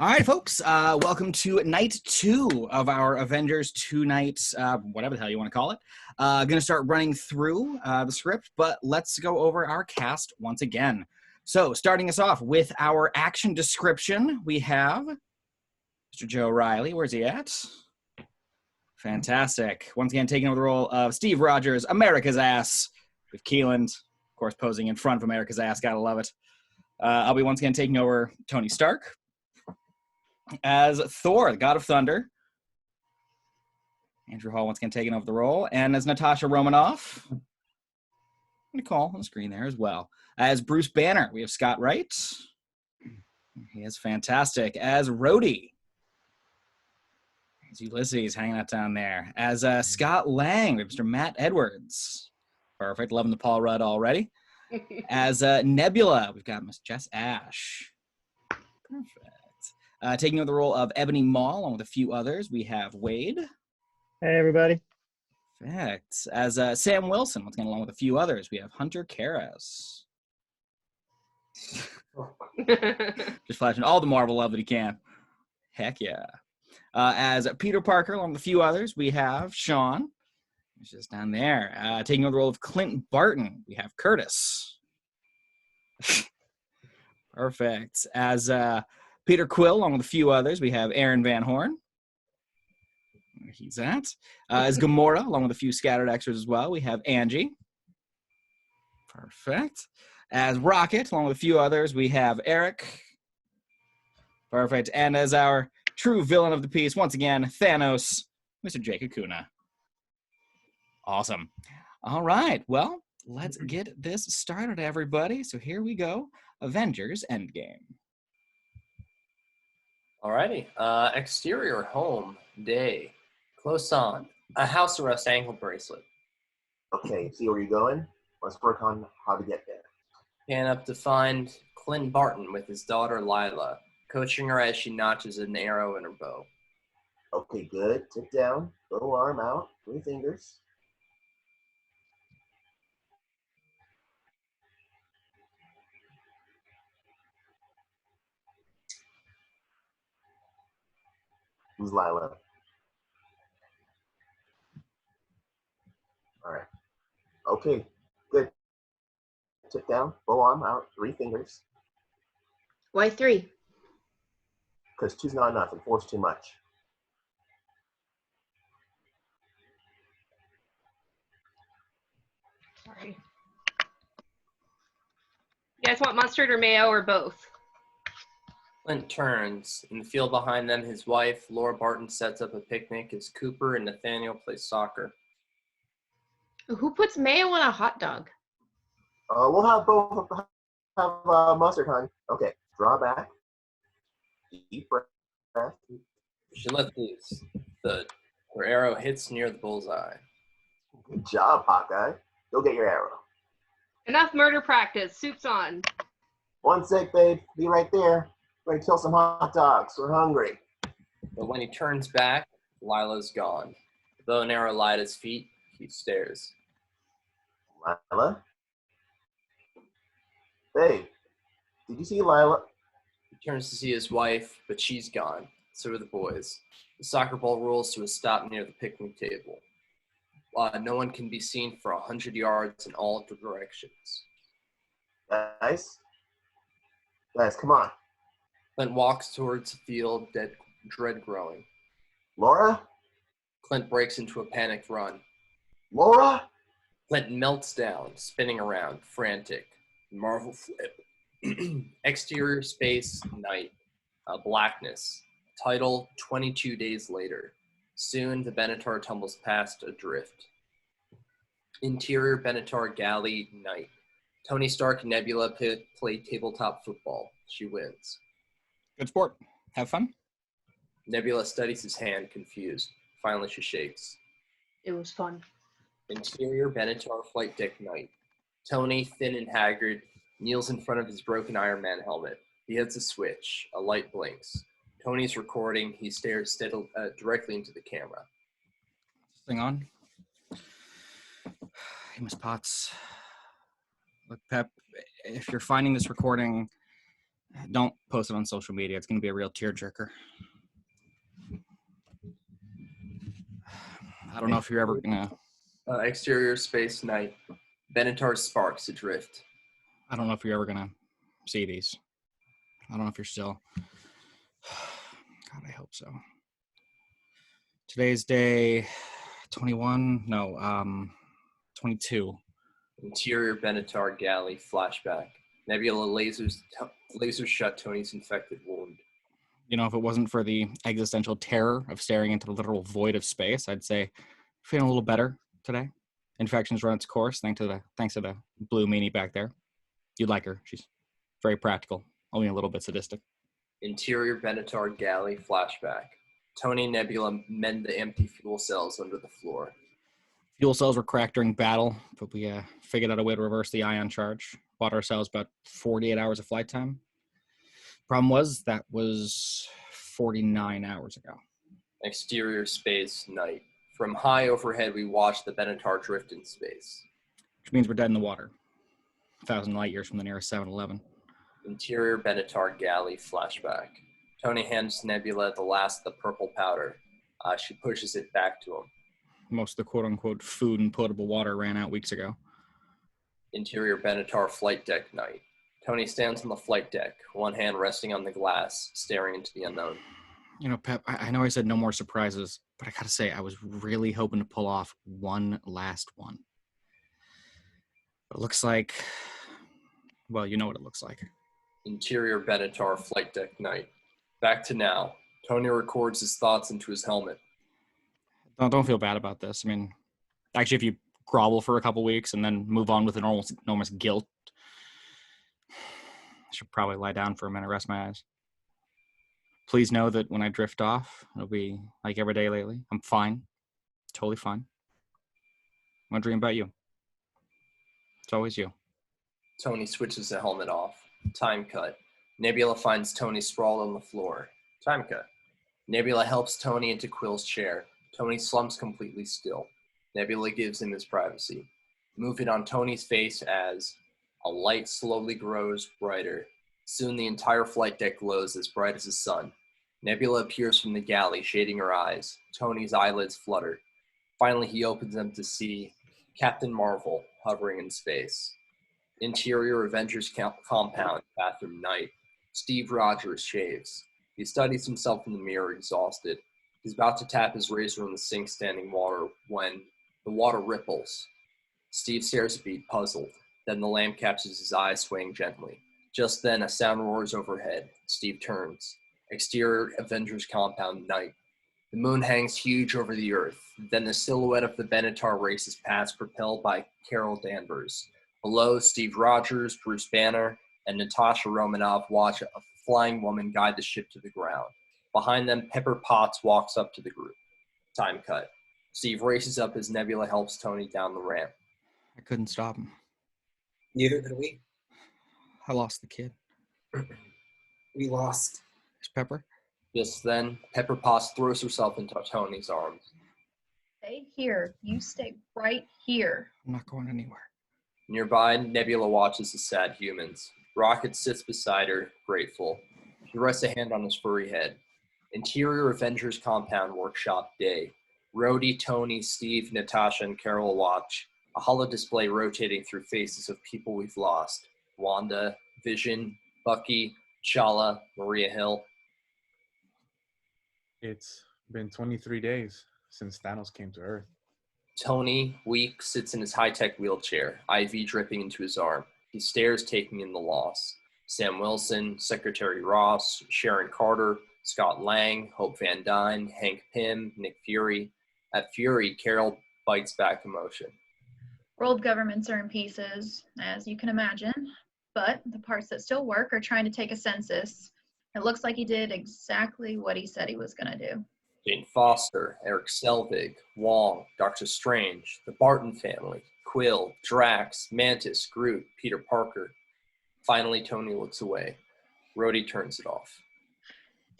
All right, folks, welcome to night 2 of our Avengers 2-night, whatever the hell you want to call it. Going to start running through the script, but let's go over our cast once again. So, starting us off with our action description, we have Mr. Joe Reilly. Where's he at? Fantastic. Once again, taking over the role of Steve Rogers, America's Ass, with Keeland, of course, posing in front of America's Ass. Gotta love it. I'll be once again taking over Tony Stark as Thor, the God of Thunder. Andrew Hall once again taking over the role. And as Natasha Romonoff. Nicole on the screen there as well. As Bruce Banner, we have Scott Wright. He is fantastic. As Rhodey. As Ulises hanging out down there. As Scott Lang, we have Mr. Matt Edwards. Perfect. Loving the Paul Rudd already. As Nebula, we've got Miss Jess Ash. Perfect. Taking over the role of Ebony Maw, along with a few others, we have Wade. Hey, everybody. Perfect. As Sam Wilson, once again, along with a few others, we have Hunter Karras. Just flashing all the Marvel love that he can. Heck yeah. As Peter Parker, along with a few others, we have Sean. He's just down there. Taking over the role of Clint Barton, we have Curtis. Perfect. As Peter Quill, along with a few others, we have Aaron Van Horn. Where he's at. As Gamora, along with a few scattered extras as well, we have Angie. Perfect. As Rocket, along with a few others, we have Eric. Perfect. And as our true villain of the piece, once again, Thanos, Mr. Jake Acuna. Awesome. All right. Well, let's get this started, everybody. So here we go. Avengers Endgame. Alrighty. Exterior home day. Close on. A house arrest ankle bracelet. Okay, see where you're going? Let's work on how to get there. Pan up to find Clint Barton with his daughter Lila, coaching her as she notches an arrow in her bow. Okay, good. Tip down. Little arm out. 3 fingers. Who's Lila? All right. Okay, good. Tip down. Bow arm out. 3 fingers. Why 3? Because 2's not enough and 4's too much. Sorry. You guys want mustard or mayo or both? Clint turns. In the field behind them, his wife, Laura Barton, sets up a picnic as Cooper and Nathaniel play soccer. Who puts mayo on a hot dog? We'll have both have mustard, hon. Okay, draw back. Deep breath. She lets loose. Her arrow hits near the bullseye. Good job, Hawkeye. Go get your arrow. Enough murder practice. Suits on. 1 sec, babe. Be right there. We're gonna kill some hot dogs. We're hungry. But when he turns back, Lila's gone. The bow and arrow lie at his feet. He stares. Lila? Babe, did you see Lila? He turns to see his wife, but she's gone. So are the boys. The soccer ball rolls to a stop near the picnic table. No one can be seen for 100 yards in all directions. Guys, come on. Clint walks towards the field, dread growing. Laura? Clint breaks into a panicked run. Laura? Clint melts down, spinning around, frantic. Marvel flip. Exterior space, night. Blackness. Title, 22 days later. Soon, the Benatar tumbles past adrift. Interior Benatar galley, night. Tony Stark and Nebula play tabletop football. She wins. Good sport. Have fun. Nebula studies his hand, confused. Finally, she shakes. It was fun. Interior Benatar flight deck, night. Tony, thin and haggard, kneels in front of his broken Iron Man helmet. He hits a switch. A light blinks. Tony's recording. He stares directly into the camera. Thing on. Hey, Miss Potts. Look, Pep, if you're finding this recording, Don't post it on social media. It's going to be a real tearjerker. I don't know if you're ever going to... Exterior space night. Benatar sparks adrift. I don't know if you're ever going to see these. I don't know if you're still... God, I hope so. Today's day 21. No, 22. Interior Benatar galley flashback. Nebula lasers shut Tony's infected wound. You know, if it wasn't for the existential terror of staring into the literal void of space, I'd say feeling a little better today. Infection's run its course thanks to the blue meanie back there. You'd like her. She's very practical, only a little bit sadistic. Interior Benatar galley flashback. Tony and Nebula mend the empty fuel cells under the floor. Fuel cells were cracked during battle, but we figured out a way to reverse the ion charge. Bought ourselves about 48 hours of flight time. Problem was, that was 49 hours ago. Exterior space night. From high overhead, we watch the Benatar drift in space. Which means we're dead in the water. 1,000 light years from the nearest 7-Eleven. Interior Benatar galley flashback. Tony hands Nebula the last of the purple powder. She pushes it back to him. Most of the quote-unquote food and potable water ran out weeks ago. Interior Benatar flight deck night. Tony stands on the flight deck, one hand resting on the glass, staring into the unknown. You know, Pep, I know I said no more surprises, but I gotta say, I was really hoping to pull off one last one. But it looks like, well, you know what it looks like. Interior Benatar flight deck night. Back to now. Tony records his thoughts into his helmet. Don't feel bad about this. I mean, actually, if you grovel for a couple weeks and then move on with enormous guilt, I should probably lie down for a minute, rest my eyes. Please know that when I drift off, it'll be like every day lately. I'm fine. Totally fine. I'm gonna dream about you. It's always you. Tony switches the helmet off. Time cut. Nebula finds Tony sprawled on the floor. Time cut. Nebula helps Tony into Quill's chair. Tony slumps completely still. Nebula gives him his privacy. Moving on Tony's face as a light slowly grows brighter. Soon the entire flight deck glows as bright as the sun. Nebula appears from the galley, shading her eyes. Tony's eyelids flutter. Finally, he opens them to see Captain Marvel hovering in space. Interior Avengers compound, bathroom night. Steve Rogers shaves. He studies himself in the mirror, exhausted. He's about to tap his razor in the sink standing water when the water ripples. Steve stares at me, puzzled. Then the lamp catches his eye, swaying gently. Just then, a sound roars overhead. Steve turns. Exterior Avengers compound night. The moon hangs huge over the earth. Then the silhouette of the Benatar races past, propelled by Carol Danvers. Below, Steve Rogers, Bruce Banner, and Natasha Romonoff watch a flying woman guide the ship to the ground. Behind them, Pepper Potts walks up to the group. Time cut. Steve races up as Nebula helps Tony down the ramp. I couldn't stop him. Neither could we. I lost the kid. We lost. Is Pepper? Just then, Pepper Potts throws herself into Tony's arms. Stay here. You stay right here. I'm not going anywhere. Nearby, Nebula watches the sad humans. Rocket sits beside her, grateful. She rests a hand on his furry head. Interior Avengers compound workshop day. Rhodey, Tony, Steve, Natasha, and Carol watch. A holo display rotating through faces of people we've lost. Wanda, Vision, Bucky, T'Challa, Maria Hill. It's been 23 days since Thanos came to Earth. Tony, weak, sits in his high-tech wheelchair, IV dripping into his arm. He stares, taking in the loss. Sam Wilson, Secretary Ross, Sharon Carter, Scott Lang, Hope Van Dyne, Hank Pym, Nick Fury. At Fury, Carol bites back emotion. World governments are in pieces, as you can imagine, but the parts that still work are trying to take a census. It looks like he did exactly what he said he was going to do. Jane Foster, Eric Selvig, Wong, Doctor Strange, the Barton family, Quill, Drax, Mantis, Groot, Peter Parker. Finally, Tony looks away. Rhodey turns it off.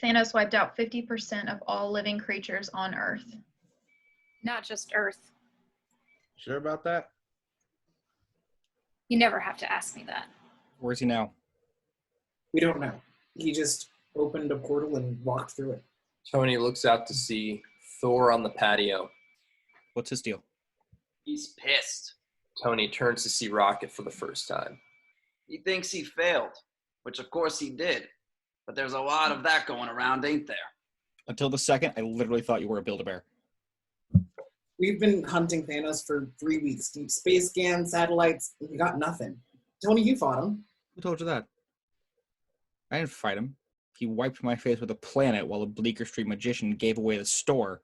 Thanos wiped out 50% of all living creatures on Earth. Not just Earth. Sure about that? You never have to ask me that. Where's he now? We don't know. He just opened a portal and walked through it. Tony looks out to see Thor on the patio. What's his deal? He's pissed. Tony turns to see Rocket for the first time. He thinks he failed, which of course he did. But there's a lot of that going around, ain't there? Until the second, I literally thought you were a Build-A-Bear. We've been hunting Thanos for 3 weeks. Deep space scans, satellites, we got nothing. Tony, you fought him. Who told you that? I didn't fight him. He wiped my face with a planet while a Bleecker Street magician gave away the store.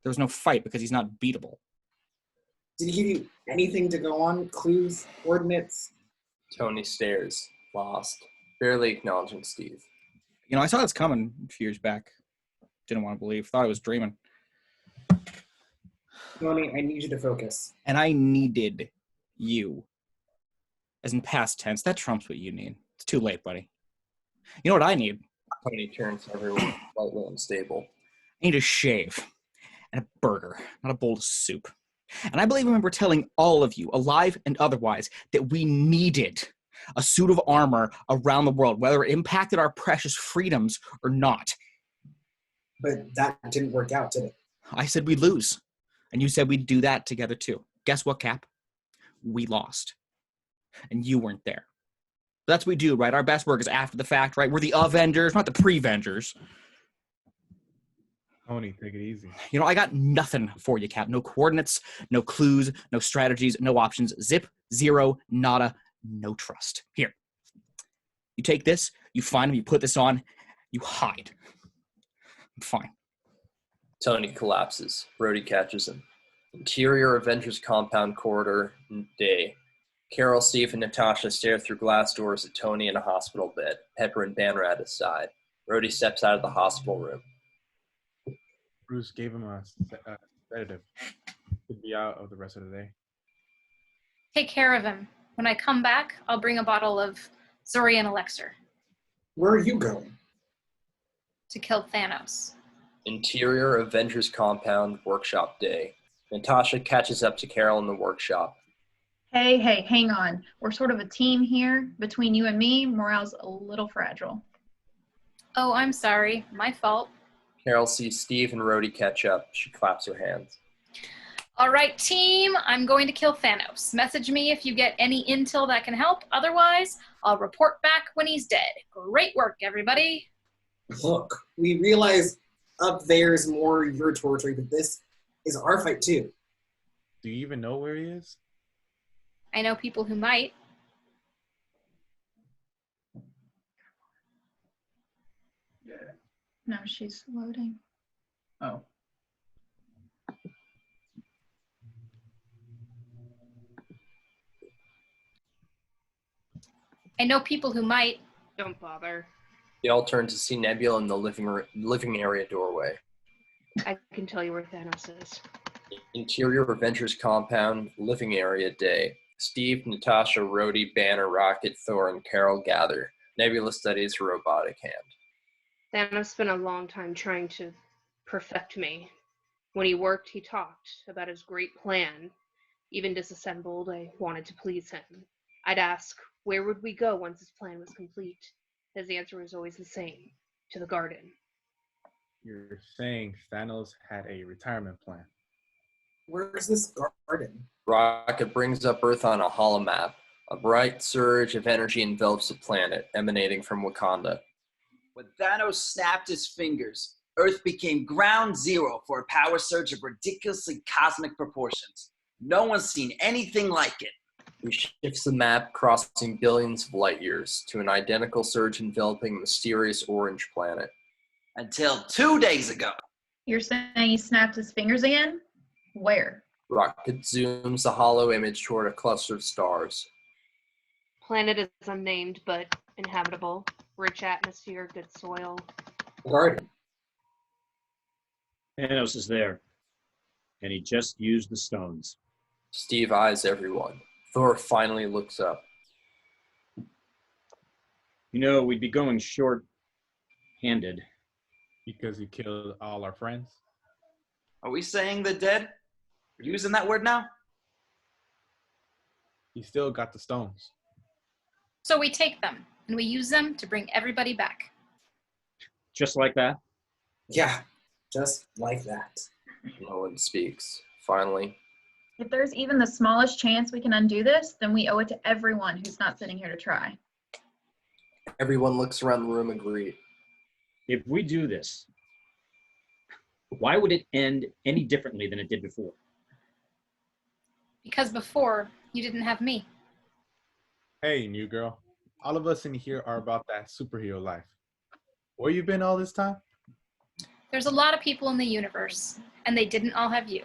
There was no fight because he's not beatable. Did he give you anything to go on? Clues? Coordinates? Tony stares, lost, barely acknowledging Steve. You know, I saw this coming a few years back. Didn't want to believe. Thought I was dreaming. Tony, I need you to focus. And I needed you. As in past tense. That trumps what you need. It's too late, buddy. You know what I need? Tony turns to everyone, slightly unstable. I need a shave. And a burger. Not a bowl of soup. And I believe I remember telling all of you, alive and otherwise, that we needed a suit of armor around the world, whether it impacted our precious freedoms or not. But that didn't work out, did it? I said we'd lose. And you said we'd do that together too. Guess what, Cap? We lost. And you weren't there. But that's what we do, right? Our best work is after the fact, right? We're the Avengers, not the pre-Vengers. Tony, take it easy. You know, I got nothing for you, Cap. No coordinates, no clues, no strategies, no options. Zip, zero, nada, no trust. Here. You take this, you find him, you put this on, you hide. I'm fine. Tony collapses. Rhodey catches him. Interior Avengers compound corridor day. Carol, Steve, and Natasha stare through glass doors at Tony in a hospital bed, Pepper and Banner at his side. Rhodey steps out of the hospital room. Bruce gave him a sedative. Could be out of the rest of the day. Take care of him. When I come back, I'll bring a bottle of Zorian elixir Where are you going? to kill Thanos. Interior Avengers compound workshop day. Natasha catches up to Carol in the workshop. Hey, hang on. We're sort of a team here. Between you and me, morale's a little fragile. Oh, I'm sorry. My fault. Carol sees Steve and Rhodey catch up. She claps her hands. All right, team. I'm going to kill Thanos. Message me if you get any intel that can help. Otherwise, I'll report back when he's dead. Great work, everybody. Look, we realize up there's more your territory, but this is our fight too. Do you even know where he is? I know people who might. No, she's loading. Oh. I know people who might. Don't bother. They all turn to see Nebula in the living area doorway. I can tell you where Thanos is. Interior Avengers compound living area day. Steve, Natasha, Rhodey, Banner, Rocket, Thor, and Carol gather. Nebula studies her robotic hand. Thanos spent a long time trying to perfect me. When he worked, he talked about his great plan. Even disassembled, I wanted to please him. I'd ask, where would we go once his plan was complete? His answer was always the same, to the garden. You're saying Thanos had a retirement plan. Where's this garden? Rocket brings up Earth on a holomap. A bright surge of energy envelops the planet, emanating from Wakanda. When Thanos snapped his fingers, Earth became ground zero for a power surge of ridiculously cosmic proportions. No one's seen anything like it. He shifts the map, crossing billions of light years, to an identical surge enveloping the mysterious orange planet. Until 2 days ago. You're saying he snapped his fingers again? Where? Rocket zooms the hollow image toward a cluster of stars. Planet is unnamed, but inhabitable. Rich atmosphere, good soil. Garden. Thanos is there, and he just used the stones. Steve eyes everyone. Thor finally looks up. You know, we'd be going short-handed. Because he killed all our friends? Are we saying the dead? Are you using that word now? He still got the stones. So we take them. and we use them to bring everybody back. Just like that? Yeah, just like that. No one speaks. Finally, If there's even the smallest chance we can undo this, then we owe it to everyone who's not sitting here to try. everyone looks around the room agreed. If we do this, why would it end any differently than it did before? Because before, you didn't have me. Hey, new girl. All of us in here are about that superhero life. Where you been all this time? There's a lot of people in the universe, and they didn't all have you.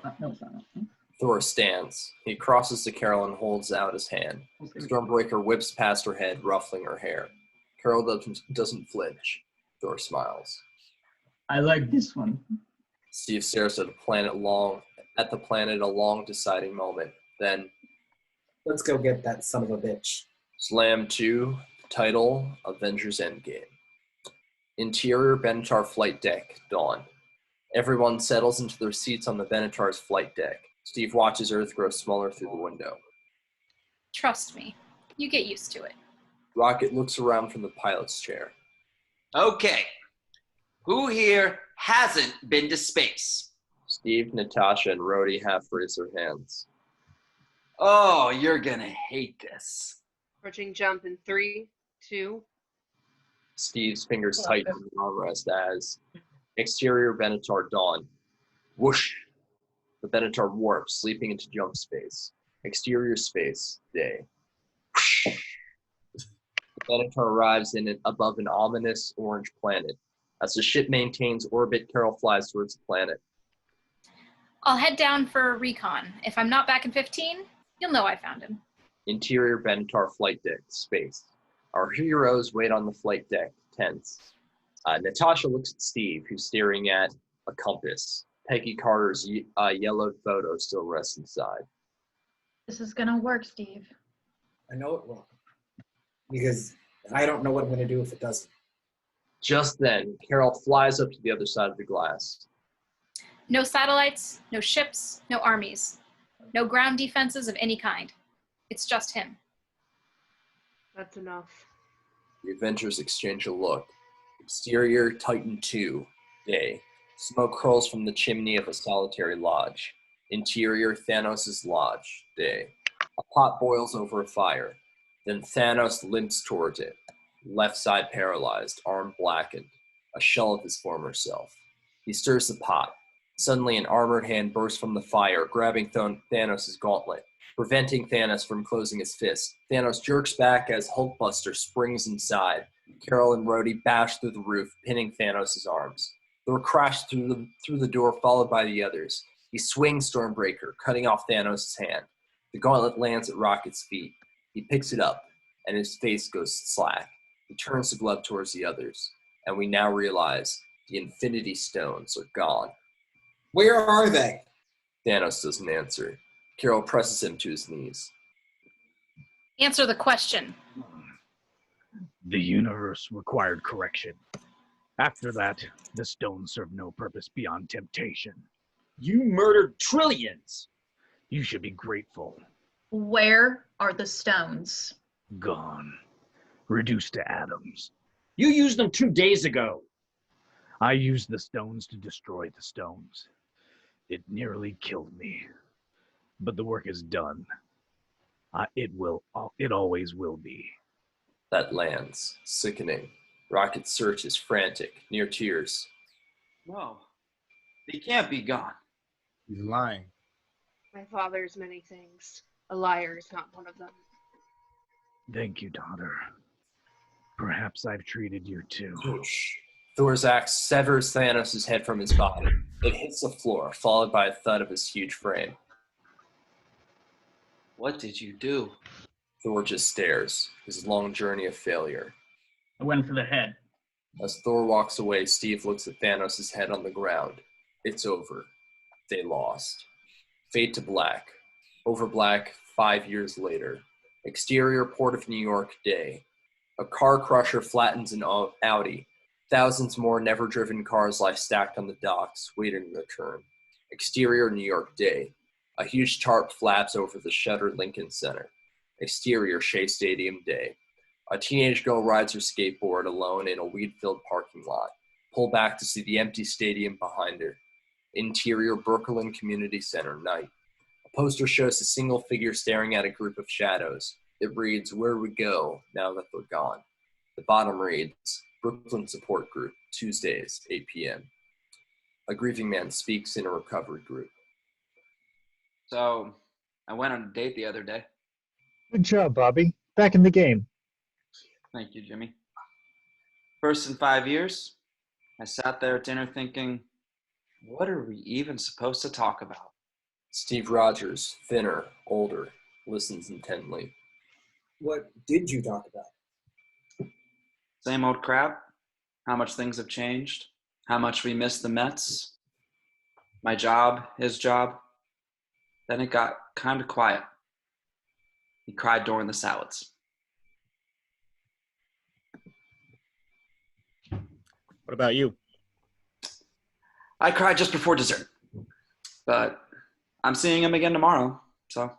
Thor stands. He crosses to Carol and holds out his hand. Stormbreaker whips past her head, ruffling her hair. Carol doesn't flinch. Thor smiles. I like this one. Steve stares at the planet a long deciding moment. Then, Let's go get that son of a bitch. Slam 2, title, Avengers Endgame. Interior Benatar flight deck, dawn. Everyone settles into their seats on the Benatar's flight deck. Steve watches Earth grow smaller through the window. Trust me, you get used to it. Rocket looks around from the pilot's chair. Okay. Who here hasn't been to space? Steve, Natasha, and Rhodey half raise their hands. Oh, you're gonna hate this. Approaching jump in 3, 2. Steve's fingers tighten on the armrest as exterior Benatar dawn. Whoosh! The Benatar warps, leaping into jump space. Exterior space, day. Whoosh! The Benatar arrives above an ominous orange planet. As the ship maintains orbit, Carol flies towards the planet. I'll head down for recon. If I'm not back in 15, you'll know I found him. Interior Benatar flight deck, space. Our heroes wait on the flight deck, tense. Natasha looks at Steve, who's staring at a compass. Peggy Carter's yellowed photo still rests inside. This is gonna work, Steve. I know it will. Because I don't know what I'm going to do if it doesn't. Just then, Carol flies up to the other side of the glass. No satellites, no ships, no armies. No ground defenses of any kind. It's just him. That's enough. The Avengers exchange a look. Exterior Titan 2, day. Smoke curls from the chimney of a solitary lodge. Interior Thanos' lodge, day. A pot boils over a fire. Then Thanos limps towards it. Left side paralyzed, arm blackened. A shell of his former self. He stirs the pot. Suddenly an armored hand bursts from the fire, grabbing Thanos' gauntlet, preventing Thanos from closing his fist. Thanos jerks back as Hulkbuster springs inside. Carol and Rhodey bash through the roof, pinning Thanos' arms. Thor crashes through the door, followed by the others. He swings Stormbreaker, cutting off Thanos' hand. The gauntlet lands at Rocket's feet. He picks it up, and his face goes slack. He turns the glove towards the others, and we now realize the Infinity Stones are gone. Where are they? Thanos doesn't answer. Carol presses him to his knees. Answer the question. The universe required correction. After that, the stones serve no purpose beyond temptation. You murdered trillions! You should be grateful. Where are the stones? Gone. Reduced to atoms. You used them 2 days ago. I used the stones to destroy the stones. It nearly killed me. But the work is done. It always will be. That lands, sickening. Rocket's search is frantic, near tears. No, they can't be gone. He's lying. My father's many things. A liar is not one of them. Thank you, daughter. Perhaps I've treated you too. Whoosh. Thor's axe severs Thanos' head from his body. It hits the floor, followed by a thud of his huge frame. What did you do? Thor just stares, his long journey of failure. I went for the head. As Thor walks away, Steve looks at Thanos' head on the ground. It's over. They lost. Fade to black. Over black, 5 years later. Exterior Port of New York, day. A car crusher flattens an Audi. Thousands more never-driven cars lie stacked on the docks, waiting their turn. Exterior New York, day. A huge tarp flaps over the shuttered Lincoln Center. Exterior Shea Stadium, day. A teenage girl rides her skateboard alone in a weed-filled parking lot. Pull back to see the empty stadium behind her. Interior Brooklyn Community Center, night. A poster shows a single figure staring at a group of shadows. It reads, "Where we go now that they're gone." The bottom reads, "Brooklyn Support Group, Tuesdays, 8 p.m. A grieving man speaks in a recovery group. So, I went on a date the other day. Good job, Bobby. Back in the game. Thank you, Jimmy. First in 5 years, I sat there at dinner thinking, what are we even supposed to talk about? Steve Rogers, thinner, older, listens intently. What did you talk about? Same old crap. How much things have changed. How much we miss the Mets. My job, his job. Then it got kind of quiet. He cried during the salads. What about you? I cried just before dessert. But I'm seeing him again tomorrow, so.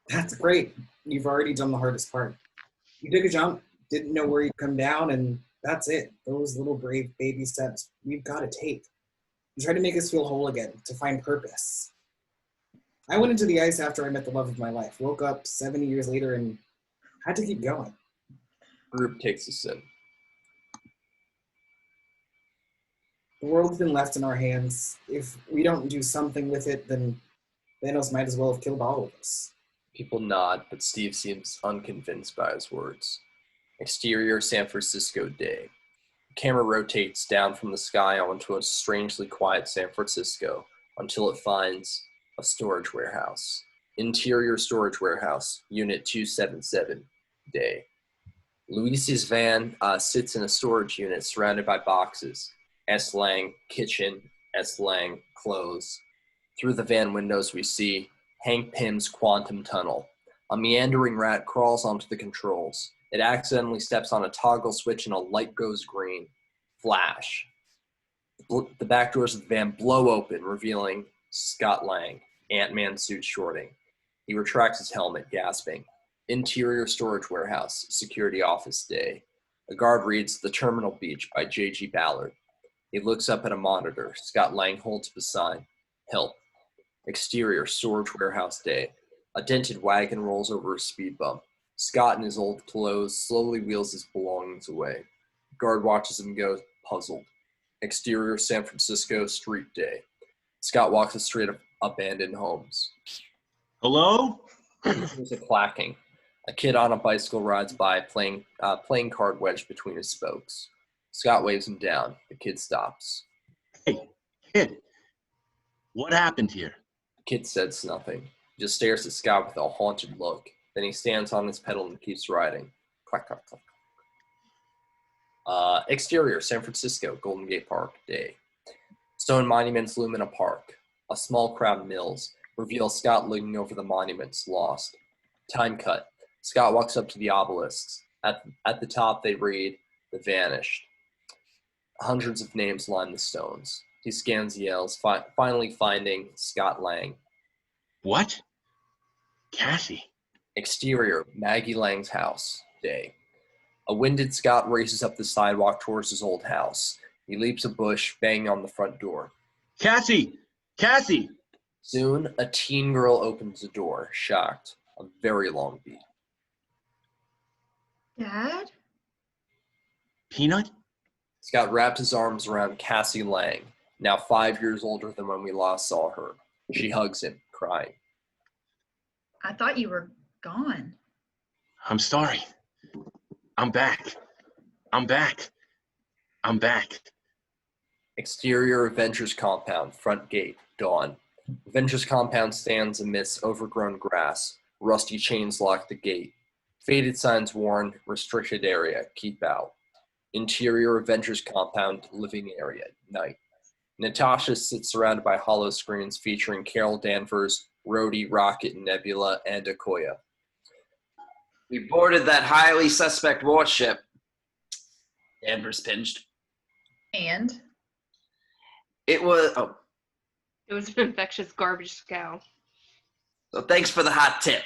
That's great. You've already done the hardest part. You took a jump, didn't know where you'd come down, and that's it. Those little brave baby steps we've got to take. You try to make us feel whole again, to find purpose. I went into the ice after I met the love of my life, woke up 70 years later and had to keep going. Group takes a sip. The world's been left in our hands. If we don't do something with it, then Thanos might as well have killed all of us. People nod, but Steve seems unconvinced by his words. Exterior San Francisco day. The camera rotates down from the sky onto a strangely quiet San Francisco until it finds a storage warehouse. Interior storage warehouse, unit 277, day. Luis's van sits in a storage unit surrounded by boxes. S. Lang, kitchen, S. Lang, clothes. Through the van windows we see Hank Pym's quantum tunnel. A meandering rat crawls onto the controls. It accidentally steps on a toggle switch and a light goes green. Flash. The back doors of the van blow open, revealing Scott Lang, Ant-Man suit shorting. He retracts his helmet, gasping. Interior storage warehouse, security office day. A guard reads The Terminal Beach by J.G. Ballard. He looks up at a monitor. Scott Lang holds up a sign. Help. Exterior storage warehouse day. A dented wagon rolls over a speed bump. Scott, in his old clothes, slowly wheels his belongings away. Guard watches him go, puzzled. Exterior San Francisco street day. Scott walks the street of abandoned homes. Hello? There's a clacking. A kid on a bicycle rides by, playing card wedged between his spokes. Scott waves him down. The kid stops. Hey, kid. What happened here? The kid says nothing. He just stares at Scott with a haunted look. Then he stands on his pedal and keeps riding. Clack, clack, clack. Exterior, San Francisco, Golden Gate Park, day. Stone monuments loom in a park. A small crowd mills. Reveal Scott looking over the monuments, lost. Time cut. Scott walks up to the obelisks. At the top they read, The Vanished. Hundreds of names line the stones. He scans the yells, finally finding Scott Lang. What? Cassy. Exterior, Maggie Lang's house, day. A winded Scott races up the sidewalk towards his old house. He leaps a bush, banging on the front door. Cassy! Cassy! Soon, a teen girl opens the door, shocked. A very long beat. Dad? Peanut? Scott wrapped his arms around Cassy Lang, now 5 years older than when we last saw her. She hugs him, crying. I thought you were gone. I'm sorry. I'm back. I'm back. I'm back. Exterior Avengers compound, front gate, dawn. Avengers compound stands amidst overgrown grass. Rusty chains lock the gate. Faded signs warn, restricted area, keep out. Interior Avengers compound, living area, night. Natasha sits surrounded by hollow screens featuring Carol Danvers, Rhodey, Rocket, Nebula, and Okoye. We boarded that highly suspect warship. Danvers pinged. And? It was an infectious garbage scow. So thanks for the hot tip.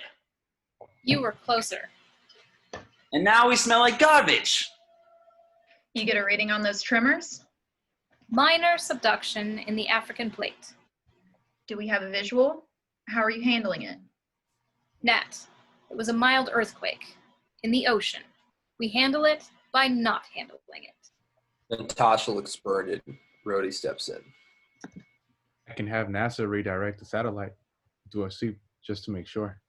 You were closer. And now we smell like garbage. You get a reading on those tremors? Minor subduction in the African plate. Do we have a visual? How are you handling it? Nat, it was a mild earthquake in the ocean. We handle it by not handling it. Natasha looks burned. Rhodey steps in. I can have NASA redirect the satellite to a sweep just to make sure.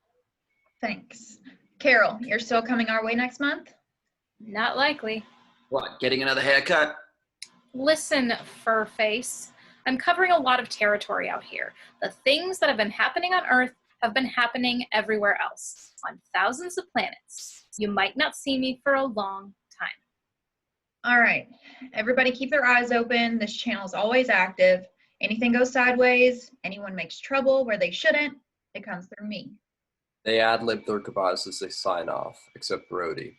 Thanks. Carol, you're still coming our way next month? Not likely. What, getting another haircut? Listen, Furface. I'm covering a lot of territory out here. The things that have been happening on Earth have been happening everywhere else, on thousands of planets. You might not see me for a long time. All right. Everybody keep their eyes open. This channel is always active. Anything goes sideways, anyone makes trouble where they shouldn't, it comes through me. They ad-lib their goodbyes as they sign off, except Rhodey.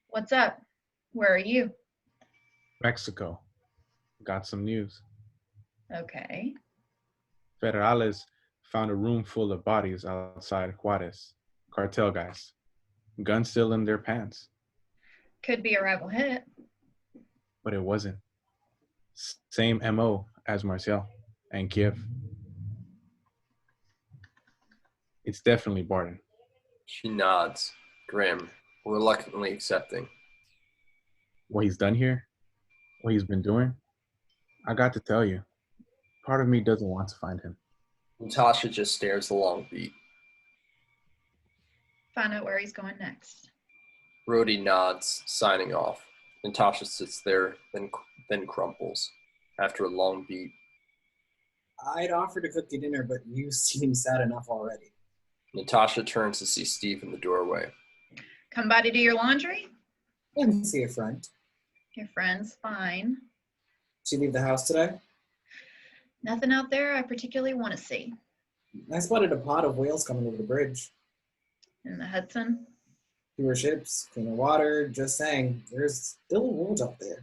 What's up? Where are you? Mexico. Got some news. Okay. Federales found a room full of bodies outside Juarez. Cartel guys. Guns still in their pants. Could be a rival hit. But it wasn't. Same MO as Marcel and Kiev. It's definitely Barton. She nods, grim, reluctantly accepting. What he's done here, what he's been doing, I got to tell you, part of me doesn't want to find him. Natasha just stares the long beat. Find out where he's going next. Rhodey nods, signing off. Natasha sits there, then crumples. After a long beat. I'd offer to cook you dinner, but you seem sad enough already. Natasha turns to see Steve in the doorway. Come by to do your laundry? And see a friend. Your friend's fine. Did you leave the house today? Nothing out there I particularly want to see. I spotted a pod of whales coming over the bridge. In the Hudson? Fewer ships, cleaner water, just saying, there's still a world out there.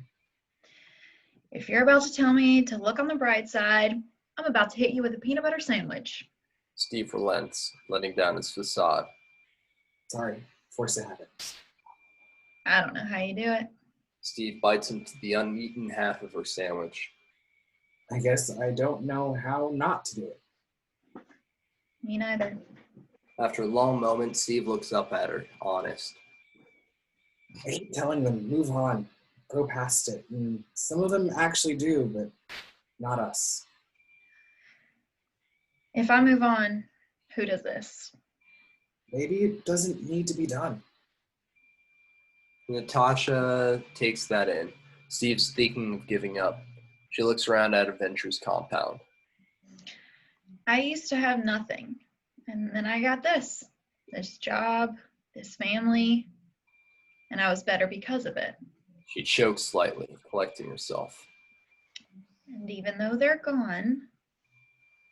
If you're about to tell me to look on the bright side, I'm about to hit you with a peanut butter sandwich. Steve relents, letting down his facade. Sorry, forced to habit. I don't know how you do it. Steve bites into the uneaten half of her sandwich. I guess I don't know how not to do it. Me neither. After a long moment, Steve looks up at her, honest. I keep telling them, move on, go past it. And some of them actually do, but not us. If I move on, who does this? Maybe it doesn't need to be done. Natasha takes that in. Steve's thinking of giving up. She looks around at Avengers compound. I used to have nothing, and then I got this job, this family, and I was better because of it. She chokes slightly, collecting herself. And even though they're gone,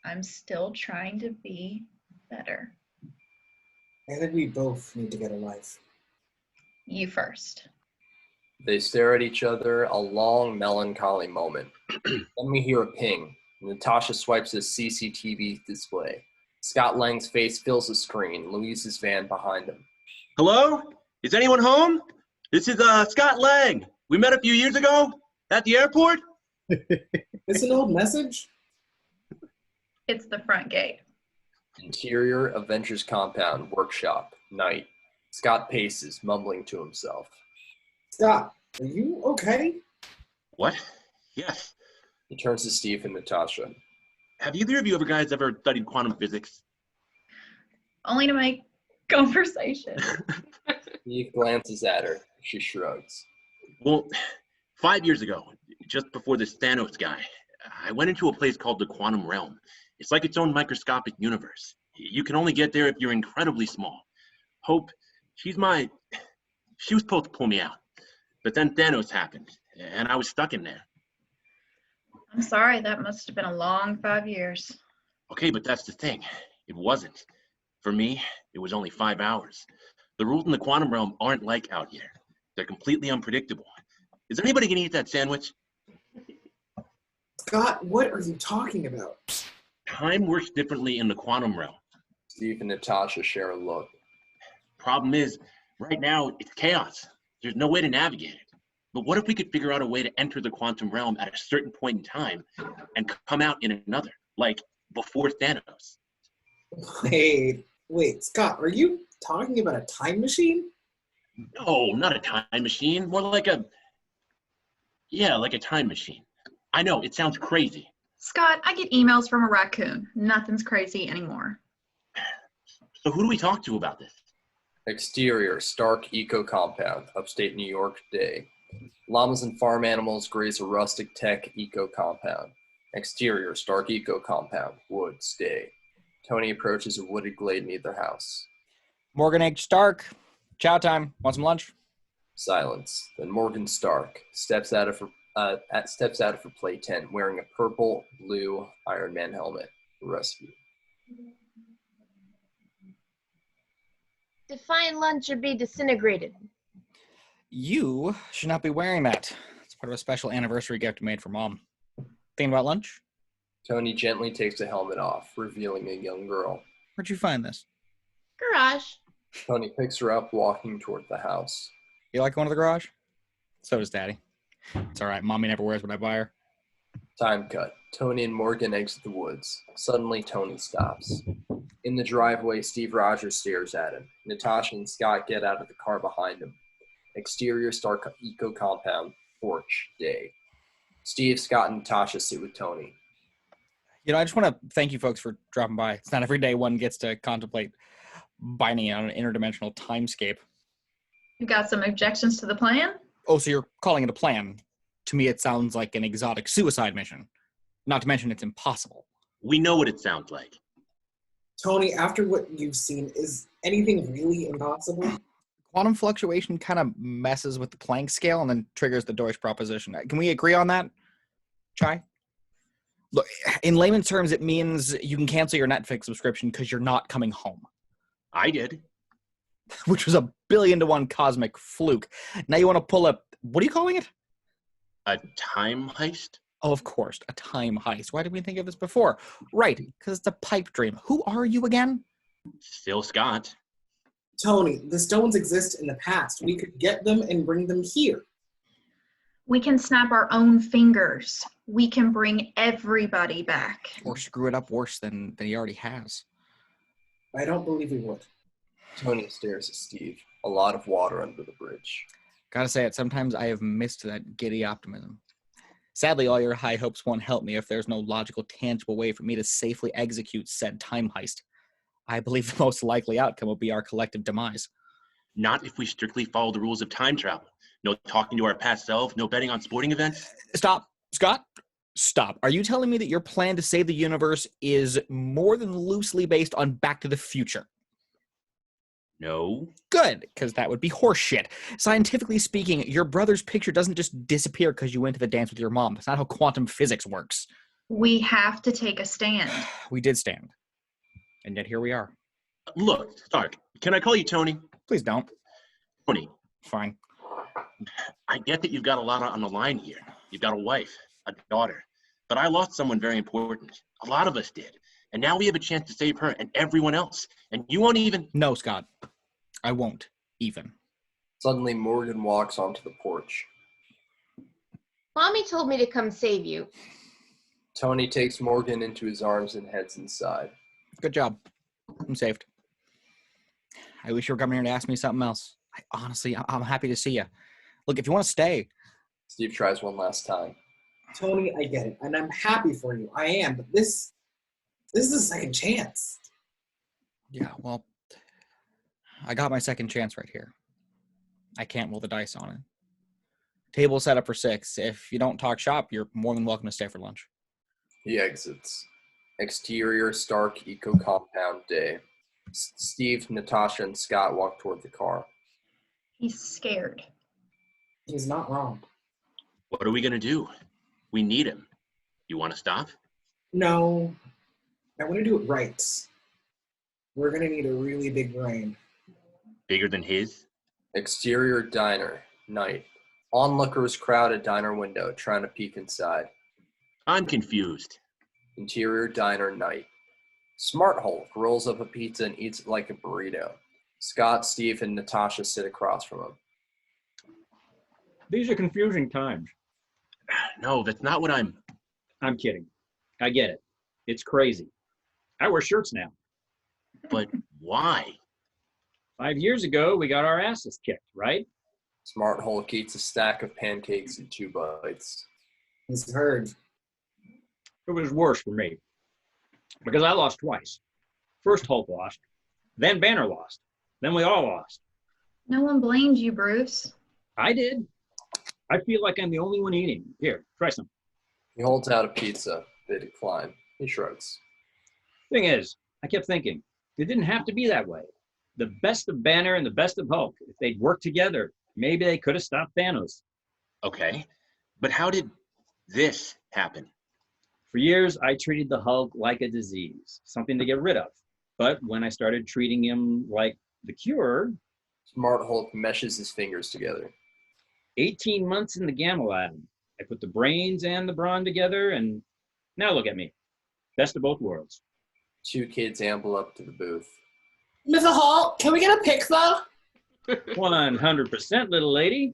I'm still trying to be better. I think we both need to get a life. You first. They stare at each other, a long, melancholy moment. Then we hear a ping. Natasha swipes the CCTV display. Scott Lang's face fills the screen, Louise's van behind him. Hello? Is anyone home? This is Scott Lang. We met a few years ago at the airport. It's an old message? It's the front gate. Interior Avengers compound, workshop, night. Scott paces, mumbling to himself. Scott, are you okay? What? Yes. He turns to Steve and Natasha. Have either of you guys ever studied quantum physics? Only to make conversation. Steve glances at her. She shrugs. Well, 5 years ago, just before this Thanos guy, I went into a place called the quantum realm. It's like its own microscopic universe. You can only get there if you're incredibly small. Hope, she was supposed to pull me out. But then Thanos happened, and I was stuck in there. I'm sorry, that must have been a long 5 years. Okay, but that's the thing. It wasn't. For me, it was only 5 hours. The rules in the quantum realm aren't like out here. They're completely unpredictable. Is anybody gonna eat that sandwich? Scott, what are you talking about? Time works differently in the quantum realm. Steve and Natasha share a look. Problem is, Right now, it's chaos. There's no way to navigate it. But what if we could figure out a way to enter the quantum realm at a certain point in time and come out in another, like before Thanos? Wait, Scott, are you talking about a time machine? No, not a time machine. More like a time machine. I know, it sounds crazy. Scott, I get emails from a raccoon. Nothing's crazy anymore. So who do we talk to about this? Exterior, Stark Eco Compound, upstate New York, day. Llamas and farm animals graze a rustic tech eco compound. Exterior, Stark Eco Compound, woods, day. Tony approaches a wooded glade near their house. Morgan H. Stark. Chow time. Want some lunch? Silence. Then Morgan Stark steps out of her play tent wearing a purple, blue Iron Man helmet. Rescue. Define lunch or be disintegrated. You should not be wearing that. It's part of a special anniversary gift made for Mom. Thinking about lunch? Tony gently takes the helmet off, revealing a young girl. Where'd you find this? Garage. Tony picks her up, walking toward the house. You like going to the garage? So does Daddy. It's all right. Mommy never wears what I buy her. Time cut. Tony and Morgan exit the woods. Suddenly, Tony stops. In the driveway, Steve Rogers stares at him. Natasha and Scott get out of the car behind him. Exterior, Stark Eco Compound, porch, day. Steve, Scott, and Natasha sit with Tony. You know, I just want to thank you folks for dropping by. It's not every day one gets to contemplate binding on an interdimensional timescape. You got some objections to the plan? Oh, so you're calling it a plan. To me, it sounds like an exotic suicide mission. Not to mention it's impossible. We know what it sounds like. Tony, after what you've seen, is anything really impossible? Quantum fluctuation kind of messes with the Planck scale and then triggers the Deutsch proposition. Can we agree on that, Chai? Look, in layman's terms, it means you can cancel your Netflix subscription because you're not coming home. I did. Which was a 1,000,000,000 cosmic fluke. Now you want to pull up, what are you calling it? A time heist? Oh, of course, a time heist. Why did we think of this before? Right, because it's a pipe dream. Who are you again? Still Scott. Tony, the stones exist in the past. We could get them and bring them here. We can snap our own fingers. We can bring everybody back. Or screw it up worse than he already has. I don't believe we would. Tony stares at Steve. A lot of water under the bridge. Gotta say it, sometimes I have missed that giddy optimism. Sadly, all your high hopes won't help me if there's no logical, tangible way for me to safely execute said time heist. I believe the most likely outcome will be our collective demise. Not if we strictly follow the rules of time travel. No talking to our past self, no betting on sporting events. Stop, Scott. Stop. Are you telling me that your plan to save the universe is more than loosely based on Back to the Future? No. Good, because that would be horseshit. Scientifically speaking, your brother's picture doesn't just disappear because you went to the dance with your mom. That's not how quantum physics works. We have to take a stand. We did stand. And yet here we are. Look, Stark, can I call you Tony? Please don't. Tony. Fine. I get that you've got a lot on the line here. You've got a wife, a daughter. But I lost someone very important. A lot of us did. And now we have a chance to save her and everyone else. And you won't even... No, Scott. I won't even. Suddenly, Morgan walks onto the porch. Mommy told me to come save you. Tony takes Morgan into his arms and heads inside. Good job. I'm saved. I wish you were coming here to ask me something else. I'm happy to see you. Look, if you want to stay. Steve tries one last time. Tony, I get it. And I'm happy for you. I am. But this is a second chance. Yeah, well, I got my second chance right here. I can't roll the dice on it. Table set up for 6. If you don't talk shop, you're more than welcome to stay for lunch. He exits. Exterior, Stark Eco Compound, day. Steve, Natasha, and Scott walk toward the car. He's scared. He's not wrong. What are we going to do? We need him. You want to stop? No. I want to do it right. We're going to need a really big brain. Bigger than his? Exterior diner, night. Onlookers crowd a diner window, trying to peek inside. I'm confused. Interior diner, night. Smart Hulk rolls up a pizza and eats it like a burrito. Scott, Steve, and Natasha sit across from him. These are confusing times. No, that's not what I'm kidding. I get it. It's crazy. I wear shirts now. But why? 5 years ago, we got our asses kicked, right? Smart Hulk eats a stack of pancakes in 2 bites. He's heard. It was worse for me. Because I lost twice. First Hulk lost, then Banner lost, then we all lost. No one blamed you, Bruce. I did. I feel like I'm the only one eating. Here, try some. He holds out a pizza. They decline. He shrugs. Thing is, I kept thinking, it didn't have to be that way. The best of Banner and the best of Hulk, if they'd worked together, maybe they could have stopped Thanos. Okay, but how did this happen? For years, I treated the Hulk like a disease, something to get rid of. But when I started treating him like the cure... Smart Hulk meshes his fingers together. 18 months in the Gamma Lab. I put the brains and the brawn together, and now look at me. Best of both worlds. 2 kids amble up to the booth. Mr. Hulk, can we get a picture? 100%, little lady.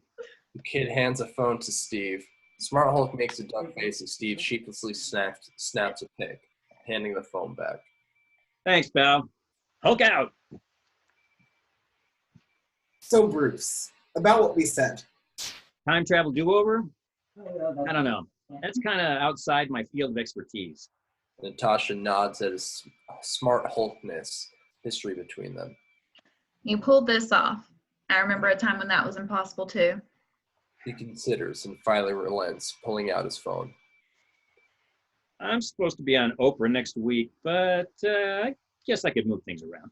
The kid hands a phone to Steve. Smart Hulk makes a duck face as Steve sheepishly snaps a pic, handing the phone back. Thanks, pal. Hulk out. So, Bruce, about what we said. Time travel do-over? I don't know. That's kind of outside my field of expertise. Natasha nods at his Smart Hulkness history between them. You pulled this off. I remember a time when that was impossible too. He considers and finally relents, pulling out his phone. I'm supposed to be on Oprah next week, but I guess I could move things around.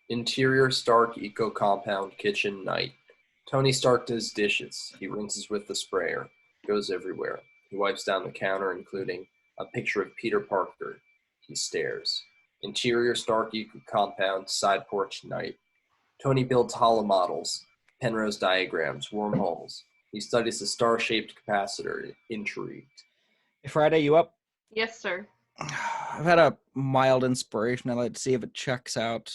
Interior Stark Eco Compound Kitchen Night. Tony Stark does dishes. He rinses with the sprayer. Goes everywhere. He wipes down the counter, including a picture of Peter Parker. He stares. Interior Stark Eco Compound Side Porch Night. Tony builds hollow models, Penrose diagrams, wormholes. He studies the star-shaped capacitor, intrigued. Hey, Friday, you up? Yes, sir. I've had a mild inspiration. I'd like to see if it checks out.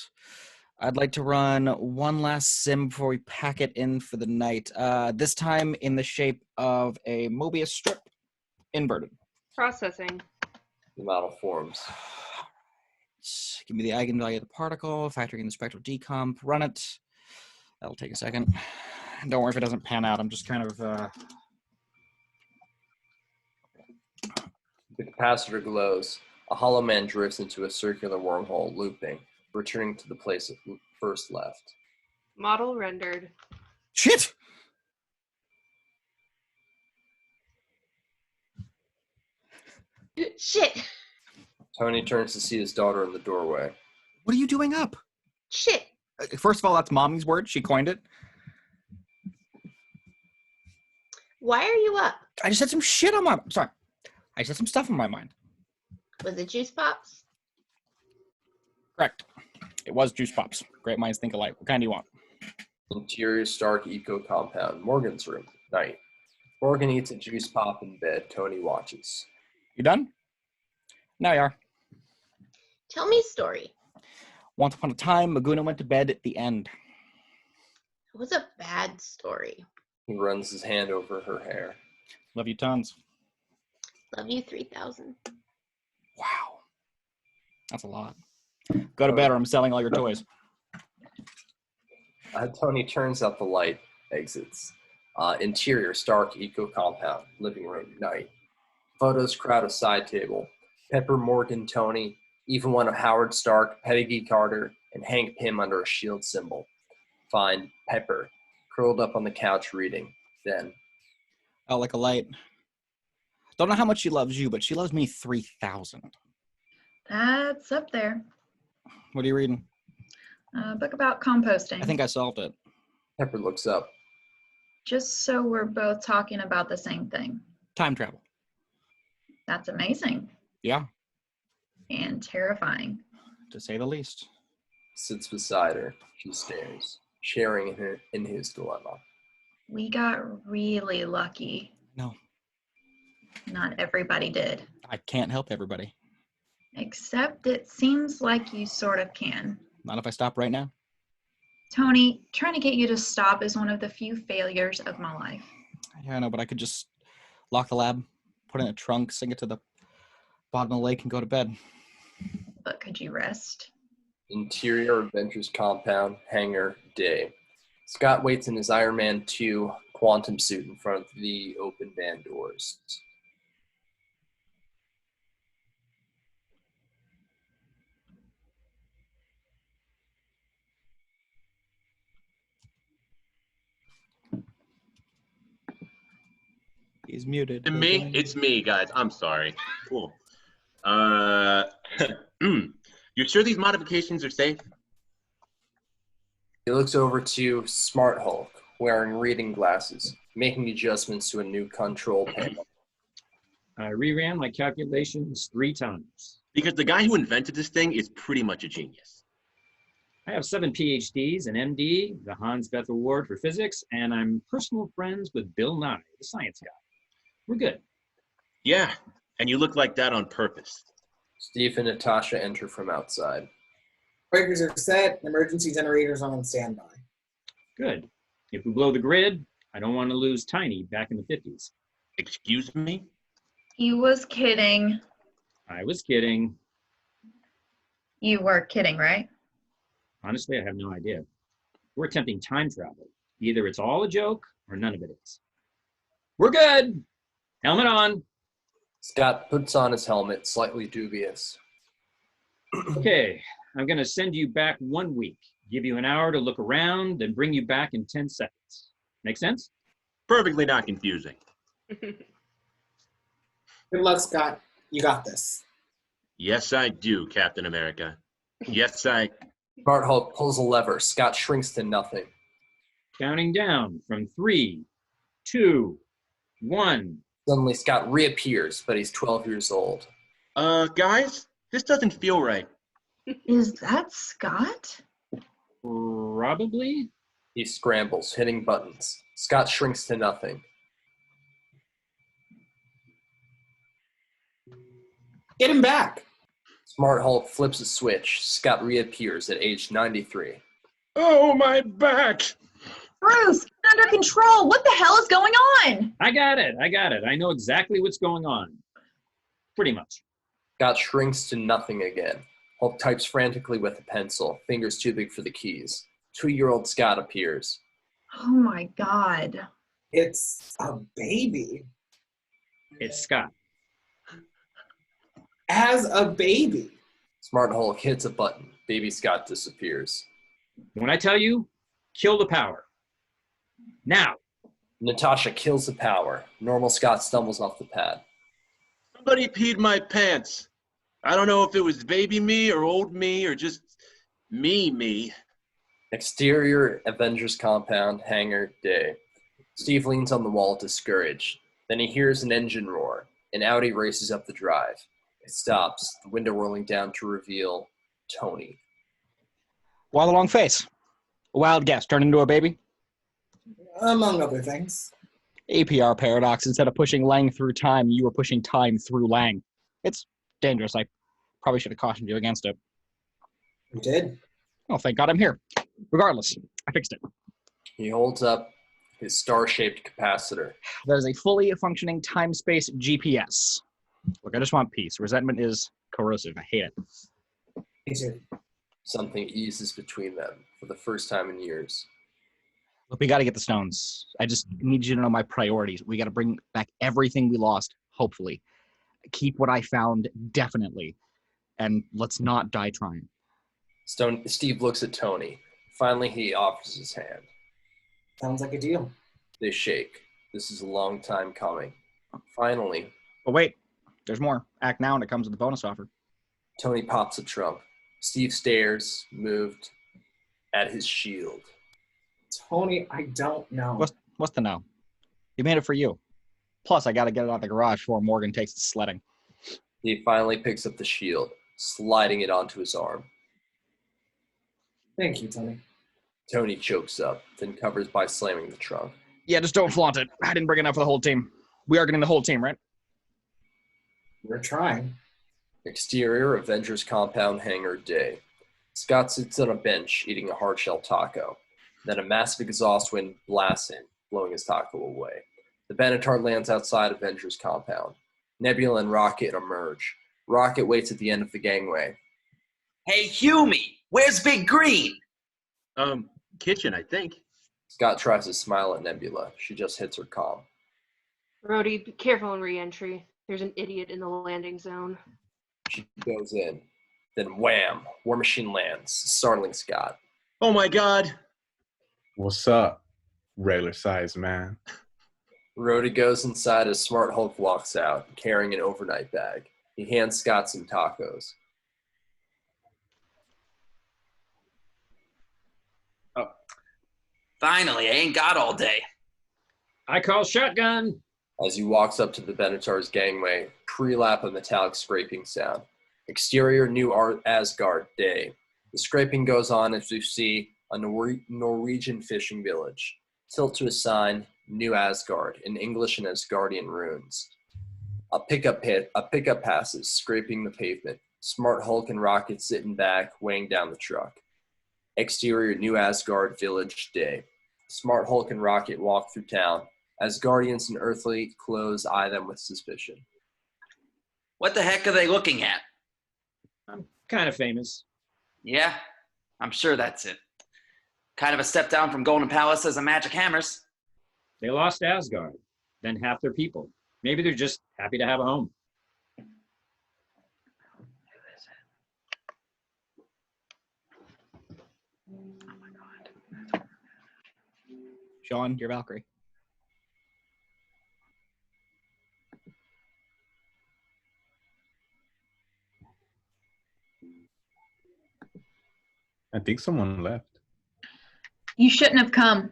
I'd like to run one last sim before we pack it in for the night. This time in the shape of a Mobius strip, inverted. Processing. The model forms. Give me the eigenvalue of the particle, factoring in the spectral decomp, run it. That'll take a second. Don't worry if it doesn't pan out. I'm just kind of... The capacitor glows. A hollow man drifts into a circular wormhole, looping, returning to the place it first left. Model rendered. Shit! Shit. Tony turns to see his daughter in the doorway. What are you doing up? Shit. First of all, that's Mommy's word. She coined it. Why are you up? I just had some shit on my... Sorry. I just had some stuff on my mind. Was it juice pops? Correct. It was Juice Pops. Great minds think alike. What kind do you want? Interior Stark Eco Compound. Morgan's room. Night. Morgan eats a juice pop in bed. Tony watches. You done? Now you are. Tell me a story. Once upon a time, Maguna went to bed at the end. It was a bad story. He runs his hand over her hair. Love you tons. Love you 3,000. Wow. That's a lot. Go to bed or I'm selling all your toys. Tony turns out the light, exits. Interior Stark Eco Compound. Living room. Night. Photos crowd a side table. Pepper, Morgan, Tony, even one of Howard Stark, Peggy Carter, and Hank Pym under a shield symbol. Find Pepper, curled up on the couch reading. Then, Out like a light. Don't know how much she loves you, but she loves me 3,000. That's up there. What are you reading? A book about composting. I think I solved it. Pepper looks up. Just so we're both talking about the same thing. Time travel. That's amazing. Yeah, And terrifying. to say the least. Sits beside her. She stares, sharing in his dilemma. We got really lucky. No, Not everybody did. I can't help everybody. Except it seems like you sort of can. Not if I stop right now. Tony, trying to get you to stop is one of the few failures of my life. Yeah, I know, but I could just lock the lab, put it in a trunk, sink it to the bottom of the lake, and go to bed. But could you rest? Interior Avengers compound, hangar, day. Scott waits in his Iron Man 2 quantum suit in front of the open van doors. He's muted. And me? It's me, guys. I'm sorry. Cool. You sure these modifications are safe? He looks over to Smart Hulk, wearing reading glasses, making adjustments to a new control panel. I reran my calculations 3 times. Because the guy who invented this thing is pretty much a genius. I have 7 PhDs, an MD, the Hans Bethe Award for Physics, and I'm personal friends with Bill Nye, the science guy. We're good. Yeah, and you look like that on purpose. Steve and Natasha enter from outside. Breakers are set. Emergency generators on standby. Good. If we blow the grid, I don't want to lose Tiny back in the 50s. Excuse me? He was kidding. I was kidding. You were kidding, right? Honestly, I have no idea. We're attempting time travel. Either it's all a joke or none of it is. We're good. Helmet on. Scott puts on his helmet, slightly dubious. Okay, I'm going to send you back 1 week. Give you an hour to look around, then bring you back in 10 seconds. Make sense? Perfectly not confusing. Good luck, Scott. You got this. Yes, I do, Captain America. Yes, I... Smart Hulk pulls a lever. Scott shrinks to nothing. Counting down from 3, 2, 1. Suddenly, Scott reappears, but he's 12 years old. Guys, this doesn't feel right. Is that Scott? Probably. He scrambles, hitting buttons. Scott shrinks to nothing. Get him back. Smart Hulk flips a switch. Scott reappears at age 93. Oh, my back! Bruce, get under control. What the hell is going on? I got it. I know exactly what's going on. Pretty much. Scott shrinks to nothing again. Hulk types frantically with a pencil, fingers too big for the keys. 2-year-old Scott appears. Oh my God. It's a baby. It's Scott. As a baby. Smart Hulk hits a button. Baby Scott disappears. When I tell you, kill the power. Now. Natasha kills the power. Normal Scott stumbles off the pad. Somebody peed my pants. I don't know if it was baby me or old me or just me. Exterior Avengers compound, hangar, day. Steve leans on the wall, discouraged. Then he hears an engine roar. An Audi races up the drive. It stops, the window rolling down to reveal Tony. Why the long face? A wild guess turned into a baby? Among other things. APR paradox. Instead of pushing Lang through time, you were pushing time through Lang. It's dangerous. I probably should have cautioned you against it. You did? Oh, thank God I'm here. Regardless, I fixed it. He holds up his star-shaped capacitor. That is a fully functioning time-space GPS. Look, I just want peace. Resentment is corrosive. I hate it. Me too. Something eases between them for the first time in years. Look, we got to get the stones. I just need you to know my priorities. We got to bring back everything we lost, hopefully. Keep what I found, definitely. And let's not die trying. Steve looks at Tony. Finally, he offers his hand. Sounds like a deal. They shake. This is a long time coming. Finally. But wait, there's more. Act now and it comes with a bonus offer. Tony pops a trunk. Steve stares, moved, at his shield. Tony, I don't know. What's the no? You made it for you. Plus, I got to get it out of the garage before Morgan takes the sledding. He finally picks up the shield, sliding it onto his arm. Thank you, Tony. Tony chokes up, then covers by slamming the trunk. Yeah, just don't flaunt it. I didn't bring enough for the whole team. We are getting the whole team, right? We're trying. Exterior Avengers compound hangar day. Scott sits on a bench eating a hard-shell taco. Then a massive exhaust wind blasts in, blowing his taco away. The Benatar lands outside Avengers compound. Nebula and Rocket emerge. Rocket waits at the end of the gangway. Hey, Humie, where's Big Green? Kitchen, I think. Scott tries to smile at Nebula. She just hits her comm. Rhodey, be careful in re-entry. There's an idiot in the landing zone. She goes in. Then wham! War Machine lands, startling Scott. Oh my god! What's up, regular size man? Rhodey goes inside as Smart Hulk walks out, carrying an overnight bag. He hands Scott some tacos. Oh. Finally, I ain't got all day. I call shotgun. As he walks up to the Benatar's gangway, pre-lap of metallic scraping sound. Exterior New Asgard day. The scraping goes on as we see a Norwegian fishing village. Tilt to a sign, New Asgard, in English and Asgardian runes. A pickup passes, scraping the pavement. Smart Hulk and Rocket sitting back, weighing down the truck. Exterior New Asgard village day. Smart Hulk and Rocket walk through town. Asgardians and earthly clothes eye them with suspicion. What the heck are they looking at? I'm kind of famous. Yeah, I'm sure that's it. Kind of a step down from Golden Palaces and Magic Hammers. They lost Asgard, then half their people. Maybe they're just happy to have a home. Sean, you're Valkyrie. I think someone left. You shouldn't have come.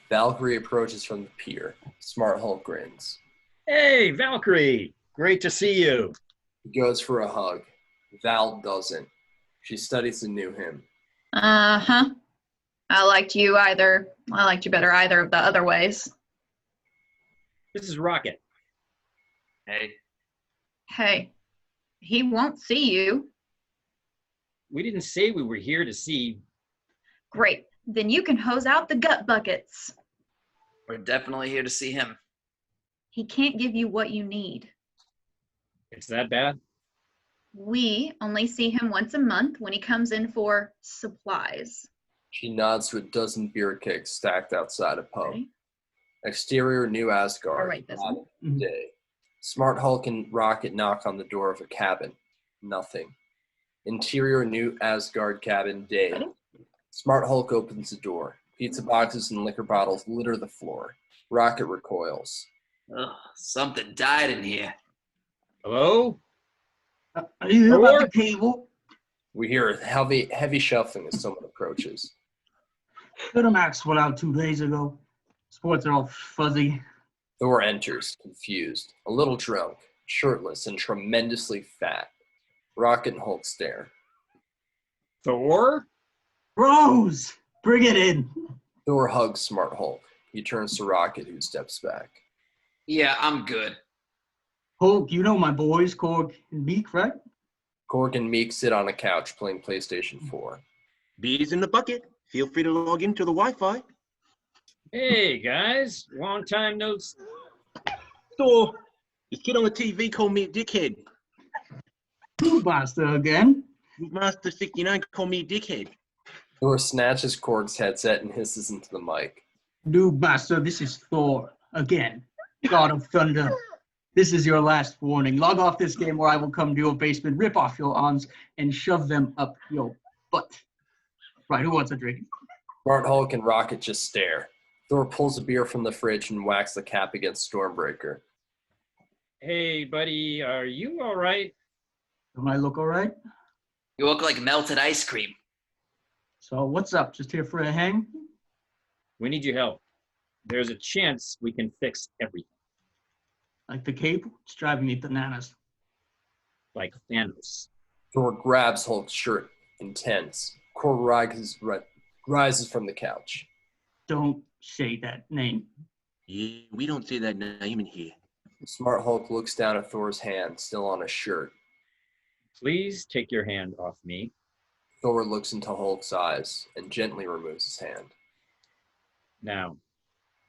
Valkyrie approaches from the pier. Smart Hulk grins. Hey, Valkyrie! Great to see you. He goes for a hug. Val doesn't. She studies the new hymn. Uh-huh. I liked you better either of the other ways. This is Rocket. Hey. Hey, he won't see you. We didn't say we were here to see. Great. Then you can hose out the gut buckets. We're definitely here to see him. He can't give you what you need. It's that bad? We only see him once a month when he comes in for supplies. She nods to a dozen beer kegs stacked outside a pub. Okay. Exterior New Asgard. All right, this one. Day. Smart Hulk and Rocket knock on the door of a cabin. Nothing. Interior New Asgard cabin. Day. Ready? Smart Hulk opens the door. Pizza boxes and liquor bottles litter the floor. Rocket recoils. Ugh, something died in here. Hello? Are you here about the table? We hear heavy shuffling as someone approaches. Max went out 2 days ago. Sports are all fuzzy. Thor enters, confused, a little drunk, shirtless, and tremendously fat. Rocket and Hulk stare. Thor? Rose! Bring it in. Thor hugs Smart Hulk. He turns to Rocket, who steps back. Yeah, I'm good. Hulk, you know my boys, Korg and Meek, right? Korg and Meek sit on a couch playing PlayStation 4. Bees in the bucket. Feel free to log into the Wi-Fi. Hey, guys. Long time no... Thor, this kid on the TV called me a dickhead. Who master again? Master 69 called me a dickhead. Thor snatches Korg's headset and hisses into the mic. Noob Master, this is Thor, again. God of Thunder. This is your last warning. Log off this game or I will come to your basement, rip off your arms, and shove them up your butt. Right, who wants a drink? Smart Hulk and Rocket just stare. Thor pulls a beer from the fridge and whacks the cap against Stormbreaker. Hey, buddy, are you all right? Do I look all right? You look like melted ice cream. So what's up? Just here for a hang? We need your help. There's a chance we can fix everything. Like the cape? It's driving me bananas. Like Thanos. Thor grabs Hulk's shirt, intense. Korg rises from the couch. Don't say that name. Yeah, we don't say that name in here. Smart Hulk looks down at Thor's hand, still on his shirt. Please take your hand off me. Thor looks into Hulk's eyes and gently removes his hand. Now,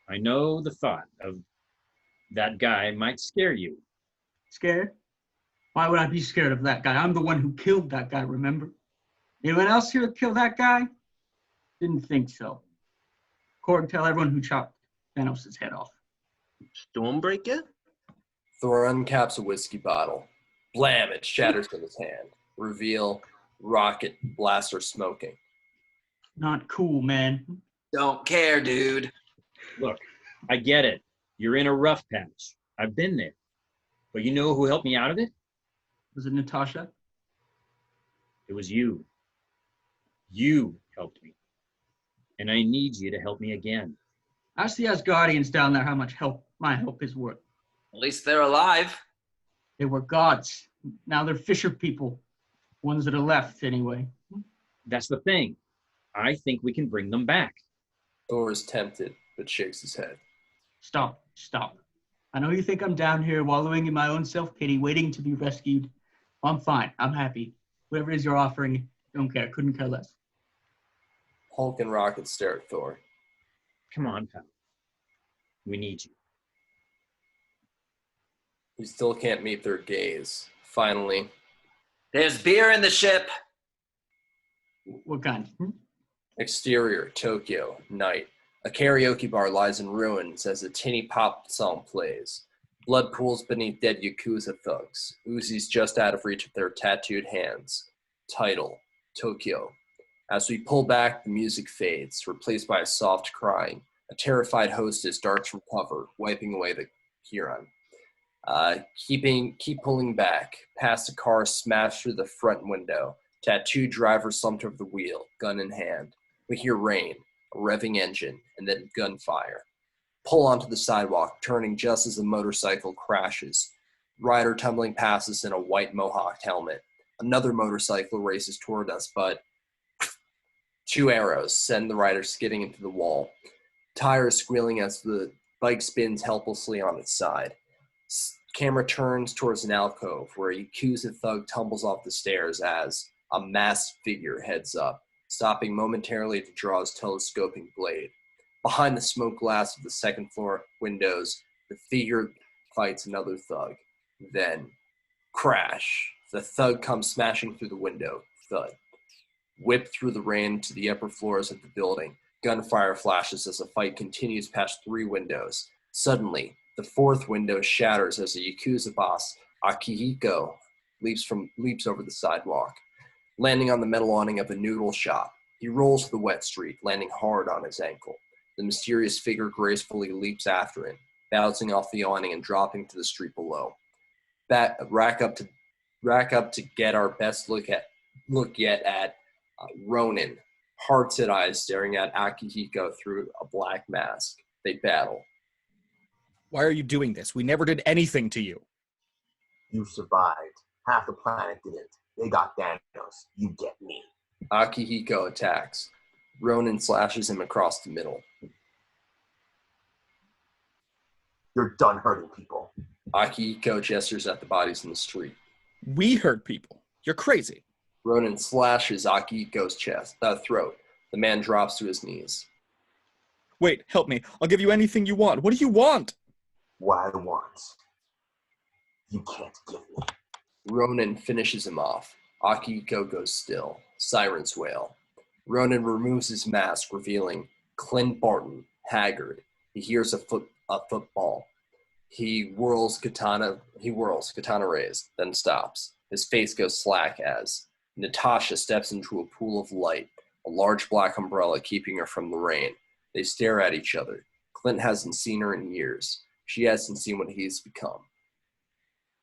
I know the thought of that guy might scare you. Scared? Why would I be scared of that guy? I'm the one who killed that guy, remember? Anyone else here kill that guy? Didn't think so. Korg, tell everyone who chopped Thanos' head off. Stormbreaker? Thor uncaps a whiskey bottle. Blam! It shatters in his hand. Reveal rocket blaster smoking. Not cool, man. Don't care, dude. Look, I get it. You're in a rough patch. I've been there. But you know who helped me out of it? Was it Natasha? It was you. You helped me. And I need you to help me again. Ask the Asgardians down there how much help my help is worth. At least they're alive. They were gods. Now they're fisher people. Ones that are left, anyway. That's the thing. I think we can bring them back. Thor is tempted, but shakes his head. Stop. I know you think I'm down here wallowing in my own self-pity, waiting to be rescued. Well, I'm fine. I'm happy. Whatever it is you're offering, don't care. Couldn't care less. Hulk and Rocket stare at Thor. Come on, pal. We need you. He still can't meet their gaze. Finally, There's beer in the ship. What kind? exterior, Tokyo, night. A karaoke bar lies in ruins as a tinny pop song plays. Blood pools beneath dead Yakuza thugs. Uzis just out of reach of their tattooed hands. Title, Tokyo. As we pull back, the music fades, replaced by a soft crying. A terrified hostess darts from cover, wiping away the Huron. Keep pulling back, past a car smashed through the front window. Tattooed driver slumped over the wheel, gun in hand. We hear rain, a revving engine, and then gunfire. Pull onto the sidewalk, turning just as the motorcycle crashes. Rider tumbling past us in a white mohawked helmet. Another motorcycle races toward us, but 2 arrows send the rider skidding into the wall. Tires squealing as the bike spins helplessly on its side. Camera turns towards an alcove where a Yakuza thug tumbles off the stairs as a masked figure heads up, stopping momentarily to draw his telescoping blade. Behind the smoke glass of the second floor windows, the figure fights another thug. Then, crash. The thug comes smashing through the window. Thud. Whipped through the rain to the upper floors of the building. Gunfire flashes as the fight continues past 3 windows. Suddenly, the 4th window shatters as a Yakuza boss, Akihiko, leaps over the sidewalk, landing on the metal awning of a noodle shop. He rolls to the wet street, landing hard on his ankle. The mysterious figure gracefully leaps after him, bouncing off the awning and dropping to the street below. Rack up to get our best look yet at Ronin, hard-set eyes staring at Akihiko through a black mask. They battle. Why are you doing this? We never did anything to you. You survived. Half the planet didn't. They got Thanos. You get me. Akihiko attacks. Ronin slashes him across the middle. You're done hurting people. Akihiko gestures at the bodies in the street. We hurt people. You're crazy. Ronin slashes Akihiko's throat. The man drops to his knees. Wait, help me. I'll give you anything you want. What do you want? What I want, you can't give me. Ronin finishes him off. Akihiko goes still. Sirens wail. Ronin removes his mask, revealing Clint Barton, haggard. He hears a football. He whirls, katana raised, then stops. His face goes slack as Natasha steps into a pool of light, a large black umbrella keeping her from the rain. They stare at each other. Clint hasn't seen her in years. She hasn't seen what he's become.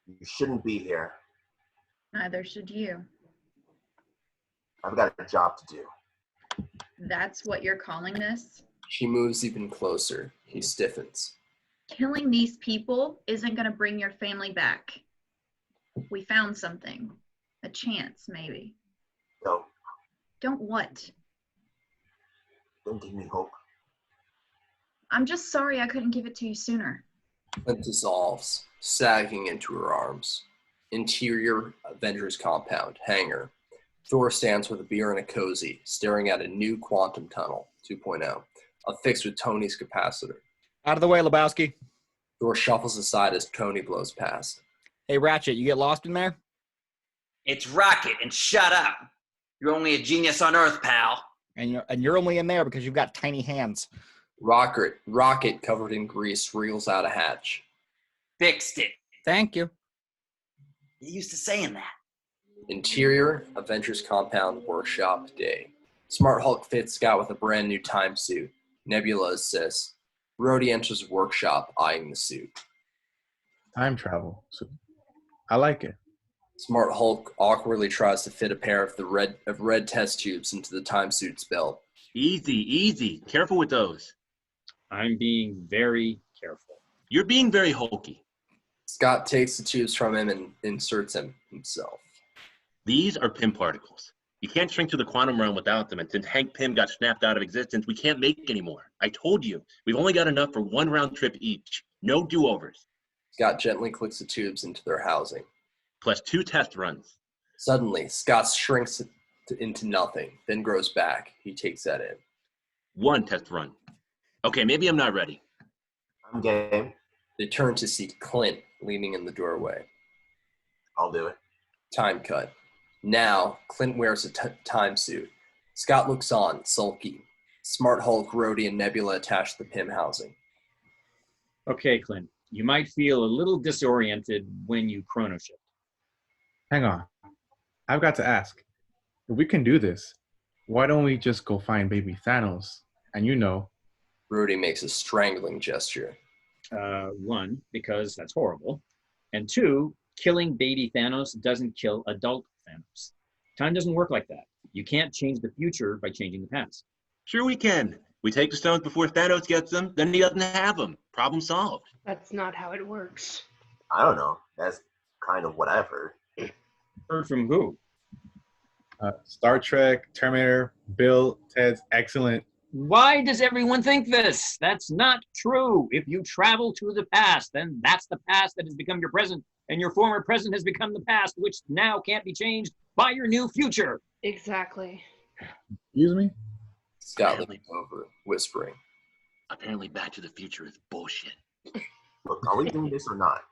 You shouldn't be here. Neither should you. I've got a job to do. That's what you're calling this? She moves even closer. He stiffens. Killing these people isn't going to bring your family back. We found something. A chance, maybe. No. Don't what? Don't give me hope. I'm just sorry I couldn't give it to you sooner. Clint dissolves, sagging into her arms. Interior Avengers compound, hangar. Thor stands with a beer and a cozy, staring at a new quantum tunnel, 2.0, affixed with Tony's capacitor. Out of the way, Lebowski. Thor shuffles aside as Tony blows past. Hey, Ratchet, you get lost in there? It's Rocket, and shut up. You're only a genius on Earth, pal. And you're only in there because you've got tiny hands. Rocket, covered in grease, wriggles out a hatch. Fixed it. Thank you. You used to saying that. Interior Avengers compound workshop day. Smart Hulk fits Scott with a brand new time suit. Nebula assists. Rhodey enters workshop, eyeing the suit. Time travel. So I like it. Smart Hulk awkwardly tries to fit a pair of red test tubes into the time suit's belt. Easy. Careful with those. I'm being very careful. You're being very hulky. Scott takes the tubes from him and inserts them himself. These are Pym particles. You can't shrink to the quantum realm without them, and since Hank Pym got snapped out of existence, we can't make any more. I told you, we've only got enough for one round trip each. No do-overs. Scott gently clicks the tubes into their housing. Plus 2 test runs. Suddenly, Scott shrinks into nothing, then grows back. He takes that in. 1 test run. Okay, maybe I'm not ready. I'm game. They turn to see Clint leaning in the doorway. I'll do it. Time cut. Now, Clint wears a time suit. Scott looks on, sulky. Smart Hulk, Rhodey, and Nebula attach the Pym housing. Okay, Clint, you might feel a little disoriented when you chrono shift. Hang on. I've got to ask. If we can do this, why don't we just go find baby Thanos? And Rhodey makes a strangling gesture. 1, because that's horrible. And 2, killing baby Thanos doesn't kill adult Thanos. Time doesn't work like that. You can't change the future by changing the past. Sure we can. We take the stones before Thanos gets them, then he doesn't have them. Problem solved. That's not how it works. I don't know. That's kind of what I've heard. Heard from who? Star Trek, Terminator, Bill, Ted's excellent. Why does everyone think this? That's not true. If you travel to the past, then that's the past that has become your present, and your former present has become the past, which now can't be changed by your new future. Exactly. Excuse me? Scott leans over, whispering. Apparently Back to the Future is bullshit. Look, are we doing this or not?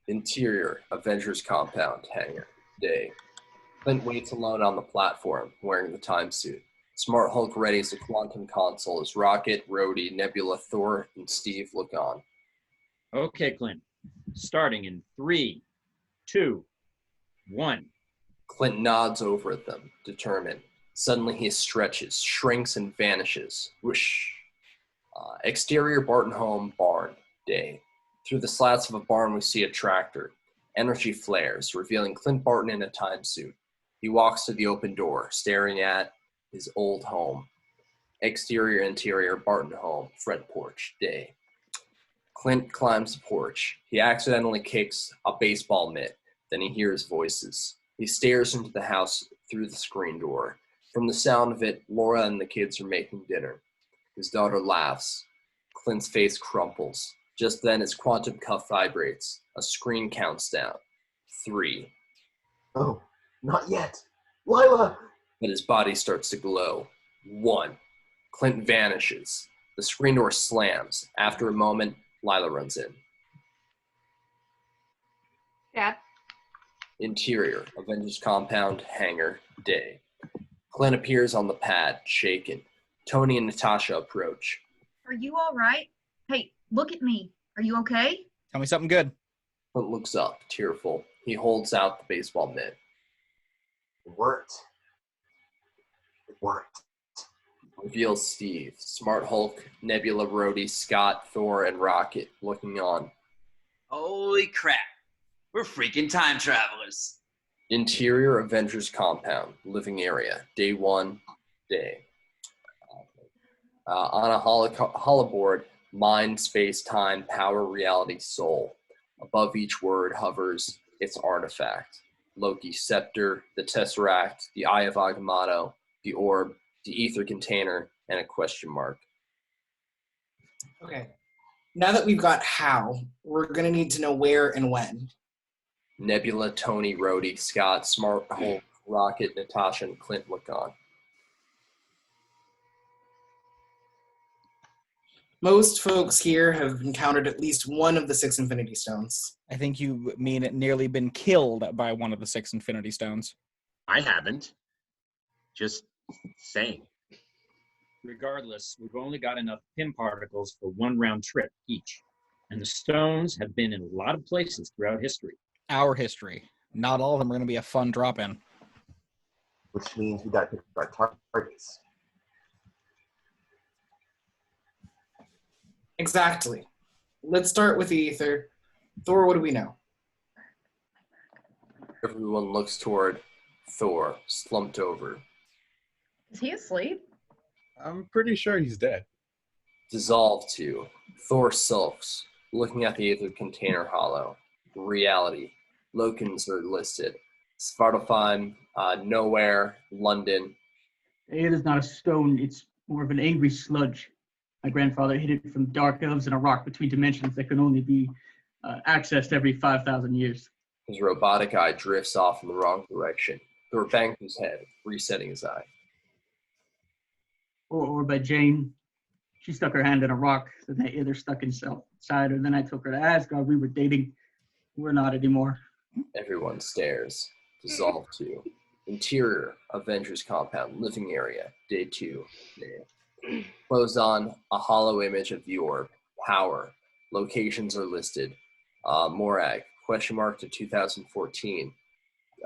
Interior Avengers compound, hangar, day. Clint waits alone on the platform, wearing the time suit. Smart Hulk readies the quantum console as Rocket, Rhodey, Nebula, Thor, and Steve look on. Okay, Clint. Starting in 3, 2, 1. Clint nods over at them, determined. Suddenly he stretches, shrinks, and vanishes. Whoosh. Exterior Barton home, barn, day. Through the slats of a barn we see a tractor. Energy flares, revealing Clint Barton in a time suit. He walks to the open door, staring at his old home. Interior, Barton home, front porch, day. Clint climbs the porch. He accidentally kicks a baseball mitt. Then he hears voices. He stares into the house through the screen door. From the sound of it, Laura and the kids are making dinner. His daughter laughs. Clint's face crumples. Just then, his quantum cuff vibrates. A screen counts down. 3. Oh, not yet. Lila! But his body starts to glow. 1. Clint vanishes. The screen door slams. After a moment, Lila runs in. Dad? Interior, Avengers compound, hangar, day. Clint appears on the pad, shaken. Tony and Natasha approach. Are you all right? Hey, look at me. Are you okay? Tell me something good. Clint looks up, tearful. He holds out the baseball mitt. It worked. It worked. Reveals Steve, Smart Hulk, Nebula, Rhodey, Scott, Thor, and Rocket looking on. Holy crap. We're freaking time travelers. Interior Avengers compound, living area, day 1, day. On a holoboard, mind, space, time, power, reality, soul. Above each word hovers its artifact. Loki's scepter, the Tesseract, the Eye of Agamotto, the orb, the ether container, and a question mark. Okay. Now that we've got how, we're going to need to know where and when. Nebula, Tony, Rhodey, Scott, Smart Hulk, Rocket, Natasha, and Clint look on. Most folks here have encountered at least one of the 6 Infinity Stones. I think you mean it nearly been killed by one of the 6 Infinity Stones. I haven't. Just saying. Regardless, we've only got enough Pym particles for one round trip each. And the stones have been in a lot of places throughout history. Our history. Not all of them are going to be a fun drop-in. Which means we got to pick our targets. Exactly. Let's start with the ether. Thor, what do we know? Everyone looks toward Thor, slumped over. Is he asleep? I'm pretty sure he's dead. Dissolved to. Thor sulks, looking at the ether container hollow. Reality. Locans are listed. Svartalfheim, Nowhere, London. It is not a stone, it's more of an angry sludge. My grandfather hid it from dark elves in a rock between dimensions that can only be accessed every 5,000 years. His robotic eye drifts off in the wrong direction. Thor bangs his head, resetting his eye. Or by Jane. She stuck her hand in a rock, then that either stuck inside her. Then I took her to Asgard. We were dating. We're not anymore. Everyone stares. Dissolved to. Interior, Avengers compound, living area, day 2. Close on, a hollow image of the orb. Power. Locations are listed. Morag, question mark to 2014.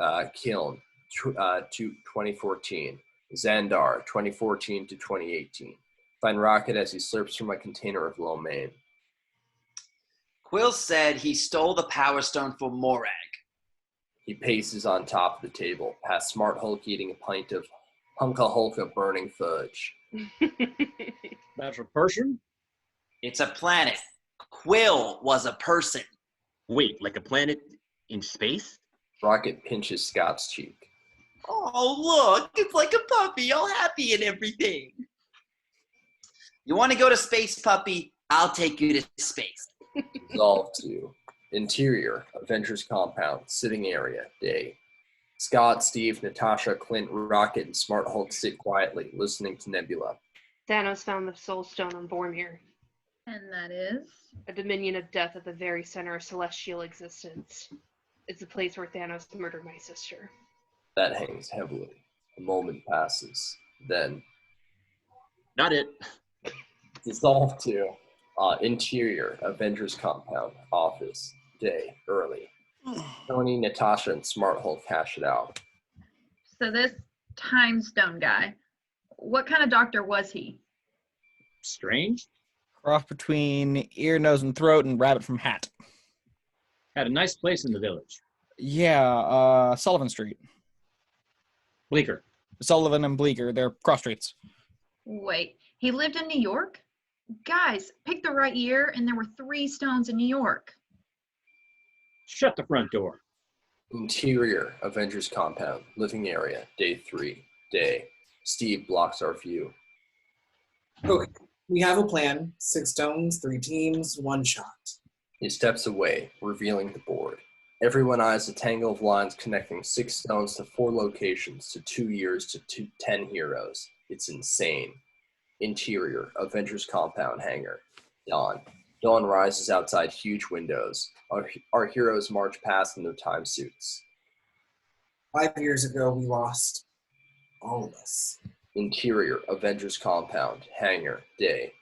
Keeland, 2014. Xandar, 2014 to 2018. Find Rocket as he slurps from a container of lo mein. Quill said he stole the Power Stone from Morag. He paces on top of the table, past Smart Hulk eating a pint of Hunka Hulka burning fudge. That's a person? It's a planet. Quill was a person. Wait, like a planet in space? Rocket pinches Scott's cheek. Oh, look, it's like a puppy, all happy and everything. You want to go to space, puppy? I'll take you to space. Dissolved to. Interior, Avengers compound, sitting area, day. Scott, Steve, Natasha, Clint, Rocket, and Smart Hulk sit quietly, listening to Nebula. Thanos found the Soul Stone on Boromir. And that is? A dominion of death at the very center of celestial existence. It's the place where Thanos murdered my sister. That hangs heavily. A moment passes. Then. Not it. Dissolved to. Interior, Avengers compound, office, day, early. Tony, Natasha, and Smart Hulk hash it out. So this Time Stone guy, what kind of doctor was he? Strange. Cross between ear, nose, and throat and rabbit from hat. Had a nice place in the village. Yeah, Sullivan Street. Bleecker. Sullivan and Bleecker, they're cross streets. Wait, he lived in New York? Guys, pick the right year, and there were 3 stones in New York. Shut the front door. Interior, Avengers compound, living area, day 3, day. Steve blocks our view. Okay, we have a plan. 6 stones, 3 teams, 1 shot. He steps away, revealing the board. Everyone eyes a tangle of lines connecting 6 stones to 4 locations to 2 years to 10 heroes. It's insane. Interior, Avengers compound hangar. Dawn. Dawn rises outside huge windows. Our heroes march past in their time suits. 5 years ago, we lost all of us. Interior, Avengers compound, hangar, day.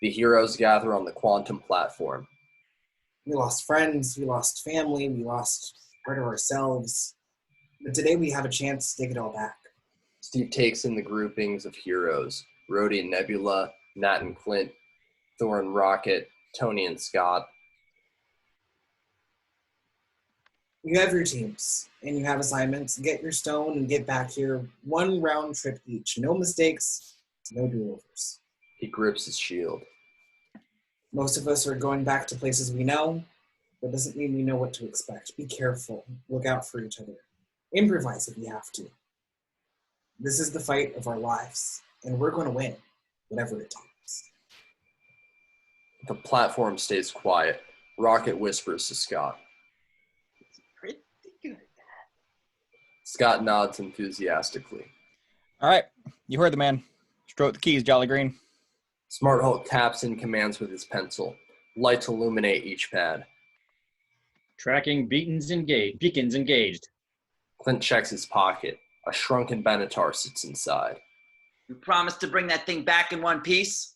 The heroes gather on the quantum platform. We lost friends, we lost family, we lost part of ourselves. But today we have a chance to take it all back. Steve takes in the groupings of heroes. Rhodey and Nebula, Nat and Clint, Thor and Rocket, Tony and Scott. You have your teams, and you have assignments. Get your stone and get back here. 1 round trip each. No mistakes, no do-overs. He grips his shield. Most of us are going back to places we know. That doesn't mean we know what to expect. Be careful. Look out for each other. Improvise if you have to. This is the fight of our lives, and we're going to win, whatever it takes. The platform stays quiet. Rocket whispers to Scott. It's Scott nods enthusiastically. All right, you heard the man. Stroke the keys, Jolly Green. Smart Hulk taps in commands with his pencil. Lights illuminate each pad. Tracking beacons engaged. Clint checks his pocket. A shrunken Benatar sits inside. You promise to bring that thing back in one piece?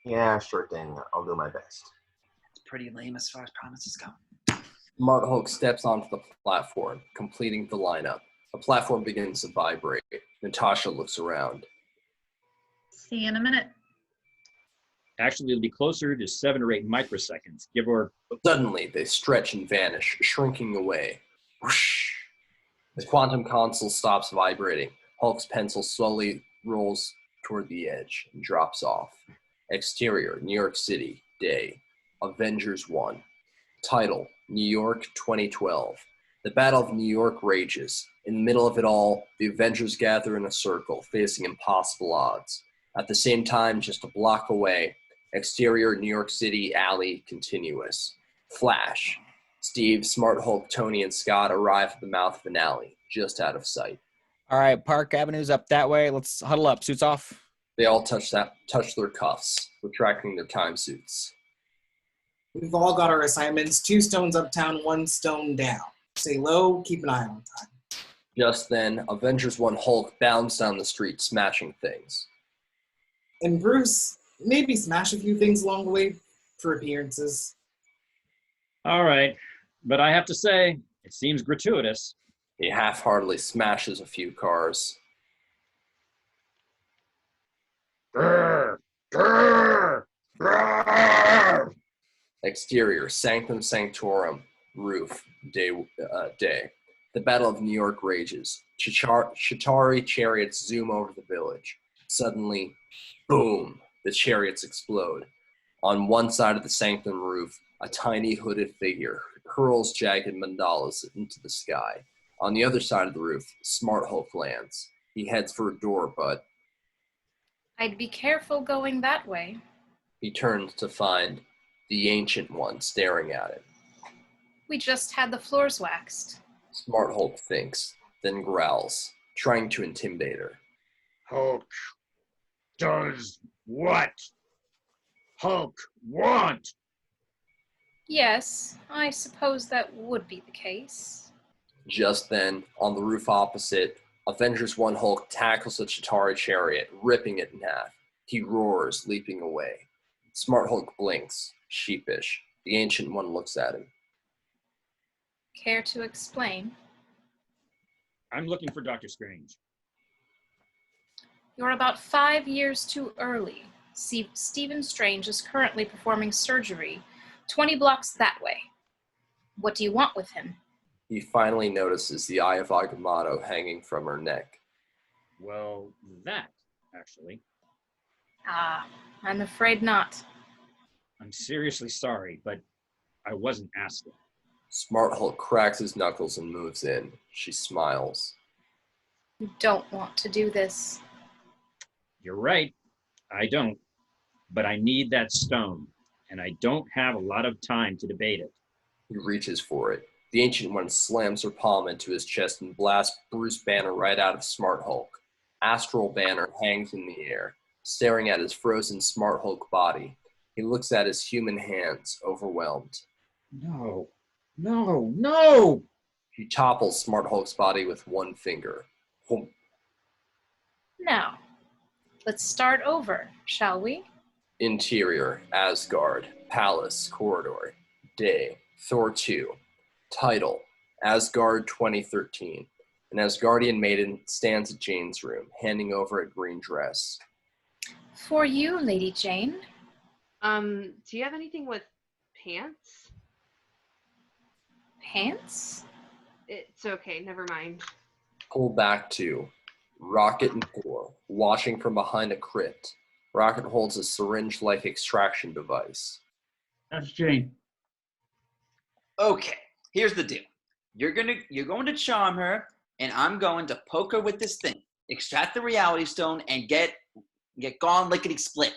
Yeah, sure thing. I'll do my best. It's pretty lame as far as promises go. Smart Hulk steps onto the platform, completing the lineup. The platform begins to vibrate. Natasha looks around. See you in a minute. Actually, it'll be closer to 7 or 8 microseconds. Give or... Suddenly, they stretch and vanish, shrinking away. Whoosh! The quantum console stops vibrating. Hulk's pencil slowly rolls toward the edge and drops off. Exterior, New York City, day. Avengers 1. Title, New York 2012. The Battle of New York rages. In the middle of it all, the Avengers gather in a circle, facing impossible odds. At the same time, just a block away, exterior, New York City alley, continuous. Flash. Steve, Smart Hulk, Tony, and Scott arrive at the mouth of an alley, just out of sight. All right, Park Avenue's up that way. Let's huddle up. Suits off. They all touch their cuffs, retracting their time suits. We've all got our assignments. 2 stones uptown, 1 stone down. Stay low, keep an eye on time. Just then, Avengers 1 Hulk bounds down the street, smashing things. And Bruce, maybe smash a few things along the way for appearances. All right, but I have to say, it seems gratuitous. He half-heartedly smashes a few cars. Grr, grr, grr. Exterior, Sanctum Sanctorum, roof, day. The Battle of New York rages. Chitauri chariots zoom over the village. Suddenly, boom, the chariots explode. On one side of the sanctum roof, a tiny hooded figure hurls jagged mandalas into the sky. On the other side of the roof, Smart Hulk lands. He heads for a door, but I'd be careful going that way. he turns to find the Ancient One staring at him. We just had the floors waxed. Smart Hulk thinks, then growls, trying to intimidate her. Hulk does what? Hulk want? Yes, I suppose that would be the case. Just then, on the roof opposite, Avengers 1 Hulk tackles the Chitauri chariot, ripping it in half. He roars, leaping away. Smart Hulk blinks, sheepish. The Ancient One looks at him. Care to explain? I'm looking for Dr. Strange. You're about 5 years too early. Stephen Strange is currently performing surgery 20 blocks that way. What do you want with him? He finally notices the Eye of Agamotto hanging from her neck. Well, that, actually. Ah, I'm afraid not. I'm seriously sorry, but I wasn't asking. Smart Hulk cracks his knuckles and moves in. She smiles. You don't want to do this. You're right, I don't. But I need that stone, and I don't have a lot of time to debate it. He reaches for it. The Ancient One slams her palm into his chest and blasts Bruce Banner right out of Smart Hulk. Astral Banner hangs in the air, staring at his frozen Smart Hulk body. He looks at his human hands, overwhelmed. No, no, no! He topples Smart Hulk's body with one finger. Whoomp. Now, let's start over, shall we? Interior, Asgard, Palace, Corridor, Day, Thor 2. Title, Asgard 2013. An Asgardian maiden stands at Jane's room, handing over a green dress. For you, Lady Jane. Do you have anything with pants? Pants? It's okay, never mind. Pull back to Rocket and Thor, watching from behind a crypt. Rocket holds a syringe-like extraction device. That's Jane. Okay, here's the deal. You're going to charm her, and I'm going to poke her with this thing. Extract the reality stone and get gone lickety split.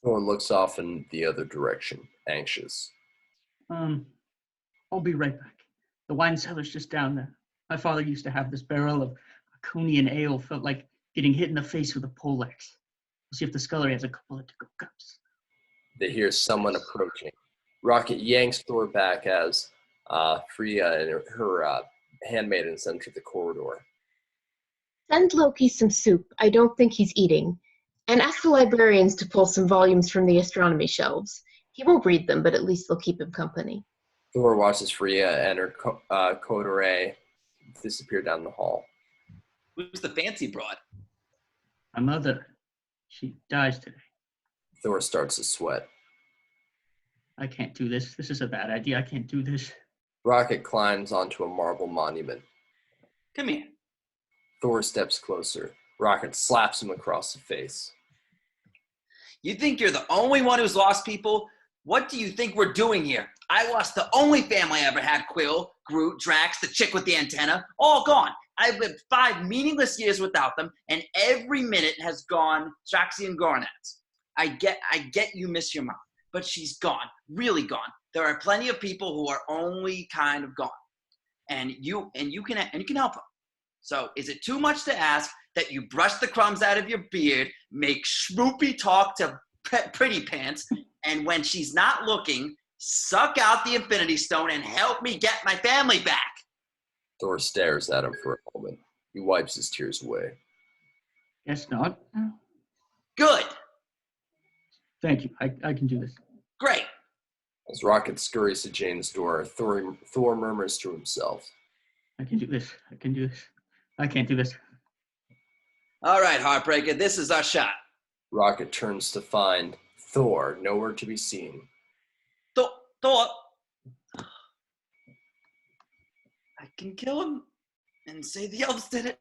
Thor looks off in the other direction, anxious. I'll be right back. The wine cellar's just down there. My father used to have this barrel of Aconian ale, felt like getting hit in the face with a poleaxe. We'll see if the scullery has a couple of to-go cups. They hear someone approaching. Rocket yanks Thor back as Freya and her handmaidens enter the corridor. Send Loki some soup. I don't think he's eating. And ask the librarians to pull some volumes from the astronomy shelves. He won't read them, but at least they'll keep him company. Thor watches Freya and her coterie disappear down the hall. Who's the fancy broad? My mother, she dies today. Thor starts to sweat. I can't do this. This is a bad idea. I can't do this. Rocket climbs onto a marble monument. Come here. Thor steps closer. Rocket slaps him across the face. You think you're the only one who's lost people? What do you think we're doing here? I lost the only family I ever had. Quill, Groot, Drax, the chick with the antenna, all gone. I've lived 5 meaningless years without them, and every minute has gone Straxy and Garnet. I get you miss your mom, but she's gone, really gone. There are plenty of people who are only kind of gone, and you can help them. So is it too much to ask that you brush the crumbs out of your beard, make schmoopy talk to Pretty Pants, and when she's not looking, suck out the Infinity Stone and help me get my family back? Thor stares at him for a moment. He wipes his tears away. Guess not. Good. Thank you. I can do this. Great. As Rocket scurries to Jane's door, Thor murmurs to himself. I can do this. I can do this. I can't do this. All right, Heartbreaker, this is our shot. Rocket turns to find Thor nowhere to be seen. Thor. I can kill him and say the elves did it.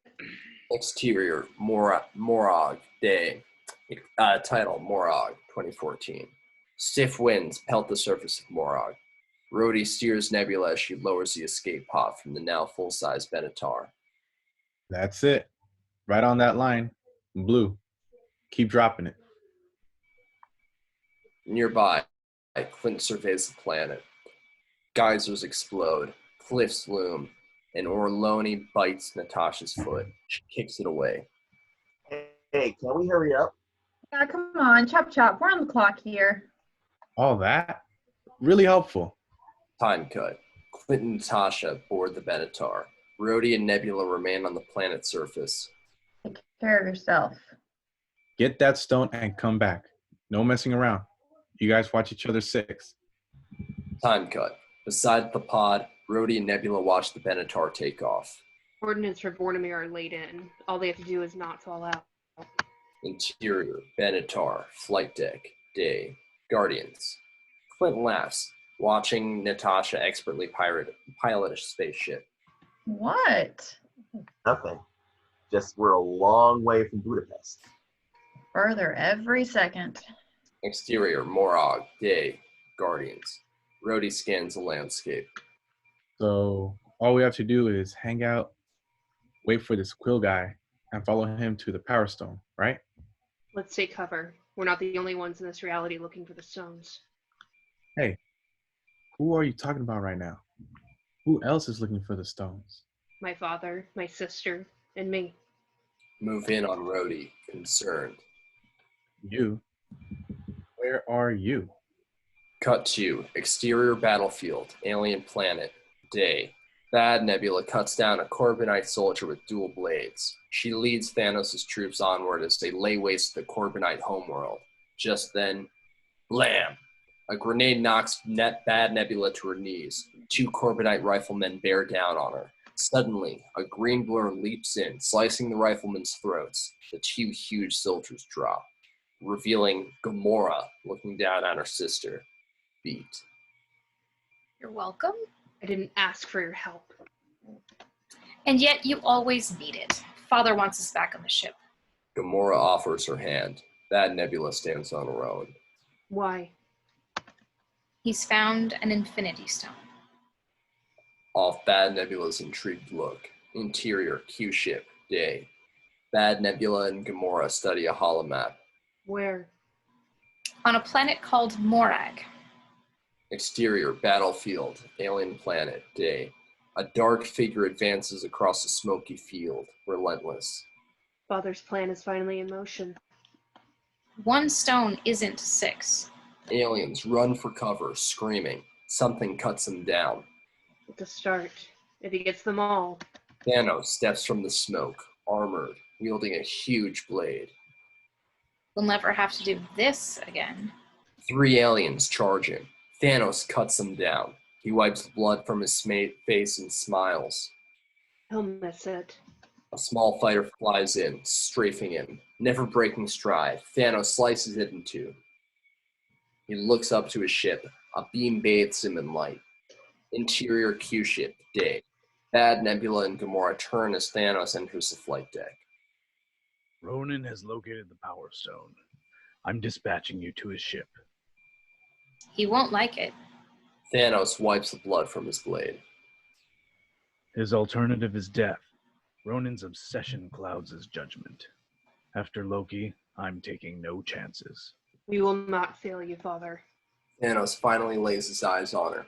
Exterior, Morag Day. Title, Morag, 2014. Stiff winds pelt the surface of Morag. Rhodey steers Nebula as she lowers the escape pod from the now full-size Benatar. That's it. Right on that line. Blue. Keep dropping it. Nearby, Clint surveys the planet. Geysers explode. Cliffs loom. And Orloni bites Natasha's foot. She kicks it away. Hey, can we hurry up? Yeah, come on, chop chop. We're on the clock here. All that? Really helpful. Time cut. Clint and Natasha board the Benatar. Rhodey and Nebula remain on the planet's surface. Take care of yourself. Get that stone and come back. No messing around. You guys watch each other 6. Time cut. Beside the pod, Rhodey and Nebula watch the Benatar take off. Ordnance for Vornimir are laid in. All they have to do is not fall out. Interior, Benatar, flight deck, day, Guardians. Clint laughs, watching Natasha expertly pilot a spaceship. What? Nothing. Just we're a long way from Budapest. Further every second. Exterior, Morag, day, Guardians. Rhodey scans the landscape. So all we have to do is hang out, wait for this Quill guy, and follow him to the Power Stone, right? Let's take cover. We're not the only ones in this reality looking for the stones. Hey, who are you talking about right now? Who else is looking for the stones? My father, my sister, and me. Move in on Rhodey, concerned. You? Where are you? Cut to exterior battlefield, alien planet, day. Bad Nebula cuts down a Corbinite soldier with dual blades. She leads Thanos' troops onward as they lay waste to the Corbinite homeworld. Just then, blam! A grenade knocks Bad Nebula to her knees. 2 Corbinite riflemen bear down on her. Suddenly, a green blur leaps in, slicing the riflemen's throats. The 2 huge soldiers drop, revealing Gamora looking down at her sister. Beat. You're welcome. I didn't ask for your help. And yet you always need it. Father wants us back on the ship. Gamora offers her hand. Bad Nebula stands on her own. Why? He's found an Infinity Stone. Off Bad Nebula's intrigued look. Interior, Q-ship, day. Bad Nebula and Gamora study a holomap. Where? On a planet called Morag. Exterior, battlefield, alien planet, day. A dark figure advances across the smoky field, relentless. Father's plan is finally in motion. 1 stone isn't 6. Aliens run for cover, screaming. Something cuts them down. It's a start. If he gets them all. Thanos steps from the smoke, armored, wielding a huge blade. We'll never have to do this again. 3 aliens charge him. Thanos cuts them down. He wipes blood from his face and smiles. He'll miss it. A small fighter flies in, strafing him. Never breaking stride, Thanos slices it in two. He looks up to his ship. A beam bathes him in light. Interior Q-ship, day. Bad, Nebula, and Gamora turn as Thanos enters the flight deck. Ronan has located the Power Stone. I'm dispatching you to his ship. He won't like it. Thanos wipes the blood from his blade. His alternative is death. Ronan's obsession clouds his judgment. After Loki, I'm taking no chances. We will not fail you, Father. Thanos finally lays his eyes on her.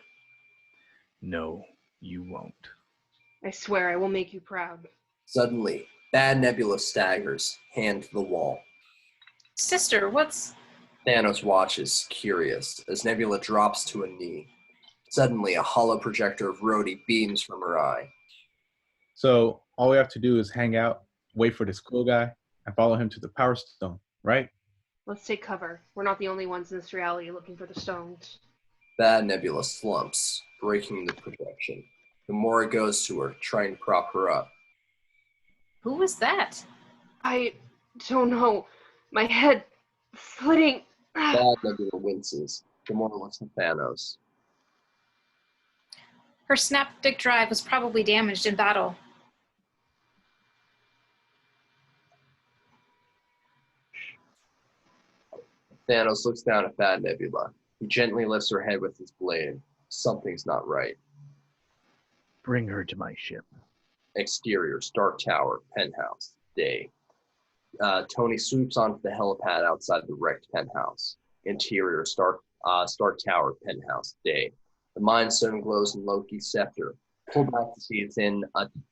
No, you won't. I swear I will make you proud. Suddenly, Bad Nebula staggers, hand to the wall. Sister, what's... Thanos watches, curious, as Nebula drops to a knee. Suddenly, a hollow projector of Rhodey beams from her eye. So all we have to do is hang out, wait for this cool guy, and follow him to the Power Stone, right? Let's take cover. We're not the only ones in this reality looking for the stones. Bad Nebula slumps, breaking the projection. Gamora goes to her, trying to prop her up. Who was that? I don't know. My head splitting. Bad Nebula winces. Gamora looks at Thanos. Her snaptic drive was probably damaged in battle. Thanos looks down at Bad Nebula. He gently lifts her head with his blade. Something's not right. Bring her to my ship. Exterior, Stark Tower, penthouse, day. Tony swoops onto the helipad outside the wrecked penthouse. Interior, Stark Tower, penthouse, day. The Mind Stone glows in Loki's scepter. Pull back to see it's in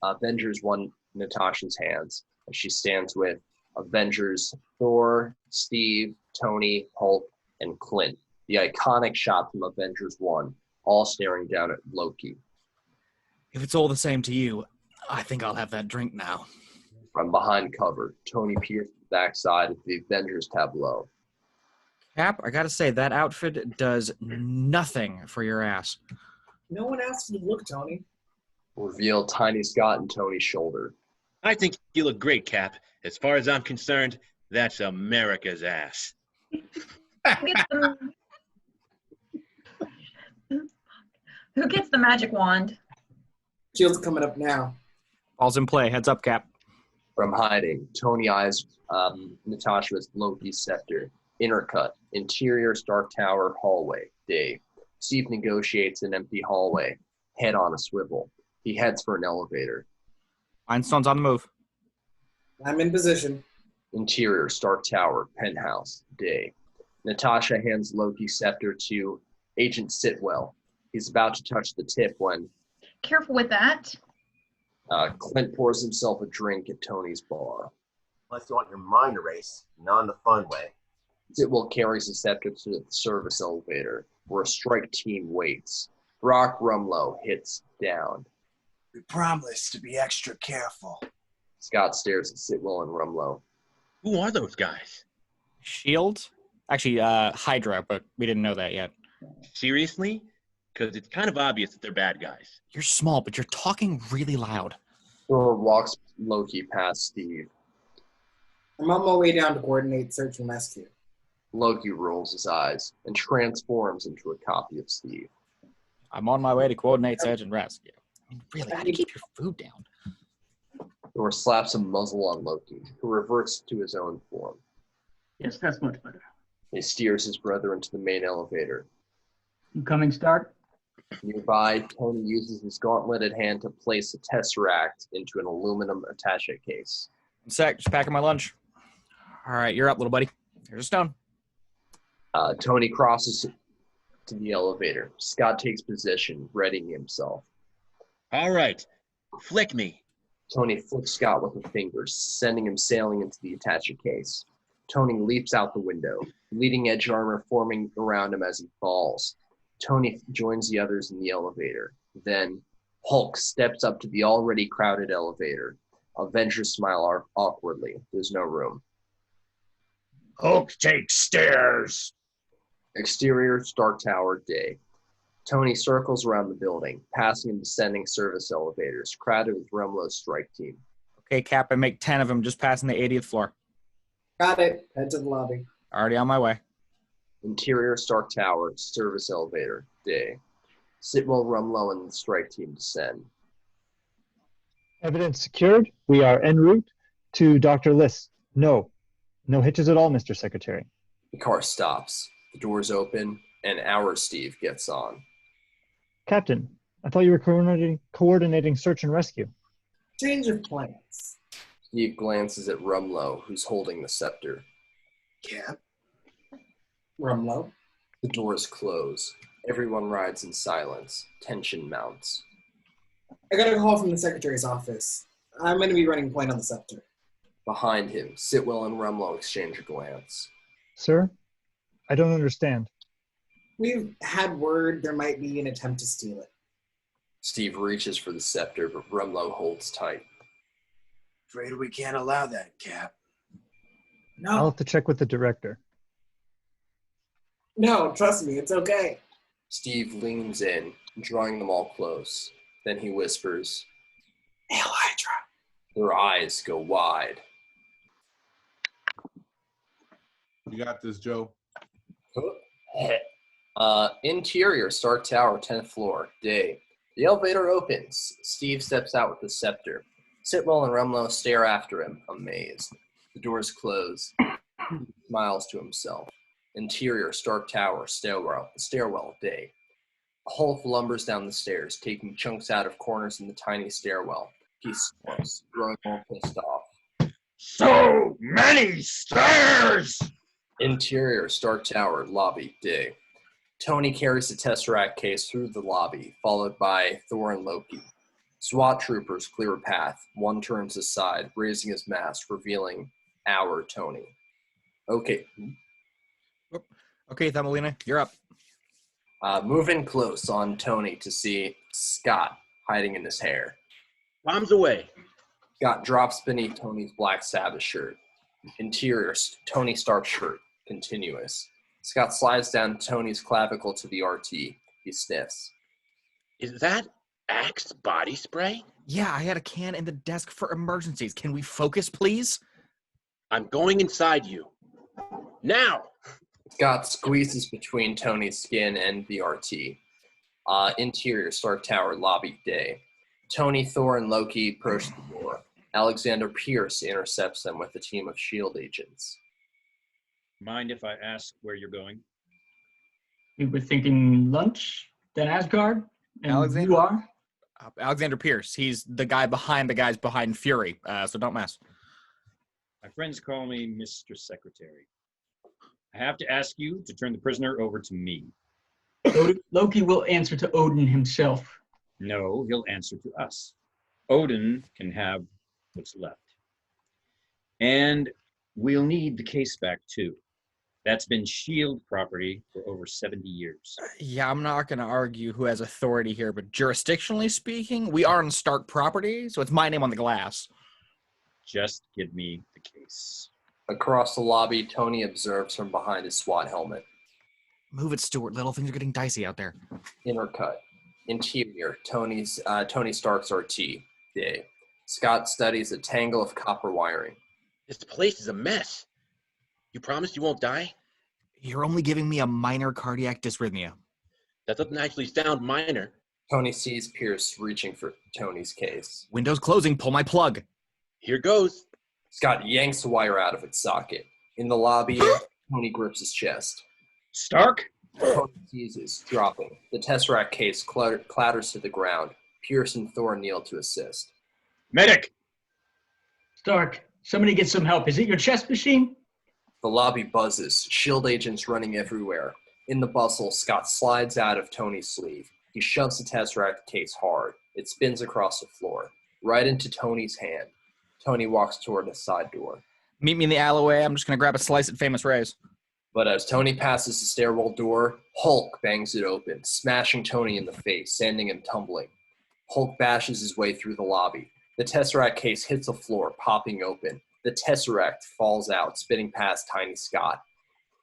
Avengers 1 Natasha's hands, as she stands with Avengers Thor, Steve, Tony, Hulk, and Clint. The iconic shot from Avengers 1, all staring down at Loki. If it's all the same to you, I think I'll have that drink now. From behind cover, Tony peers the backside of the Avengers tableau. Cap, I gotta say, that outfit does nothing for your ass. No one asked you to look, Tony. Reveal Tiny Scott and Tony's shoulder. I think you look great, Cap. As far as I'm concerned, that's America's ass. Who gets the magic wand? Shield's coming up now. Ball's in play. Heads up, Cap. From hiding, Tony eyes Natasha with Loki's scepter. Intercut, interior Stark Tower hallway, day. Steve negotiates an empty hallway, head on a swivel. He heads for an elevator. Mind Stone's on the move. I'm in position. Interior Stark Tower, penthouse, day. Natasha hands Loki's scepter to Agent Sitwell. He's about to touch the tip when Careful with that. Clint pours himself a drink at Tony's bar. Unless you want your mind erased, not in the fun way. Sitwell carries the scepter to the service elevator, where a strike team waits. Brock Rumlow hits down. We promise to be extra careful. Scott stares at Sitwell and Rumlow. Who are those guys? Shield? Actually, Hydra, but we didn't know that yet. Seriously? Because it's kind of obvious that they're bad guys. You're small, but you're talking really loud. Thor walks Loki past Steve. I'm on my way down to coordinate search and rescue. Loki rolls his eyes and transforms into a copy of Steve. I'm on my way to coordinate search and rescue. I mean, really, how do you keep your food down? Thor slaps a muzzle on Loki, who reverts to his own form. Yes, that's much better. He steers his brother into the main elevator. Incoming start. Nearby, Tony uses his gauntleted hand to place the Tesseract into an aluminum attaché case. One sec, just packing my lunch. All right, you're up, little buddy. Here's a stone. Tony crosses to the elevator. Scott takes position, readying himself. All right. Flick me. Tony flicks Scott with her fingers, sending him sailing into the attaché case. Tony leaps out the window, leading edge armor forming around him as he falls. Tony joins the others in the elevator. Then, Hulk steps up to the already crowded elevator. Avengers smile awkwardly. There's no room. Hulk takes stairs. Exterior, Stark Tower, day. Tony circles around the building, passing and descending service elevators, crowded with Rumlow's strike team. Okay, Cap, I make 10 of them just passing the 80th floor. Got it. Head to the lobby. Already on my way. Interior, Stark Tower, service elevator, day. Sitwell, Rumlow, and the strike team descend. Evidence secured. We are en route to Dr. Liss. No hitches at all, Mr. Secretary. The car stops. The doors open, and our Steve gets on. Captain, I thought you were coordinating search and rescue. Change of plans. Steve glances at Rumlow, who's holding the scepter. Cap. Rumlow. The doors close. Everyone rides in silence. Tension mounts. I got a call from the secretary's office. I'm going to be running point on the scepter. Behind him, Sitwell and Rumlow exchange a glance. Sir, I don't understand. We've had word there might be an attempt to steal it. Steve reaches for the scepter, but Rumlow holds tight. Afraid we can't allow that, Cap. No. I'll have to check with the director. No, trust me, it's okay. Steve leans in, drawing them all close. Then he whispers, Hail Hydra. Their eyes go wide. You got this, Joe. Interior, Stark Tower, 10th floor, day. The elevator opens. Steve steps out with the scepter. Sitwell and Rumlow stare after him, amazed. The doors close. He smiles to himself. Interior, Stark Tower, stairwell, day. Hulk lumbers down the stairs, taking chunks out of corners in the tiny stairwell. He snorts, growing more pissed off. So many stairs! Interior, Stark Tower, lobby, day. Tony carries the Tesseract case through the lobby, followed by Thor and Loki. SWAT troopers clear a path. One turns aside, raising his mask, revealing our Tony. Okay. Okay, Thumbelina, you're up. Moving close on Tony to see Scott hiding in his hair. Bombs away. Scott drops beneath Tony's Black Sabbath shirt. Interior, Tony Stark shirt, continuous. Scott slides down Tony's clavicle to the RT. He sniffs. Is that Axe body spray? Yeah, I had a can in the desk for emergencies. Can we focus, please? I'm going inside you. Now! Scott squeezes between Tony's skin and the RT. Interior, Stark Tower, lobby, day. Tony, Thor, and Loki approach the door. Alexander Pierce intercepts them with a team of S.H.I.E.L.D. agents. Mind if I ask where you're going? We were thinking lunch, then Asgard, and Alexander, you are? Alexander Pierce. He's the guy behind the guys behind Fury, so don't mess. My friends call me Mr. Secretary. I have to ask you to turn the prisoner over to me. Loki will answer to Odin himself. No, he'll answer to us. Odin can have what's left. And we'll need the case back too. That's been S.H.I.E.L.D. property for over 70 years. Yeah, I'm not going to argue who has authority here, but jurisdictionally speaking, we are on Stark property, so it's my name on the glass. Just give me the case. Across the lobby, Tony observes from behind his SWAT helmet. Move it, Stuart. Little things are getting dicey out there. Intercut. Interior, Tony Stark's RT, day. Scott studies a tangle of copper wiring. This place is a mess. You promise you won't die? You're only giving me a minor cardiac dysrhythmia. That doesn't actually sound minor. Tony sees Pierce reaching for Tony's case. Windows closing, pull my plug. Here goes. Scott yanks the wire out of its socket. In the lobby, Tony grips his chest. Stark? Tony seizes, dropping. The Tesseract case clatters to the ground. Pierce and Thor kneel to assist. Medic! Stark, somebody get some help. Is it your chest machine? The lobby buzzes, S.H.I.E.L.D. agents running everywhere. In the bustle, Scott slides out of Tony's sleeve. He shoves the Tesseract case hard. It spins across the floor, right into Tony's hand. Tony walks toward a side door. Meet me in the alleyway. I'm just going to grab a slice at Famous Ray's. But as Tony passes the stairwell door, Hulk bangs it open, smashing Tony in the face, sending him tumbling. Hulk bashes his way through the lobby. The Tesseract case hits the floor, popping open. The Tesseract falls out, spinning past Tiny Scott,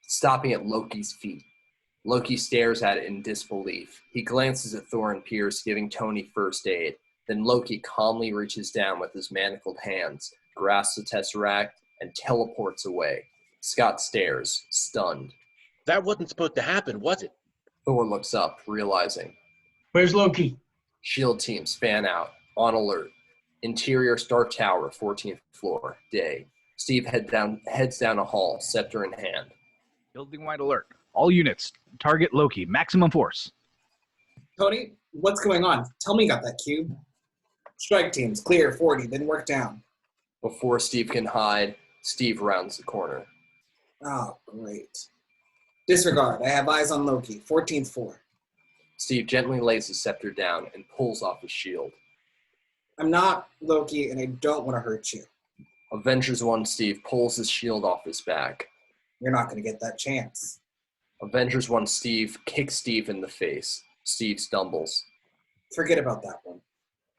stopping at Loki's feet. Loki stares at it in disbelief. He glances at Thor and Pierce, giving Tony first aid. Then Loki calmly reaches down with his manacled hands, grasps the Tesseract, and teleports away. Scott stares, stunned. That wasn't supposed to happen, was it? Thor looks up, realizing. Where's Loki? SHIELD teams fan out, on alert. Interior Stark Tower, 14th floor, day. Steve heads down a hall, scepter in hand. Building-wide alert. All units, target Loki, maximum force. Tony, what's going on? Tell me you got that cube. Strike teams, clear, 40, then work down. Before Steve can hide, Steve rounds the corner. Oh, great. Disregard, I have eyes on Loki, 14th floor. Steve gently lays his scepter down and pulls off his shield. I'm not Loki, and I don't want to hurt you. Avengers 1 Steve pulls his shield off his back. You're not going to get that chance. Avengers 1 Steve kicks Steve in the face. Steve stumbles. Forget about that one.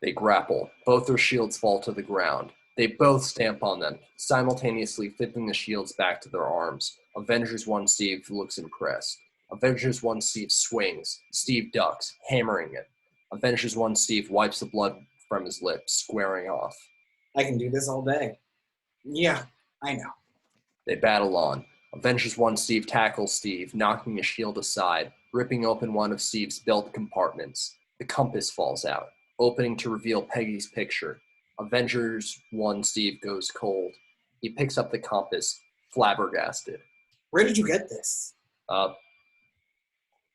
They grapple. Both their shields fall to the ground. They both stamp on them, simultaneously flipping the shields back to their arms. Avengers 1 Steve looks impressed. Avengers 1 Steve swings. Steve ducks, hammering it. Avengers 1 Steve wipes the blood from his lips, squaring off. I can do this all day. Yeah, I know. They battle on. Avengers 1 Steve tackles Steve, knocking his shield aside, ripping open one of Steve's belt compartments. The compass falls out, opening to reveal Peggy's picture. Avengers 1 Steve goes cold. He picks up the compass, flabbergasted. Where did you get this?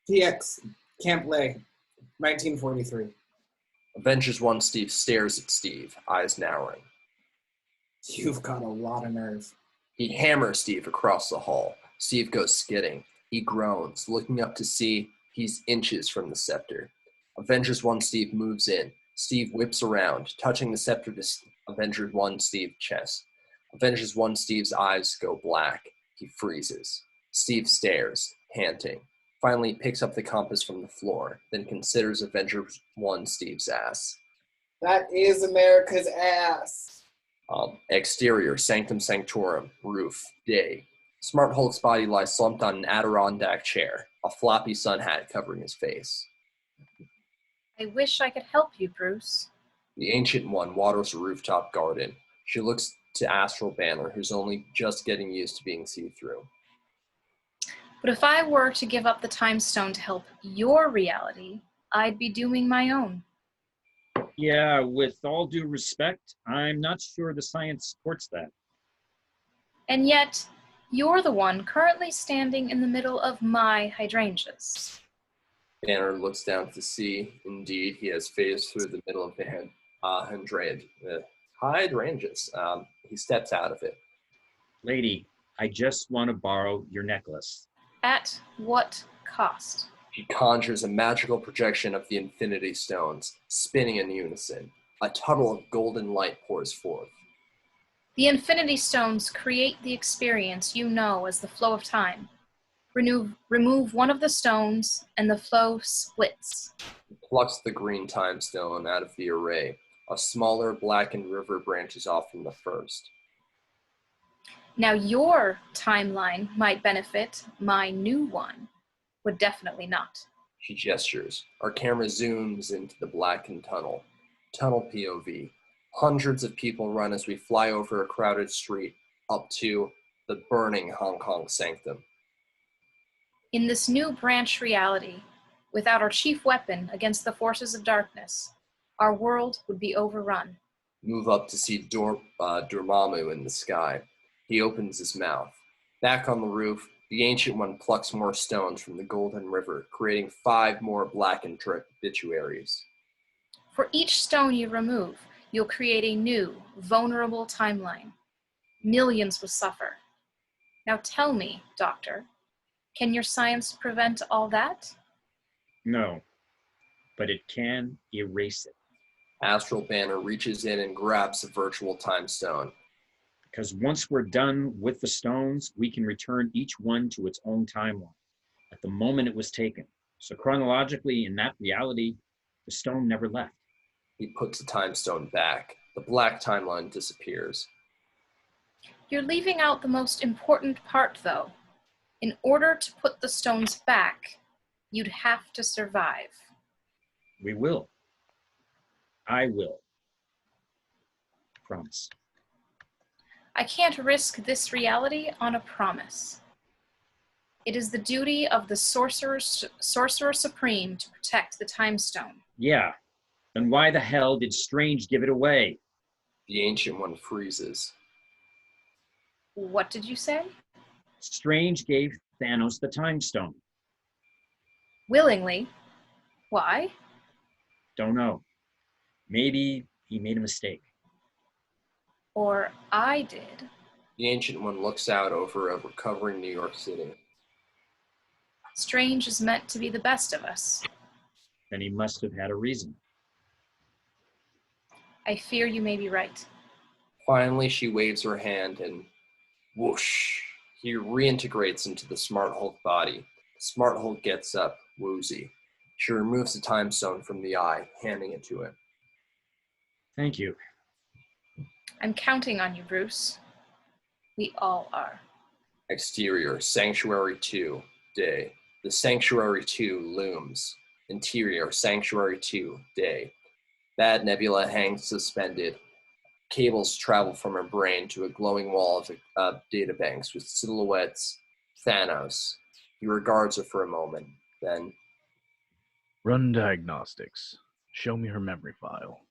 PX, Camp Lay, 1943. Avengers 1 Steve stares at Steve, eyes narrowing. You've got a lot of nerve. He hammers Steve across the hall. Steve goes skidding. He groans, looking up to see he's inches from the scepter. Avengers 1 Steve moves in. Steve whips around, touching the scepter to Avengers 1 Steve's chest. Avengers 1 Steve's eyes go black. He freezes. Steve stares, panting. Finally picks up the compass from the floor, then considers Avengers 1 Steve's ass. That is America's ass. Exterior, Sanctum Sanctorum, roof, day. Smart Hulk's body lies slumped on an Adirondack chair, a floppy sun hat covering his face. I wish I could help you, Bruce. The Ancient One waters a rooftop garden. She looks to Astral Banner, who's only just getting used to being see-through. But if I were to give up the Time Stone to help your reality, I'd be doing my own. Yeah, with all due respect, I'm not sure the science supports that. And yet, you're the one currently standing in the middle of my hydrangeas. Banner looks down to see, indeed, he has phased through the middle of the hydrangeas. He steps out of it. Lady, I just want to borrow your necklace. At what cost? He conjures a magical projection of the Infinity Stones, spinning in unison. A tunnel of golden light pours forth. The Infinity Stones create the experience you know as the flow of time. Remove one of the stones, and the flow splits. He plucks the green time stone out of the array. A smaller blackened river branches off from the first. Now your timeline might benefit, my new one would definitely not. She gestures. Our camera zooms into the blackened tunnel. Tunnel POV. Hundreds of people run as we fly over a crowded street up to the burning Hong Kong sanctum. In this new branch reality, without our chief weapon against the forces of darkness, our world would be overrun. Move up to see Dormammu in the sky. He opens his mouth. Back on the roof, the Ancient One plucks more stones from the Golden River, creating 5 more blackened obituaries. For each stone you remove, you'll create a new, vulnerable timeline. Millions will suffer. Now tell me, Doctor, can your science prevent all that? No, but it can erase it. Astral Banner reaches in and grabs the virtual time stone. Because once we're done with the stones, we can return each one to its own timeline at the moment it was taken. So chronologically, in that reality, the stone never left. He puts the time stone back. The black timeline disappears. You're leaving out the most important part, though. In order to put the stones back, you'd have to survive. We will. I will. Promise. I can't risk this reality on a promise. It is the duty of the Sorcerer Supreme to protect the Time Stone. Yeah. Then why the hell did Strange give it away? The Ancient One freezes. What did you say? Strange gave Thanos the Time Stone. Willingly. Why? Don't know. Maybe he made a mistake. Or I did. The Ancient One looks out over a recovering New York City. Strange is meant to be the best of us. Then he must have had a reason. I fear you may be right. Finally, she waves her hand and whoosh, he reintegrates into the Smart Hulk body. The Smart Hulk gets up, woozy. She removes the time stone from the eye, handing it to him. Thank you. I'm counting on you, Bruce. We all are. Exterior, Sanctuary 2, day. The Sanctuary 2 looms. Interior, Sanctuary 2, day. Bad Nebula hangs suspended. Cables travel from her brain to a glowing wall of databanks with silhouettes. Thanos. He regards her for a moment, then... Run diagnostics. Show me her memory file.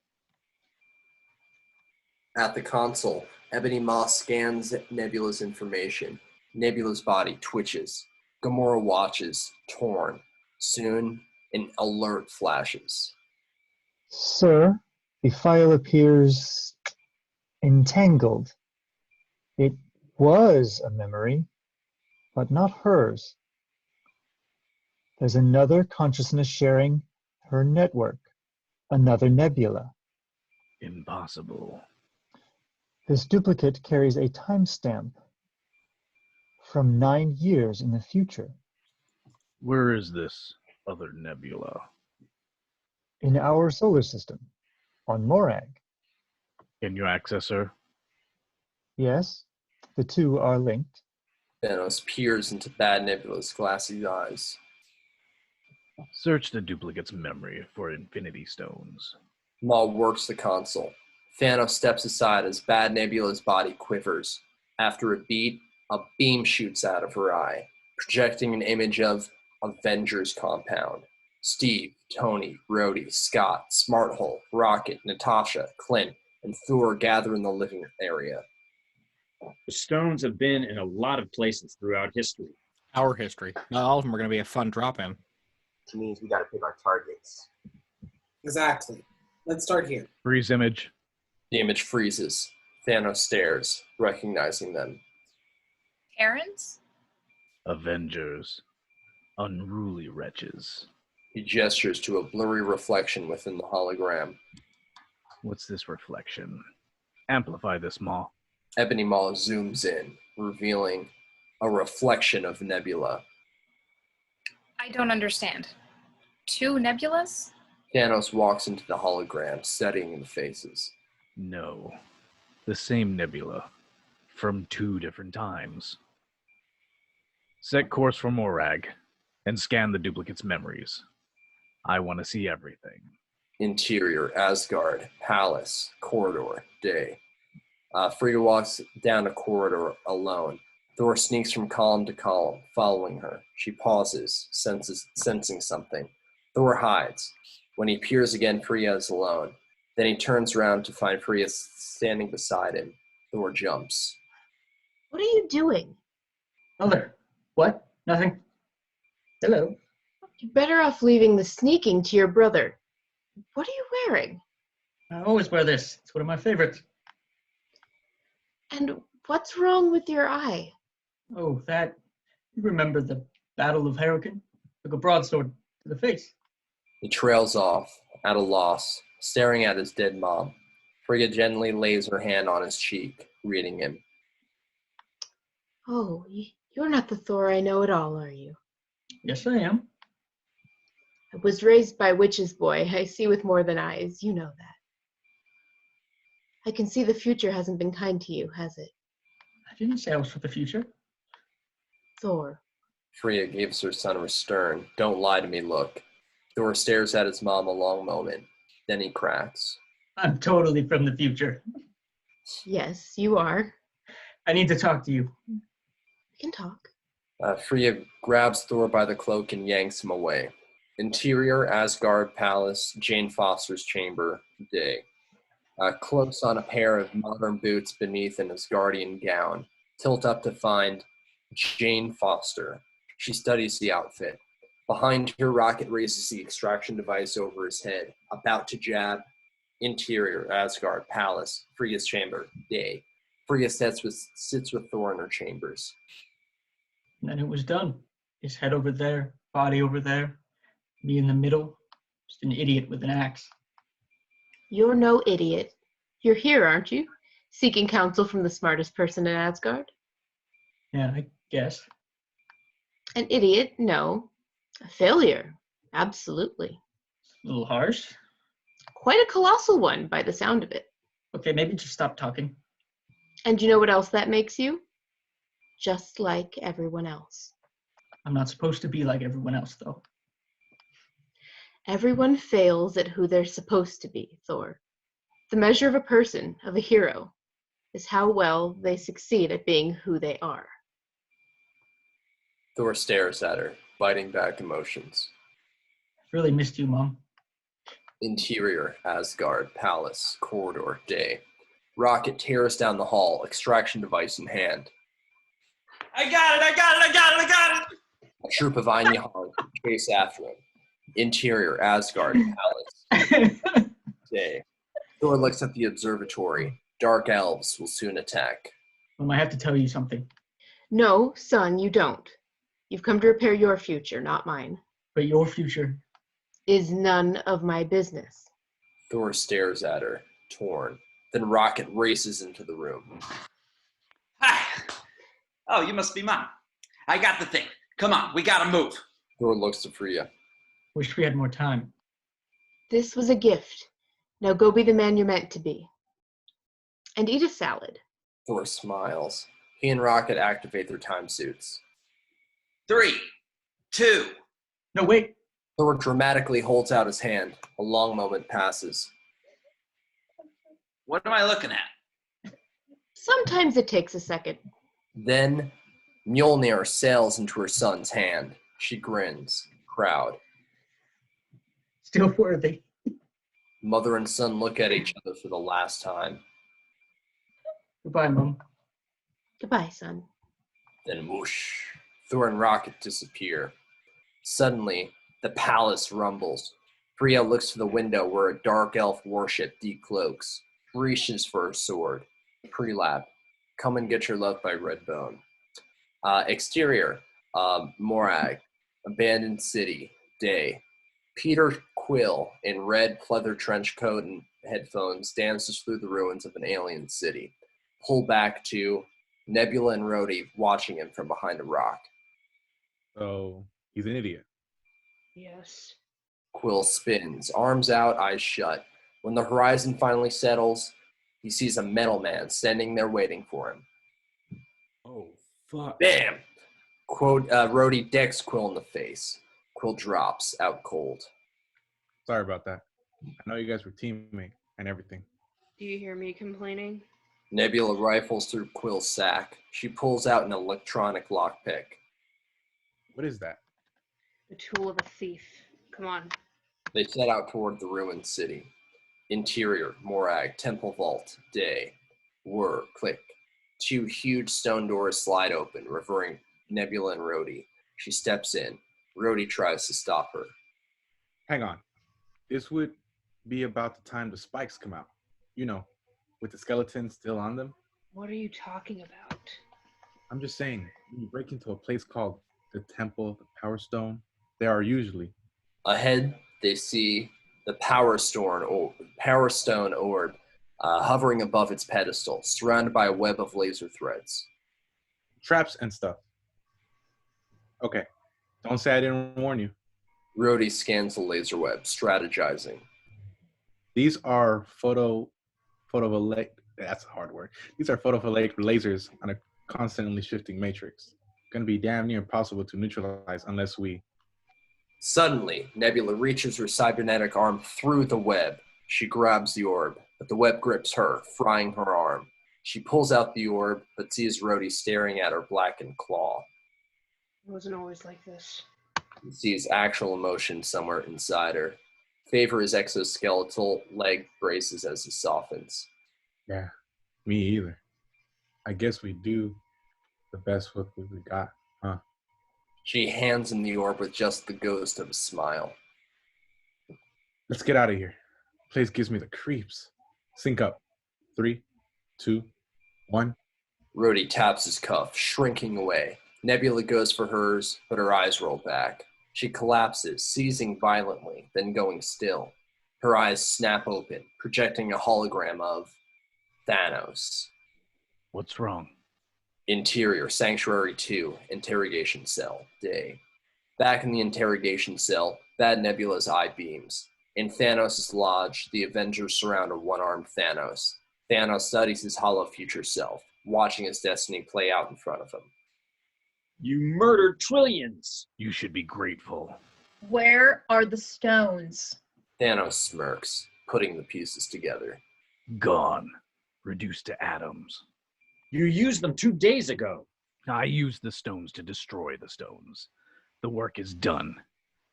At the console, Ebony Maw scans Nebula's information. Nebula's body twitches. Gamora watches, torn. Soon, an alert flashes. Sir, the file appears entangled. It was a memory, but not hers. There's another consciousness sharing her network, another Nebula. Impossible. This duplicate carries a timestamp from 9 years in the future. Where is this other Nebula? In our solar system, on Morag. Can you access her? Yes, the two are linked. Thanos peers into Bad Nebula's glassy eyes. Search the duplicate's memory for Infinity Stones. Maw works the console. Thanos steps aside as Bad Nebula's body quivers. After a beat, a beam shoots out of her eye, projecting an image of Avengers compound. Steve, Tony, Rhodey, Scott, Smart Hulk, Rocket, Natasha, Clint, and Thor gather in the living area. The stones have been in a lot of places throughout history. Our history. Not all of them are going to be a fun drop-in. Which means we got to pick our targets. Exactly. Let's start here. Freeze image. The image freezes. Thanos stares, recognizing them. Terrans? Avengers. Unruly wretches. He gestures to a blurry reflection within the hologram. What's this reflection? Amplify this, Maw. Ebony Maw zooms in, revealing a reflection of Nebula. I don't understand. 2 nebulas? Thanos walks into the hologram, studying the faces. No. The same Nebula. From 2 different times. Set course for Morag, and scan the duplicate's memories. I want to see everything. Interior, Asgard, Palace, Corridor, day. Frigga walks down a corridor alone. Thor sneaks from column to column, following her. She pauses, sensing something. Thor hides. When he peers again, Frigga is alone. Then he turns around to find Frigga standing beside him. Thor jumps. What are you doing? Mother. What? Nothing. Hello. You're better off leaving the sneaking to your brother. What are you wearing? I always wear this. It's one of my favorites. And what's wrong with your eye? Oh, that. You remember the Battle of Hurricane? Took a broadsword to the face. He trails off, at a loss, staring at his dead mom. Frigga gently lays her hand on his cheek, reading him. Oh, you're not the Thor I know at all, are you? Yes, I am. I was raised by witch's boy. I see with more than eyes. You know that. I can see the future hasn't been kind to you, has it? I didn't say I was for the future. Thor. Frigga gives her son a stern, don't lie to me look. Thor stares at his mom a long moment. Then he cracks. I'm totally from the future. Yes, you are. I need to talk to you. We can talk. Frigga grabs Thor by the cloak and yanks him away. Interior, Asgard Palace, Jane Foster's chamber, day. Close on a pair of modern boots beneath an Asgardian gown. Tilt up to find Jane Foster. She studies the outfit. Behind her, Rocket raises the extraction device over his head, about to jab. Interior, Asgard Palace, Frigga's chamber, day. Frigga sits with Thor in her chambers. And then it was done. His head over there, body over there, me in the middle, just an idiot with an axe. You're no idiot. You're here, aren't you? Seeking counsel from the smartest person in Asgard? Yeah, I guess. An idiot? No. A failure? Absolutely. A little harsh. Quite a colossal one, by the sound of it. Okay, maybe just stop talking. And you know what else that makes you? Just like everyone else. I'm not supposed to be like everyone else, though. Everyone fails at who they're supposed to be, Thor. The measure of a person, of a hero, is how well they succeed at being who they are. Thor stares at her, biting back emotions. I've really missed you, Mom. Interior, Asgard Palace, corridor, day. Rocket tears down the hall, extraction device in hand. I got it! A troop of Einhorn chase after him. Interior, Asgard Palace, day. Thor looks at the observatory. Dark elves will soon attack. I have to tell you something. No, son, you don't. You've come to repair your future, not mine. But your future is none of my business. Thor stares at her, torn. Then Rocket races into the room. Oh, you must be Mom. I got the thing. Come on, we gotta move. Thor looks to Frigga. Wish we had more time. This was a gift. Now go be the man you're meant to be. And eat a salad. Thor smiles. He and Rocket activate their time suits. 3, 2. No, wait. Thor dramatically holds out his hand. A long moment passes. What am I looking at? Sometimes it takes a second. Then Mjolnir sails into her son's hand. She grins, proud. Still worthy. Mother and son look at each other for the last time. Goodbye, Mom. Goodbye, son. Then whoosh, Thor and Rocket disappear. Suddenly, the palace rumbles. Frigga looks to the window where a dark elf warship decloaks, reaches for her sword. Prelab, come and get your love by Redbone. Exterior, Morag, abandoned city, day. Peter Quill, in red pleather trench coat and headphones, dances through the ruins of an alien city. Pull back to Nebula and Rhodey watching him from behind a rock. So, he's an idiot. Yes. Quill spins, arms out, eyes shut. When the horizon finally settles, he sees a metal man standing there waiting for him. Oh, fuck. Bam! Rhodey decks Quill in the face. Quill drops, out cold. Sorry about that. I know you guys were teammates and everything. Do you hear me complaining? Nebula rifles through Quill's sack. She pulls out an electronic lockpick. What is that? The tool of a thief. Come on. They set out toward the ruined city. Interior, Morag, temple vault, day. Whir, click. Two huge stone doors slide open, revealing Nebula and Rhodey. She steps in. Rhodey tries to stop her. Hang on. This would be about the time the spikes come out. You know, with the skeletons still on them. What are you talking about? I'm just saying, when you break into a place called the Temple, the Power Stone, there are usually. Ahead, they see the Power Stone orb hovering above its pedestal, surrounded by a web of laser threads. Traps and stuff. Okay. Don't say I didn't warn you. Rhodey scans the laser web, strategizing. These are photovoltaic. That's a hard word. These are photovoltaic lasers on a constantly shifting matrix. Going to be damn near impossible to neutralize unless we. Suddenly, Nebula reaches her cybernetic arm through the web. She grabs the orb, but the web grips her, frying her arm. She pulls out the orb, but sees Rhodey staring at her blackened claw. It wasn't always like this. He sees actual emotion somewhere inside her. Favor his exoskeletal leg braces as he softens. Yeah, me either. I guess we do the best with what we got, huh? She hands him the orb with just the ghost of a smile. Let's get out of here. Place gives me the creeps. Sync up. 3, 2, 1. Rhodey taps his cuff, shrinking away. Nebula goes for hers, but her eyes roll back. She collapses, seizing violently, then going still. Her eyes snap open, projecting a hologram of Thanos. What's wrong? Interior, Sanctuary 2, interrogation cell, day. Back in the interrogation cell, Bad Nebula's eye beams. In Thanos' lodge, the Avengers surround a one-armed Thanos. Thanos studies his hollow future self, watching his destiny play out in front of him. You murdered trillions. You should be grateful. Where are the stones? Thanos smirks, putting the pieces together. Gone. Reduced to atoms. You used them 2 days ago. I used the stones to destroy the stones. The work is done.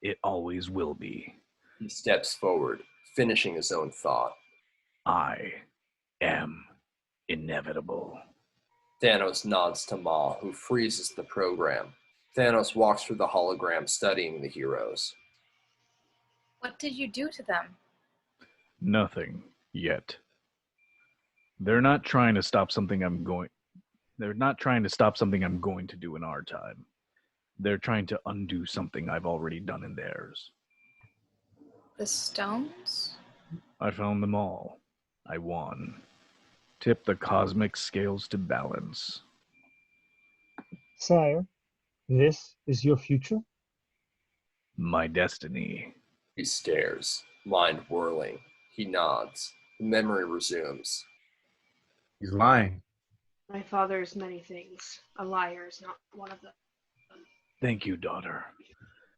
It always will be. He steps forward, finishing his own thought. I am inevitable. Thanos nods to Ma, who freezes the program. Thanos walks through the hologram, studying the heroes. What did you do to them? Nothing yet. They're not trying to stop something I'm going to do in our time. They're trying to undo something I've already done in theirs. The stones? I found them all. I won. Tip the cosmic scales to balance. Sire, this is your future? My destiny. He stares, mind whirling. He nods. The memory resumes. He's lying. My father is many things. A liar is not one of them. Thank you, daughter.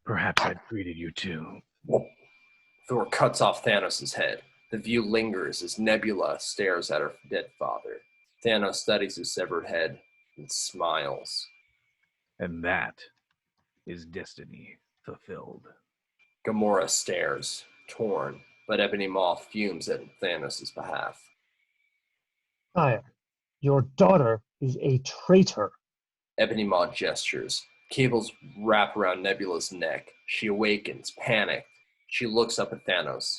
Perhaps I treated you too. Thor cuts off Thanos' head. The view lingers as Nebula stares at her dead father. Thanos studies his severed head and smiles. And that is destiny fulfilled. Gamora stares, torn, but Ebony Maw fumes at Thanos' behalf. Sire, your daughter is a traitor. Ebony Maw gestures. Cables wrap around Nebula's neck. She awakens, panicked. She looks up at Thanos.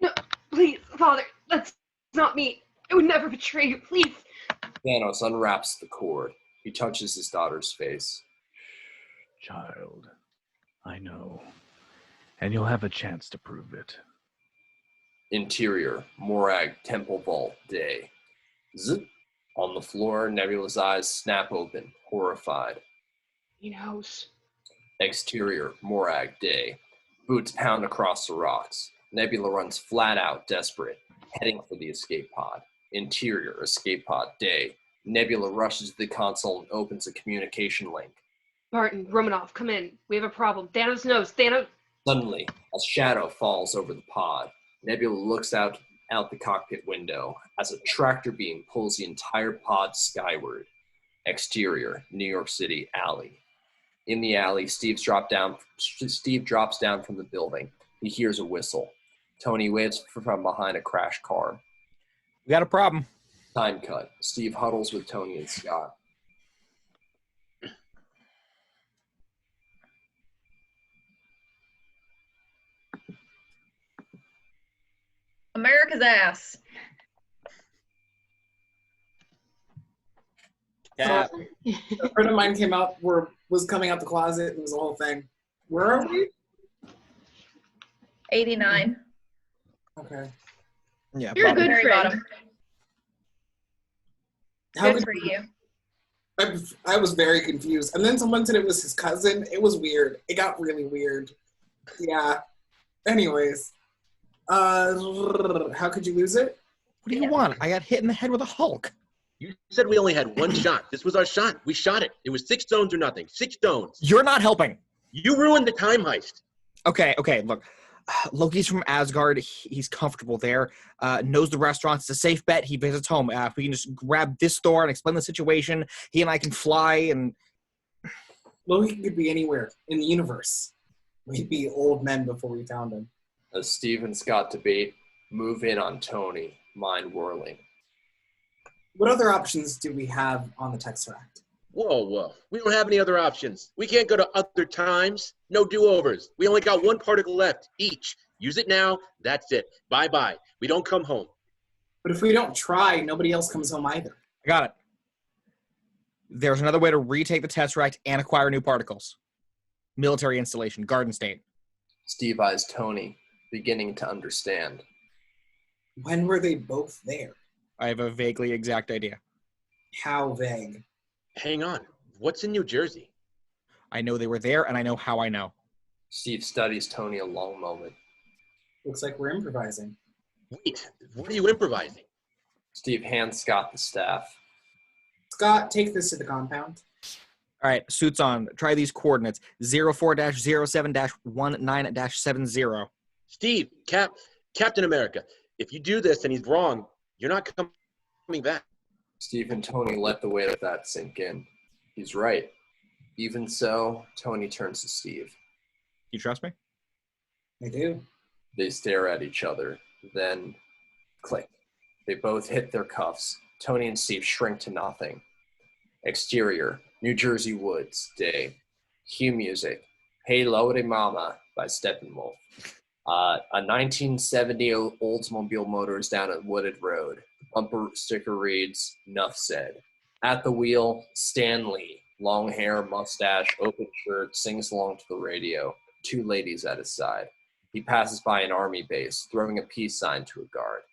No, please, Father, that's not me. I would never betray you, please. Thanos unwraps the cord. He touches his daughter's face. Child, I know. And you'll have a chance to prove it. Interior, Morag Temple Vault, day. Zip. On the floor, Nebula's eyes snap open, horrified. He knows. Exterior, Morag, day. Boots pound across the rocks. Nebula runs flat out, desperate, heading for the escape pod. Interior, escape pod, day. Nebula rushes to the console and opens a communication link. Barton, Romonoff, come in. We have a problem. Thanos knows. Thanos... Suddenly, a shadow falls over the pod. Nebula looks out the cockpit window as a tractor beam pulls the entire pod skyward. Exterior, New York City alley. In the alley, Steve drops down from the building. He hears a whistle. Tony waves from behind a crashed car. We got a problem. Time cut. Steve huddles with Tony and Scott. America's ass. A friend of mine was coming out the closet. It was a whole thing. Where are we? 89. Okay. Yeah, You're a good Very friend. bottom. How Good could for you. I was very confused. And then someone said it was his cousin. It was weird. It got really weird. Yeah. Anyways. How could you lose it? What do you want? I got hit in the head with a Hulk. You said we only had one shot. This was our shot. We shot it. It was 6 stones or nothing. 6 stones. You're not helping. You ruined the time heist. Okay, look. Loki's from Asgard. He's comfortable there. Knows the restaurants. It's a safe bet. He visits home. If we can just grab this door and explain the situation, he and I can fly and... Loki could be anywhere in the universe. We'd be old men before we found him. A Steve and Scott debate. Move in on Tony. Mind whirling. What other options do we have on the Tesseract? Whoa. We don't have any other options. We can't go to other times. No do-overs. We only got 1 particle left, each. Use it now. That's it. Bye-bye. We don't come home. But if we don't try, nobody else comes home either. I got it. There's another way to retake the Tesseract and acquire new particles. Military installation, Garden State. Steve eyes Tony, beginning to understand. When were they both there? I have a vaguely exact idea. How vague? Hang on. What's in New Jersey? I know they were there, and I know how I know. Steve studies Tony a long moment. Looks like we're improvising. Wait, what are you improvising? Steve hands Scott the staff. Scott, take this to the compound. All right, suits on. Try these coordinates. 04-07-19-70. Steve, Captain America, if you do this and he's wrong, you're not coming back. Steve and Tony let the weight of that sink in. He's right. Even so, Tony turns to Steve. You trust me? I do. They stare at each other, then click. They both hit their cuffs. Tony and Steve shrink to nothing. Exterior, New Jersey woods, day. Cue music, Hey Lowdy Mama by Steppenwolf. A 1970 Oldsmobile motors down a wooded road. Bumper sticker reads, "Nuff said." At the wheel, Stan Lee, long hair, mustache, open shirt, sings along to the radio. 2 ladies at his side. He passes by an army base, throwing a peace sign to a guard.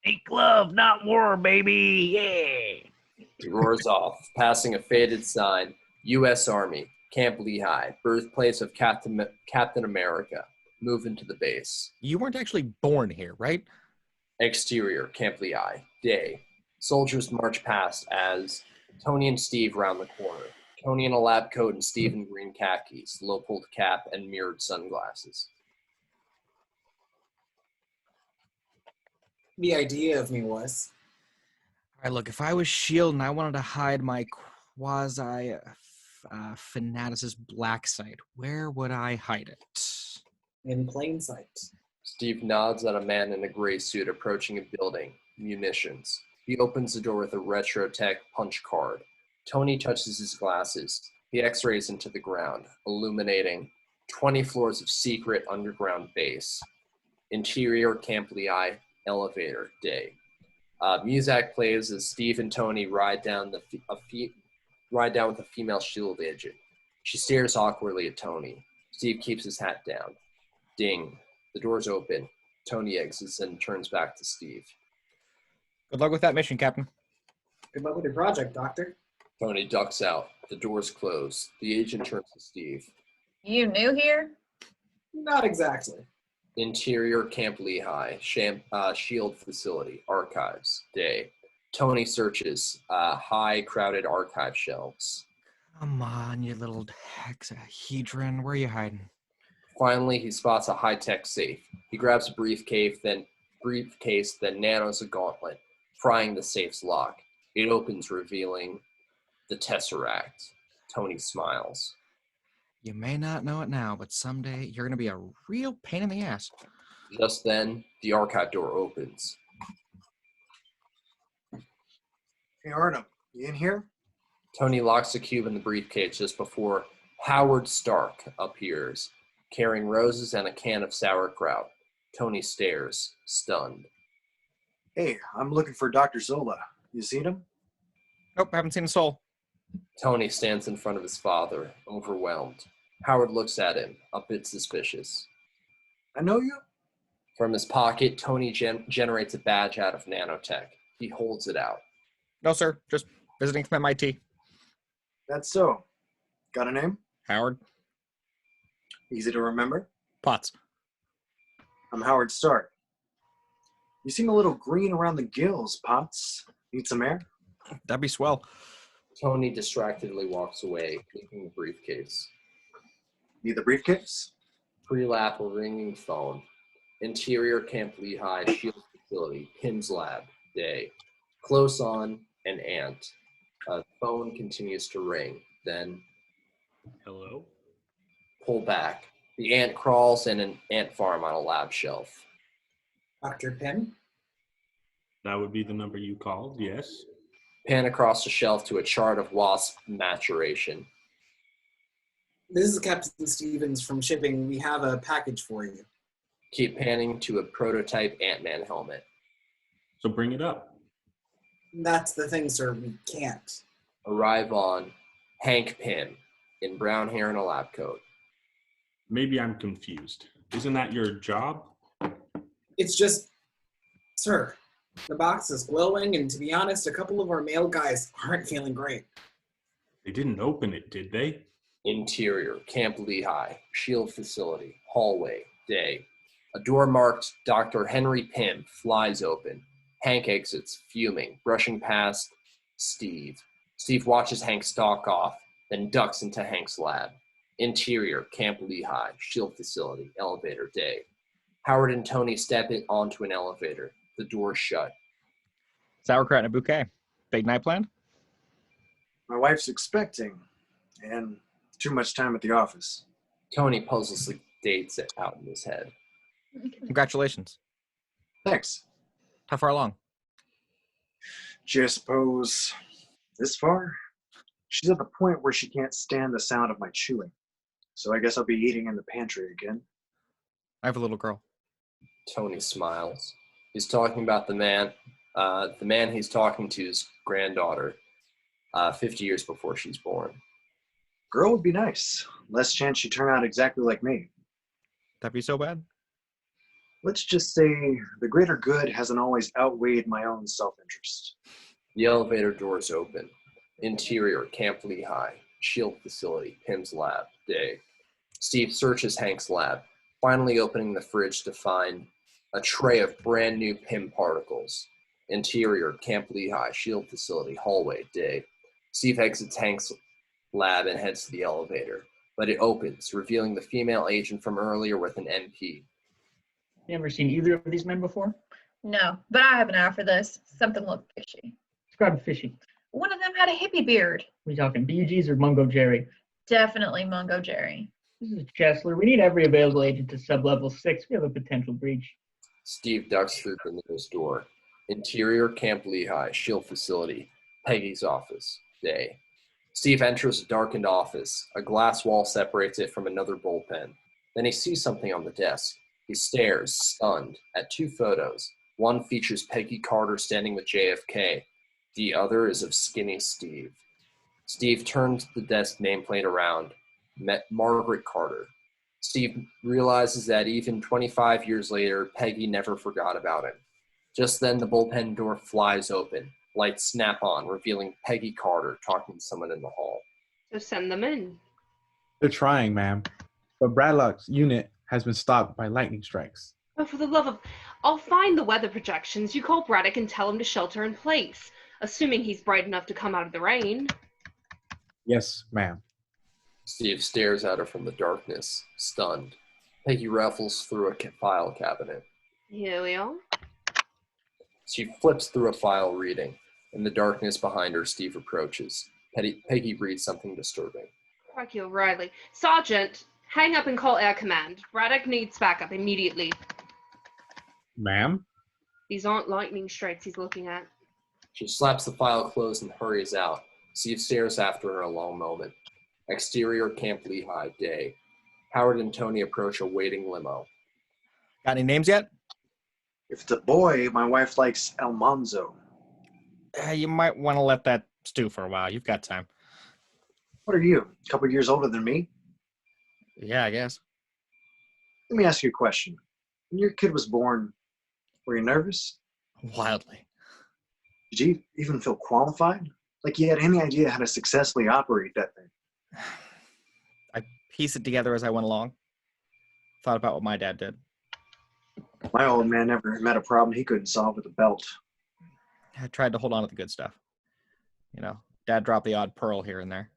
Make love, not war, baby. Yeah. He roars off, passing a faded sign, U.S. Army, Camp Lehigh, birthplace of Captain America. Move into the base. You weren't actually born here, right? Exterior, Camp Lehigh, day. Soldiers march past as Tony and Steve round the corner. Tony in a lab coat and Steve in green khakis, low-pulled cap, and mirrored sunglasses. The idea of me was... All right, look, if I was S.H.I.E.L.D. and I wanted to hide my quasi-Fanaticist black site, where would I hide it? In plain sight. Steve nods at a man in a gray suit approaching a building. Munitions. He opens the door with a retro tech punch card. Tony touches his glasses. He x-rays into the ground, illuminating 20 floors of secret underground base. Interior Camp Lehigh, elevator, day. Music plays as Steve and Tony ride down with a female S.H.I.E.L.D. agent. She stares awkwardly at Tony. Steve keeps his hat down. Ding. The door's open. Tony exits and turns back to Steve. Good luck with that mission, Captain. Good luck with your project, Doctor. Tony ducks out. The door's closed. The agent turns to Steve. You new here? Not exactly. Interior Camp Lehigh, S.H.I.E.L.D. facility, archives, day. Tony searches high, crowded archive shelves. Come on, you little hexahedron. Where are you hiding? Finally, he spots a high-tech safe. He grabs a briefcase, then nanos a gauntlet, prying the safe's lock. It opens, revealing the Tesseract. Tony smiles. You may not know it now, but someday you're going to be a real pain in the ass. Just then, the archive door opens. Hey, Arnhem, you in here? Tony locks the cube in the briefcase just before Howard Stark appears, carrying roses and a can of sauerkraut. Tony stares, stunned. Hey, I'm looking for Dr. Zola. You seen him? Nope, haven't seen a soul. Tony stands in front of his father, overwhelmed. Howard looks at him, a bit suspicious. I know you? From his pocket, Tony generates a badge out of nanotech. He holds it out. No, sir. Just visiting from MIT. That's so. Got a name? Howard. Easy to remember? Potts. I'm Howard Stark. You seem a little green around the gills, Potts. Need some air? That'd be swell. Tony distractedly walks away, taking the briefcase. Need the briefcase? Pre-lap ringing phone. Interior Camp Lehigh Shield Facility, PIMS Lab, day. Close on, an ant. Phone continues to ring. Then, hello? Pull back. The ant crawls in an ant farm on a lab shelf. Dr. Pym? That would be the number you called, yes. Pan across the shelf to a chart of wasp maturation. This is Captain Stevens from shipping. We have a package for you. Keep panning to a prototype Ant-Man helmet. So bring it up. That's the thing, sir. We can't. Arrive on Hank Pym in brown hair and a lab coat. Maybe I'm confused. Isn't that your job? It's just, sir, the box is glowing, and to be honest, a couple of our male guys aren't feeling great. They didn't open it, did they? Interior, Camp Lehigh, Shield Facility, hallway, day. A door marked Dr. Henry Pym flies open. Hank exits, fuming, brushing past Steve. Steve watches Hank stalk off, then ducks into Hank's lab. Interior, Camp Lehigh, Shield Facility, elevator, day. Howard and Tony step onto an elevator. The door shut. Sauerkraut and a bouquet. Big night planned? My wife's expecting, and too much time at the office. Tony puzzlessly dates it out in his head. Congratulations. Thanks. How far along? Just suppose this far? She's at the point where she can't stand the sound of my chewing. So I guess I'll be eating in the pantry again. I have a little girl. Tony smiles. He's talking about the man he's talking to's granddaughter, 50 years before she's born. Girl would be nice. Less chance she'd turn out exactly like me. That'd be so bad? Let's just say the greater good hasn't always outweighed my own self-interest. The elevator doors open. Interior, Camp Lehigh, Shield Facility, Pym's Lab, day. Steve searches Hank's lab, finally opening the fridge to find a tray of brand new Pym particles. Interior, Camp Lehigh, Shield Facility, hallway, day. Steve exits Hank's lab and heads to the elevator, but it opens, revealing the female agent from earlier with an MP. You ever seen either of these men before? No, but I have an eye for this. Something looked fishy. Describe fishy. One of them had a hippie beard. We talking BUGs or Mungo Jerry? Definitely Mungo Jerry. This is Chesler. We need every available agent to sub-level 6. We have a potential breach. Steve ducks through the nearest door. Interior, Camp Lehigh, Shield Facility, Peggy's office, day. Steve enters a darkened office. A glass wall separates it from another bullpen. Then he sees something on the desk. He stares, stunned, at two photos. One features Peggy Carter standing with JFK. The other is of skinny Steve. Steve turns the desk nameplate around. Met Margaret Carter. Steve realizes that even 25 years later, Peggy never forgot about him. Just then, the bullpen door flies open. Lights snap on, revealing Peggy Carter talking to someone in the hall. So send them in. They're trying, ma'am. But Bradlock's unit has been stopped by lightning strikes. Oh, for the love of... I'll find the weather projections. You call Braddock and tell him to shelter in place, assuming he's bright enough to come out of the rain. Yes, ma'am. Steve stares at her from the darkness, stunned. Peggy raffles through a file cabinet. Here we are. She flips through a file reading. In the darkness behind her, Steve approaches. Peggy reads something disturbing. Crikey O'Reilly. Sergeant, hang up and call Air Command. Braddock needs backup immediately. Ma'am? These aren't lightning strikes he's looking at. She slaps the file closed and hurries out. Steve stares after her a long moment. Exterior, Camp Lehigh, day. Howard and Tony approach a waiting limo. Got any names yet? If it's a boy, my wife likes Almanzo. You might want to let that stew for a while. You've got time. What are you, a couple years older than me? Yeah, I guess. Let me ask you a question. when your kid was born, were you nervous? Wildly. Did you even feel qualified? Like you had any idea how to successfully operate that thing? I pieced it together as I went along. Thought about what my dad did. My old man never met a problem he couldn't solve with a belt. I tried to hold on to the good stuff. You know, Dad dropped the odd pearl here and there.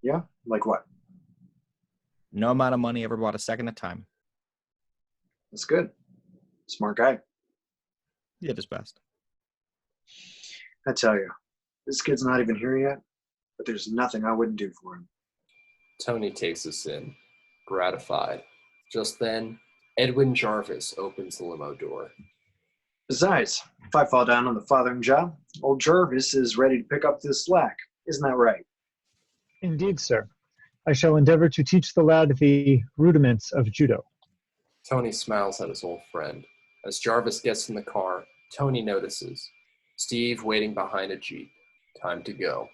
Yeah? Like what? No amount of money ever bought a second of time. That's good. Smart guy. He did his best. I tell you, this kid's not even here yet, but there's nothing I wouldn't do for him. Tony takes us in, gratified. Just then, Edwin Jarvis opens the limo door. Besides, if I fall down on the fathering job, old Jarvis is ready to pick up the slack. Isn't that right? Indeed, sir. I shall endeavor to teach the lad the rudiments of judo. Tony smiles at his old friend. As Jarvis gets in the car, Tony notices Steve waiting behind a Jeep. Time to go.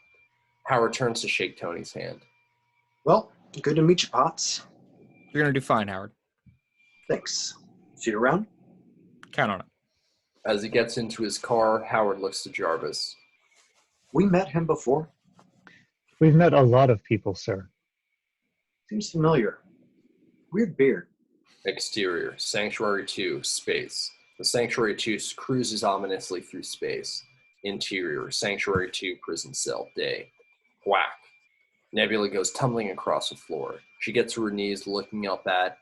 Howard turns to shake Tony's hand. Well, good to meet you, Potts. You're going to do fine, Howard. Thanks. See you around? Count on it. As he gets into his car, Howard looks to Jarvis. We met him before. We've met a lot of people, sir. Seems familiar. Weird beard. Exterior, Sanctuary 2, space. The Sanctuary 2 cruises ominously through space. Interior, Sanctuary 2, prison cell, day. Whack. Nebula goes tumbling across the floor. She gets to her knees looking up at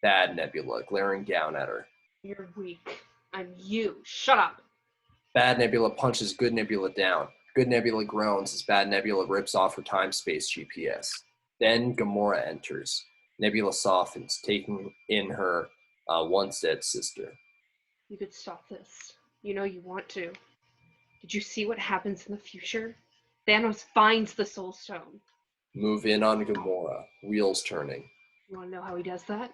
bad Nebula, glaring down at her. You're weak. I'm you. Shut up. Bad Nebula punches Good Nebula down. Good Nebula groans as Bad Nebula rips off her time-space GPS. Then Gamora enters. Nebula softens, taking in her once-dead sister. You could stop this. You know you want to. Did you see what happens in the future? Thanos finds the Soul Stone. Move in on Gamora, wheels turning. You want to know how he does that?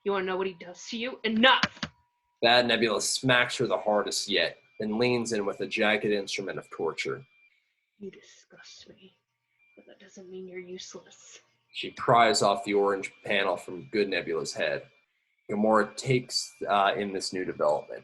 You want to know what he does to you? Enough! Bad Nebula smacks her the hardest yet, and leans in with a jagged instrument of torture. You disgust me, but that doesn't mean you're useless. She pries off the orange panel from Good Nebula's head. Gamora takes in this new development.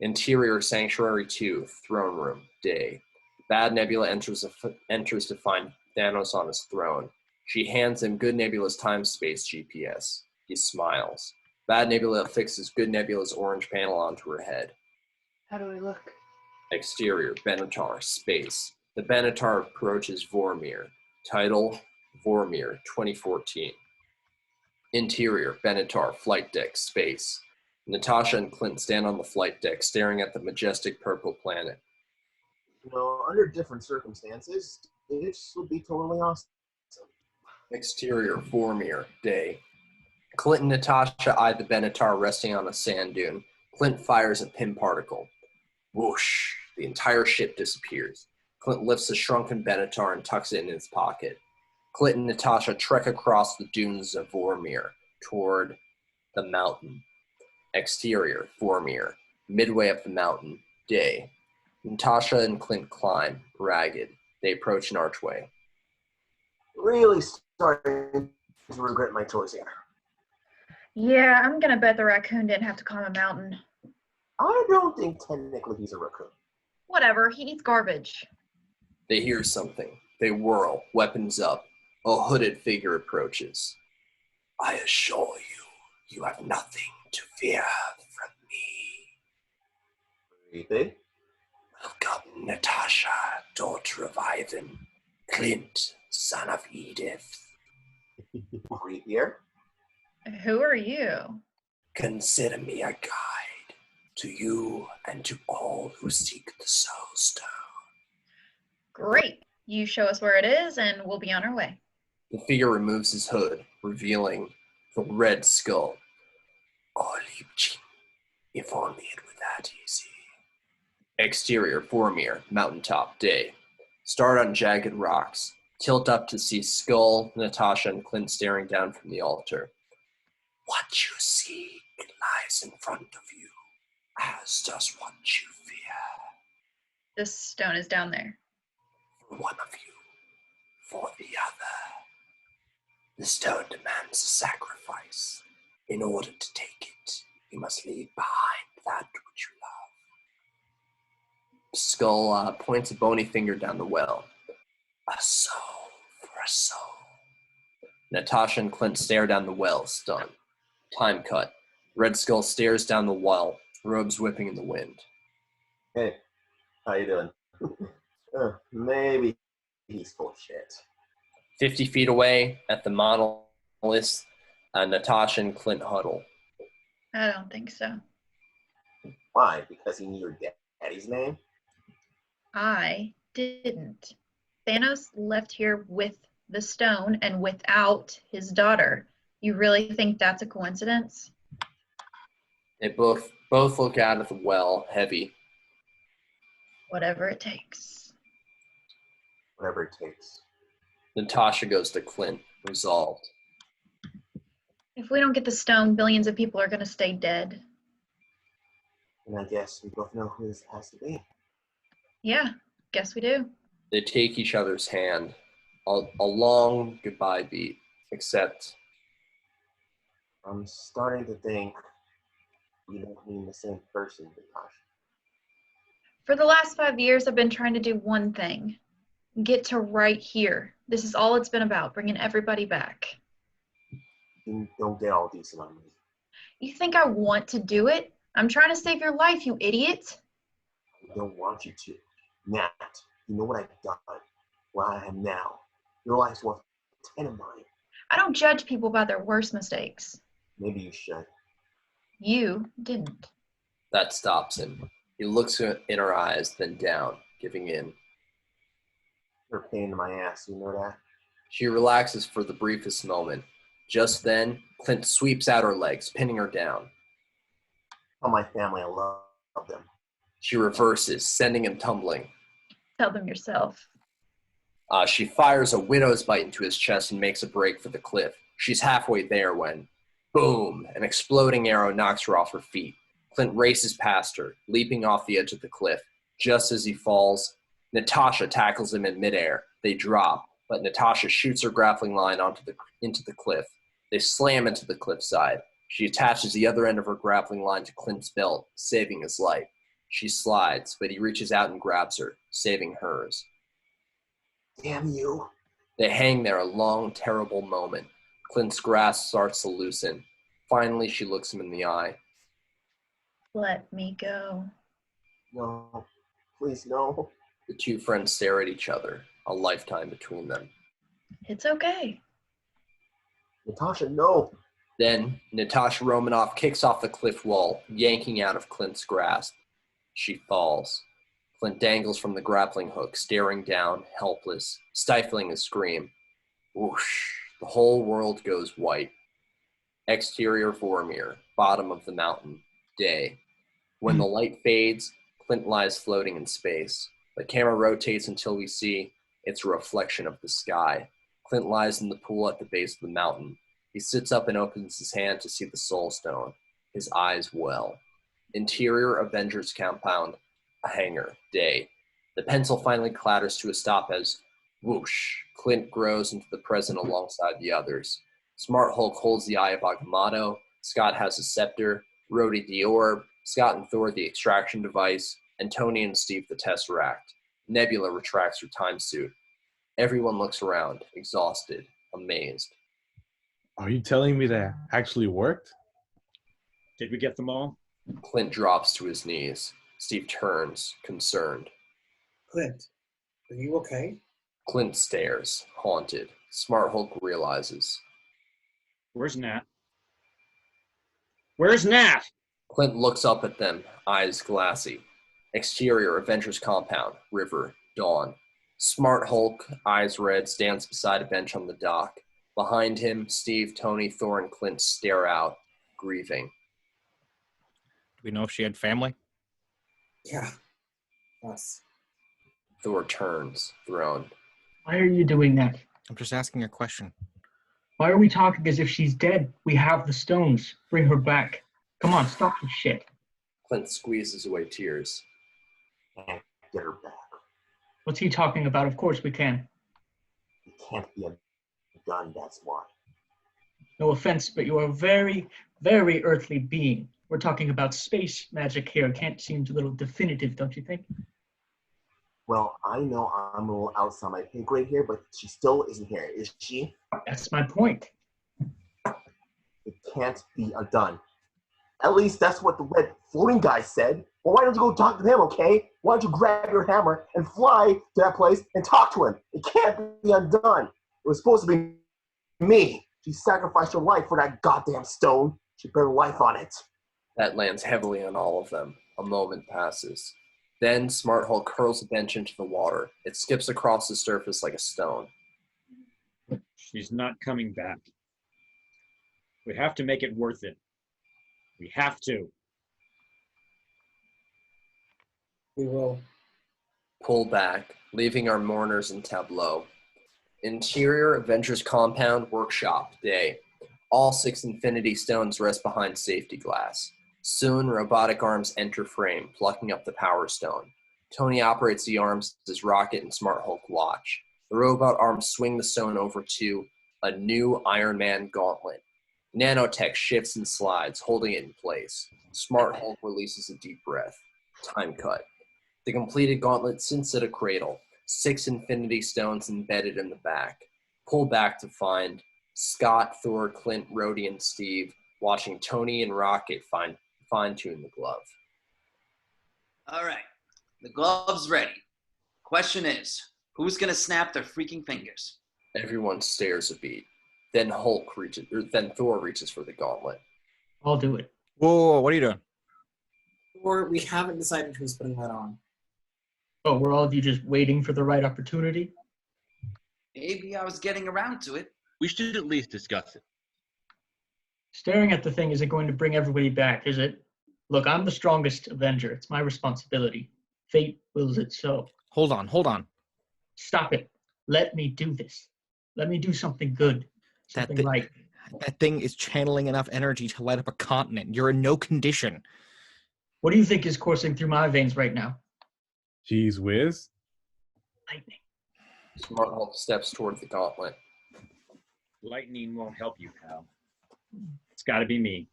Interior, Sanctuary 2, throne room, day. Bad Nebula enters to find Thanos on his throne. She hands him Good Nebula's time-space GPS. He smiles. Bad Nebula fixes Good Nebula's orange panel onto her head. How do I look? Exterior, Benatar, space. The Benatar approaches Vormir. Title, Vormir, 2014. Interior, Benatar, flight deck, space. Natasha and Clint stand on the flight deck, staring at the majestic purple planet. You know, under different circumstances, this would be totally awesome. Exterior, Vormir, day. Clint and Natasha eye the Benatar resting on a sand dune. Clint fires a pin particle. Whoosh! The entire ship disappears. Clint lifts the shrunken Benatar and tucks it in his pocket. Clint and Natasha trek across the dunes of Vormir toward the mountain. Exterior, Vormir. Midway up the mountain, day. Natasha and Clint climb, ragged. They approach an archway. Really starting to regret my choice here. Yeah, I'm gonna bet the raccoon didn't have to climb a mountain. I don't think technically he's a raccoon. Whatever, he eats garbage. They hear something. They whirl, weapons up. A hooded figure approaches. I assure you, you have nothing to fear from me. Really? Welcome, Natasha, daughter of Ivan. Clint, son of Edith. Reed here. Who are you? Consider me a guide to you and to all who seek the Soul Stone. Great. You show us where it is and we'll be on our way. The figure removes his hood, revealing the red skull. Oh, Liebchen, if only it were that easy. Exterior, Vormir, mountaintop, day. Start on jagged rocks. Tilt up to see Skull, Natasha, and Clint staring down from the altar. What you seek lies in front of you, as does what you fear. This stone is down there. For one of you, for the other. The stone demands a sacrifice. In order to take it, You must leave behind that which you love. Skull points a bony finger down the well. A soul for a soul. Natasha and Clint stare down the well, stunned. Time cut. Red Skull stares down the well, robes whipping in the wind. Hey, how you doing? Maybe he's full of shit. 50 feet away at the monolith, Natasha and Clint huddle. I don't think so. Why? Because he knew your daddy's name? I didn't. Thanos left here with the stone and without his daughter. You really think that's a coincidence? They both look out at the well, heavy. Whatever it takes. Whatever it takes. Natasha goes to Clint, resolved. If we don't get the stone, billions of people are going to stay dead. And I guess we both know who this has to be. Yeah, guess we do. They take each other's hand. A long goodbye beat, except... I'm starting to think we don't mean the same person, Natasha. For the last 5 years, I've been trying to do one thing. Get to right here. This is all it's been about, bringing everybody back. You don't get all decent on me. You think I want to do it? I'm trying to save your life, you idiot. I don't want you to. Nat, you know what I've done, what I am now. Your life's worth 10 of mine. I don't judge people by their worst mistakes. Maybe you should. You didn't. That stops him. He looks in her eyes, then down, giving in. You're a pain in my ass, you know that? She relaxes for the briefest moment. Just then, Clint sweeps out her legs, pinning her down. Tell my family I love them. She reverses, sending him tumbling. Tell them yourself. She fires a widow's bite into his chest and makes a break for the cliff. She's halfway there when, boom, an exploding arrow knocks her off her feet. Clint races past her, leaping off the edge of the cliff. Just as he falls, Natasha tackles him in midair. They drop, but Natasha shoots her grappling line into the cliff. They slam into the cliffside. She attaches the other end of her grappling line to Clint's belt, saving his life. She slides, but he reaches out and grabs her, saving hers. Damn you. They hang there a long, terrible moment. Clint's grasp starts to loosen. Finally, she looks him in the eye. Let me go. No, please no. The two friends stare at each other, a lifetime between them. It's okay. Natasha, no. Then, Natasha Romanoff kicks off the cliff wall, yanking out of Clint's grasp. She falls. Clint dangles from the grappling hook, staring down, helpless, stifling a scream. Whoosh! The whole world goes white. Exterior Vormir, bottom of the mountain, day. When the light fades, Clint lies floating in space. The camera rotates until we see it's a reflection of the sky. Clint lies in the pool at the base of the mountain. He sits up and opens his hand to see the soul stone. His eyes well. Interior Avengers compound, a hangar, day. The pencil finally clatters to a stop as, whoosh, Clint grows into the present alongside the others. Smart Hulk holds the Eye of Agamotto, Scott has a scepter, Rhodey the orb, Scott and Thor the extraction device, and Tony and Steve the Tesseract. Nebula retracts her time suit. Everyone looks around, exhausted, amazed. Are you telling me that actually worked? Did we get them all? Clint drops to his knees. Steve turns, concerned. Clint, are you okay? Clint stares, haunted. Smart Hulk realizes. Where's Nat? Where's Nat? Clint looks up at them, eyes glassy. Exterior Avengers compound, river, dawn. Smart Hulk, eyes red, stands beside a bench on the dock. Behind him, Steve, Tony, Thor, and Clint stare out, grieving. Do we know if she had family? Yeah. Yes. Thor turns, thrown. Why are you doing that? I'm just asking a question. Why are we talking as if she's dead? We have the stones. Bring her back. Come on, stop this shit. Clint squeezes away tears. Can't get her back. What's he talking about? Of course we can. It can't be a gun, that's why. No offense, but you are a very, very earthly being. We're talking about space magic here. Can't seem a little definitive, don't you think? Well, I know I'm a little outside my pay grade here, but she still isn't here, is she? That's my point. It can't be done. At least that's what the red floating guy said. Well, why don't you go talk to him, okay? Why don't you grab your hammer and fly to that place and talk to him? It can't be undone. It was supposed to be me. She sacrificed her life for that goddamn stone. She put her life on it. That lands heavily on all of them. A moment passes. Then Smart Hulk hurls the bench into the water. It skips across the surface like a stone. She's not coming back. We have to make it worth it. We have to. We will. Pull back, leaving our mourners in tableau. Interior Avengers Compound Workshop Day. All 6 Infinity Stones rest behind safety glass. Soon, robotic arms enter frame, plucking up the Power Stone. Tony operates the arms as Rocket and Smart Hulk watch. The robot arms swing the stone over to a new Iron Man gauntlet. Nanotech shifts and slides, holding it in place. Smart Hulk releases a deep breath. Time cut. The completed gauntlet sits at a cradle, 6 Infinity Stones embedded in the back. Pull back to find Scott, Thor, Clint, Rhodey, and Steve watching Tony and Rocket fine-tune the glove. All right, the glove's ready. Question is, who's gonna snap their freaking fingers? Everyone stares a beat. Then Thor reaches for the gauntlet. I'll do it. Whoa, what are you doing? Or we haven't decided who's putting that on. Oh, were all of you just waiting for the right opportunity? Maybe I was getting around to it. We should at least discuss it. Staring at the thing isn't going to bring everybody back, is it? Look, I'm the strongest Avenger. It's my responsibility. Fate wills it so. Hold on. Stop it. Let me do this. Let me do something good. Something right. That thing is channeling enough energy to light up a continent. You're in no condition. What do you think is coursing through my veins right now? Jeez whiz. Lightning. Smart Hulk steps toward the gauntlet. Lightning won't help you, pal. It's got to be me.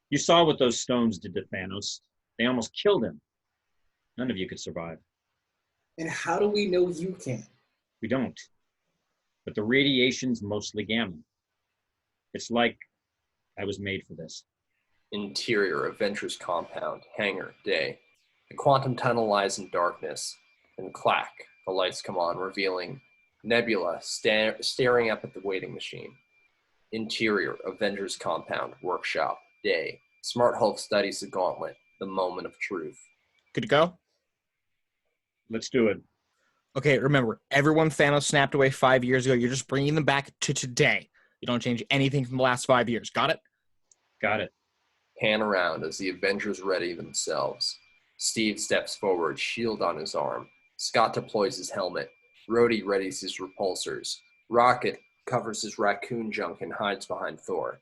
You saw what those stones did to Thanos. They almost killed him. None of you could survive. And how do we know you can? We don't. But the radiation's mostly gamma. It's like I was made for this. Interior Avengers Compound, hangar, day. The quantum tunnel lies in darkness. Then clack, the lights come on, revealing Nebula staring up at the waiting machine. Interior Avengers Compound, workshop, day. Smart Hulk studies the gauntlet, the moment of truth. Good to go? Let's do it. Okay, remember, everyone Thanos snapped away 5 years ago. You're just bringing them back to today. You don't change anything from the last 5 years. Got it? Got it. Pan around as the Avengers ready themselves. Steve steps forward, shield on his arm. Scott deploys his helmet. Rhodey readies his repulsors. Rocket covers his raccoon junk and hides behind Thor.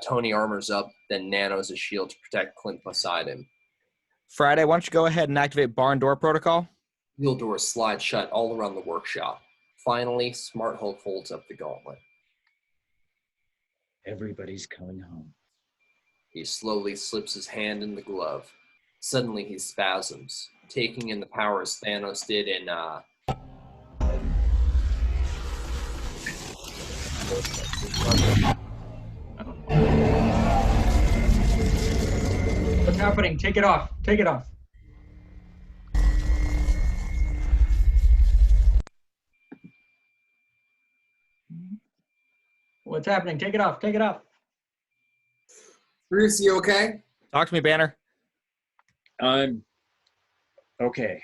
Tony armors up, then nanos a shield to protect Clint beside him. Friday, why don't you go ahead and activate barn door protocol? Wheel doors slide shut all around the workshop. Finally, Smart Hulk holds up the gauntlet. Everybody's coming home. He slowly slips his hand in the glove. Suddenly he spasms, taking in the powers Thanos did in, What's happening? Take it off. Take it off. What's happening? Take it off. Take it off. Bruce, you okay? Talk to me, Banner. Okay.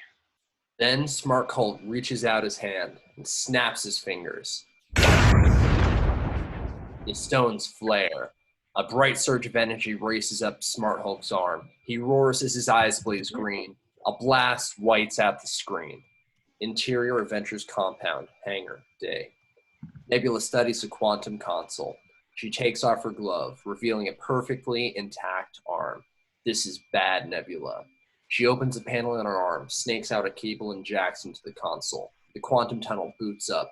Then Smart Hulk reaches out his hand and snaps his fingers. The stones flare. A bright surge of energy races up Smart Hulk's arm. He roars as his eyes blaze green. A blast whites out the screen. Interior Avengers Compound, hangar, day. Nebula studies the quantum console. She takes off her glove, revealing a perfectly intact arm. This is bad, Nebula. She opens a panel in her arm, snakes out a cable and jacks into the console. The quantum tunnel boots up.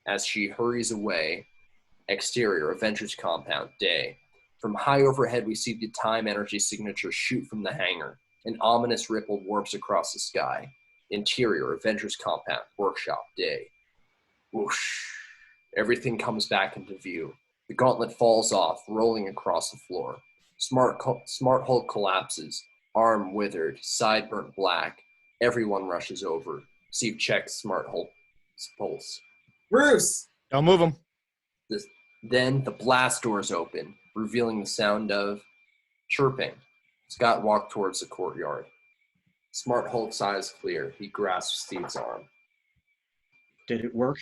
As she hurries away, exterior Avengers Compound, day. From high overhead, we see the time energy signature shoot from the hangar. An ominous ripple warps across the sky. Interior, Avengers compound, workshop, day. Whoosh. Everything comes back into view. The gauntlet falls off, rolling across the floor. Smart Hulk collapses, arm withered, side burnt black. Everyone rushes over. Steve checks Smart Hulk's pulse. Bruce! Don't move him. Then the blast doors open, revealing the sound of chirping. Scott walked towards the courtyard. Smart Hulk's eyes clear. He grasps Steve's arm. Did it work?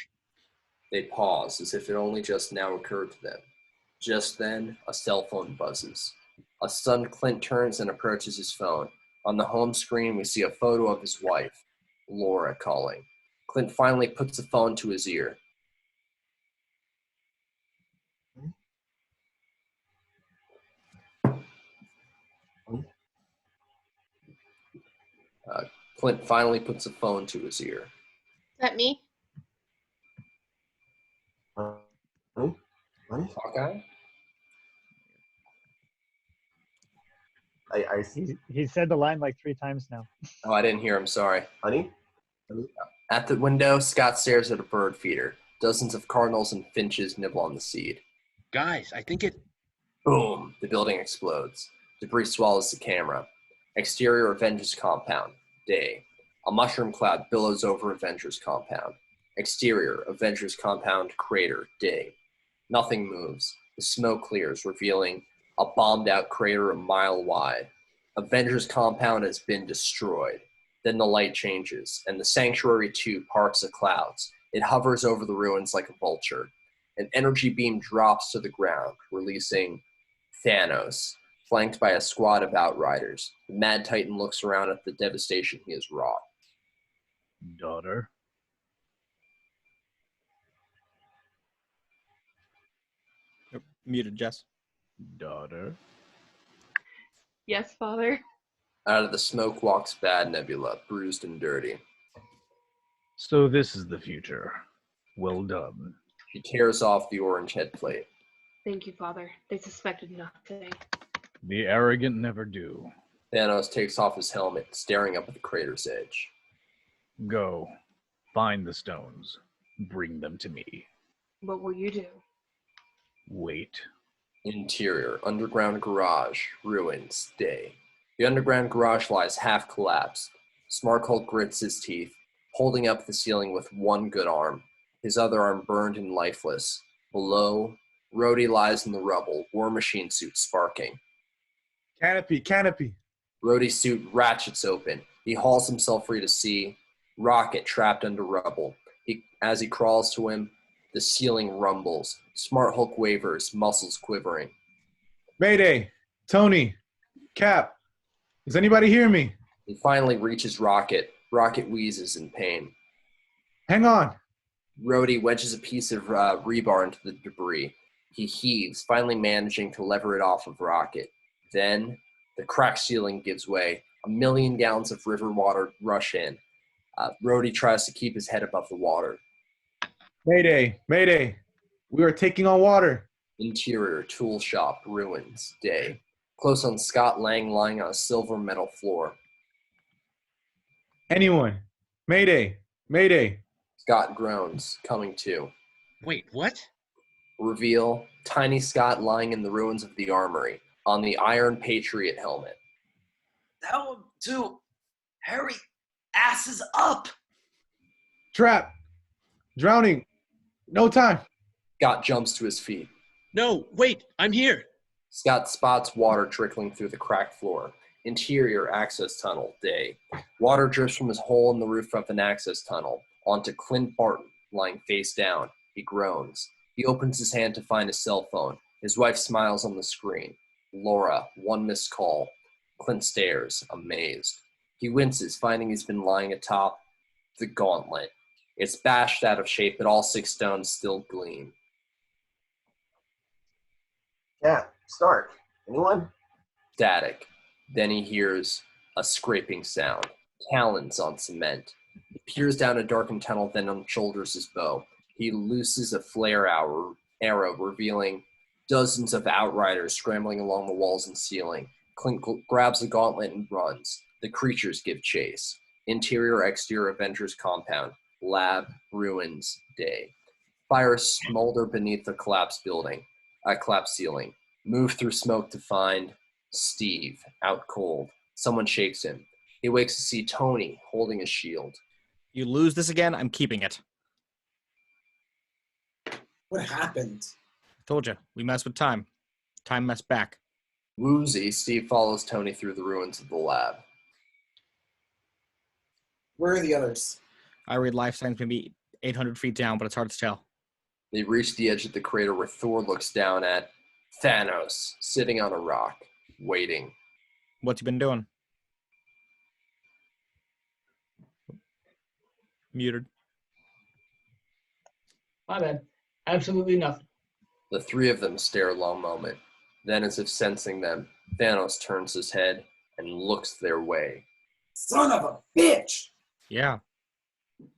They pause, as if it only just now occurred to them. Just then, a cell phone buzzes. A stunned Clint turns and approaches his phone. On the home screen, we see a photo of his wife, Laura, calling. Clint finally puts the phone to his ear. Clint finally puts the phone to his ear. Is that me? Hawkeye? I see. He said the line like 3 times now. Oh, I didn't hear him, sorry. Honey? At the window, Scott stares at a bird feeder. Dozens of cardinals and finches nibble on the seed. Guys, I think it... Boom! The building explodes. Debris swallows the camera. Exterior Avengers compound. Day. A mushroom cloud billows over Avengers compound. Exterior Avengers compound crater. Day. Nothing moves. The smoke clears, revealing a bombed-out crater a mile wide. Avengers compound has been destroyed. Then the light changes, and the Sanctuary 2 parts the clouds. It hovers over the ruins like a vulture. An energy beam drops to the ground, releasing Thanos, flanked by a squad of Outriders. The Mad Titan looks around at the devastation he has wrought. Daughter. You're muted, Jess. Daughter. Yes, Father. Out of the smoke walks Bad Nebula, bruised and dirty. So this is the future. Well done. She tears off the orange head plate. Thank you, Father. They suspected nothing. The arrogant never do. Thanos takes off his helmet, staring up at the crater's edge. Go. Find the stones. Bring them to me. What will you do? Wait. Interior, underground garage, ruins, day. The underground garage lies half collapsed. Smart Hulk grits his teeth, holding up the ceiling with one good arm, his other arm burned and lifeless. Below, Rhodey lies in the rubble, War Machine suit sparking. Canopy. Rhodey's suit ratchets open. He hauls himself free to see Rocket trapped under rubble. As he crawls to him, the ceiling rumbles. Smart Hulk wavers, muscles quivering. Mayday. Tony. Cap. Does anybody hear me? He finally reaches Rocket. Rocket wheezes in pain. Hang on. Rhodey wedges a piece of rebar into the debris. He heaves, finally managing to lever it off of Rocket. Then, the cracked ceiling gives way. 1 million gallons of river water rush in. Rhodey tries to keep his head above the water. Mayday. We are taking on water. Interior, tool shop, ruins, day. Close on Scott Lang lying on a silver metal floor. Anyone? Mayday. Scott groans, coming to. Wait, what? Reveal, tiny Scott lying in the ruins of the armory, on the Iron Patriot helmet. Tell him to hurry asses up. Trap. Drowning. No time. Scott jumps to his feet. No, wait, I'm here. Scott spots water trickling through the cracked floor. Interior access tunnel, day. Water drips from his hole in the roof of an access tunnel onto Clint Barton, lying face down. He groans. He opens his hand to find his cell phone. His wife smiles on the screen. Laura, one missed call. Clint stares, amazed. He winces, finding he's been lying atop the gauntlet. It's bashed out of shape, but all 6 stones still gleam. Yeah, Stark. Anyone? Static. Then he hears a scraping sound. Talons on cement. He peers down a darkened tunnel, then unshoulders his bow. He looses a flare arrow, revealing Dozens of outriders scrambling along the walls and ceiling. Clint grabs the gauntlet and runs. The creatures give chase. Interior, exterior Avengers compound. Lab, ruins, day. Fires smolder beneath the collapsed ceiling. Move through smoke to find Steve, out cold. Someone shakes him. He wakes to see Tony holding a shield. You lose this again, I'm keeping it. What happened? Told you, we mess with time. Time messed back. Woozy, Steve follows Tony through the ruins of the lab. Where are the others? I read life signs maybe 800 feet down, but it's hard to tell. They reach the edge of the crater where Thor looks down at Thanos, sitting on a rock, waiting. What's he been doing? Muted. My bad. Absolutely nothing. The three of them stare a long moment. Then, as if sensing them, Thanos turns his head and looks their way. Son of a bitch! Yeah.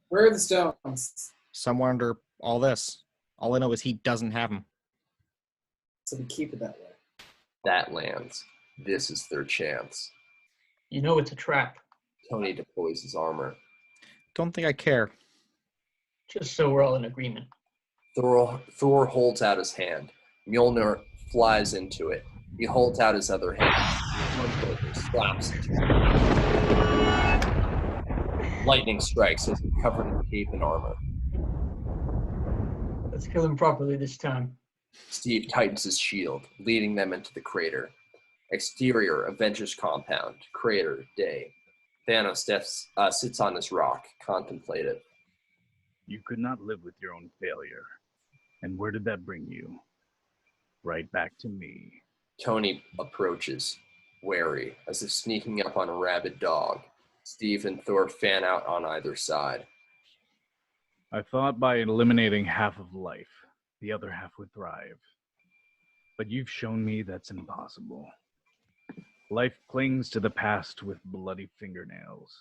Where are the stones? Somewhere under all this. All I know is he doesn't have them. So we keep it that way. That lands. This is their chance. You know it's a trap. Tony deploys his armor. Don't think I care. Just so we're all in agreement. Thor holds out his hand. Mjolnir flies into it. He holds out his other hand. Slaps it. Lightning strikes as he's covered in cape and armor. Let's kill him properly this time. Steve tightens his shield, leading them into the crater. Exterior, Avengers compound. Crater, day. Thanos sits on his rock, contemplative. You could not live with your own failure. And where did that bring you? Right back to me. Tony approaches, wary, as if sneaking up on a rabid dog. Steve and Thor fan out on either side. I thought by eliminating half of life, the other half would thrive. But you've shown me that's impossible. Life clings to the past with bloody fingernails.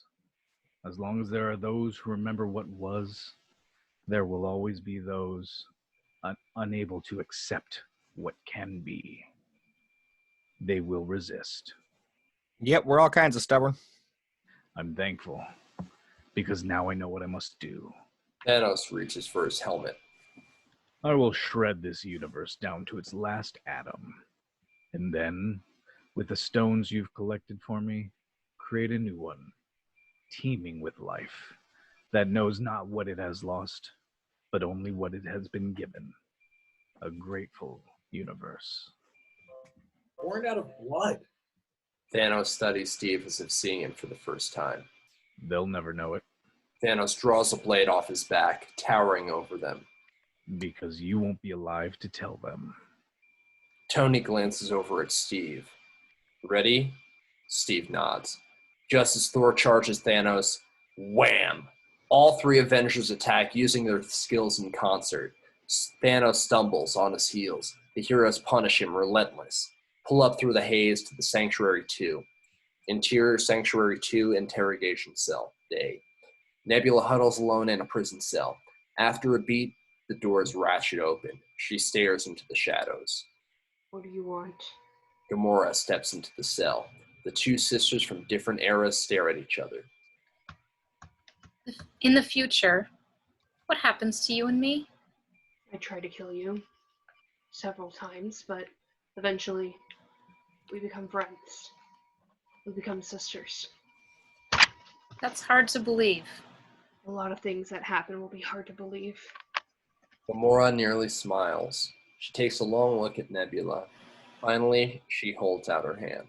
As long as there are those who remember what was, there will always be those unable to accept what can be. They will resist. Yep, we're all kinds of stubborn. I'm thankful, because now I know what I must do. Thanos reaches for his helmet. I will shred this universe down to its last atom. And then, with the stones you've collected for me, create a new one, teeming with life, that knows not what it has lost, but only what it has been given. A grateful universe. Born out of blood. Thanos studies Steve as if seeing him for the first time. They'll never know it. Thanos draws a blade off his back, towering over them. Because you won't be alive to tell them. Tony glances over at Steve. Ready? Steve nods. Just as Thor charges Thanos, wham! All three Avengers attack using their skills in concert. Thanos stumbles on his heels. The heroes punish him relentless. Pull up through the haze to the Sanctuary 2. Interior Sanctuary 2 interrogation cell. Day. Nebula huddles alone in a prison cell. After a beat, the doors ratchet open. She stares into the shadows. What do you want? Gamora steps into the cell. The two sisters from different eras stare at each other. In the future, what happens to you and me? I tried to kill you several times, but eventually we become friends. We become sisters. That's hard to believe. A lot of things that happen will be hard to believe. Gamora nearly smiles. She takes a long look at Nebula. Finally, she holds out her hand.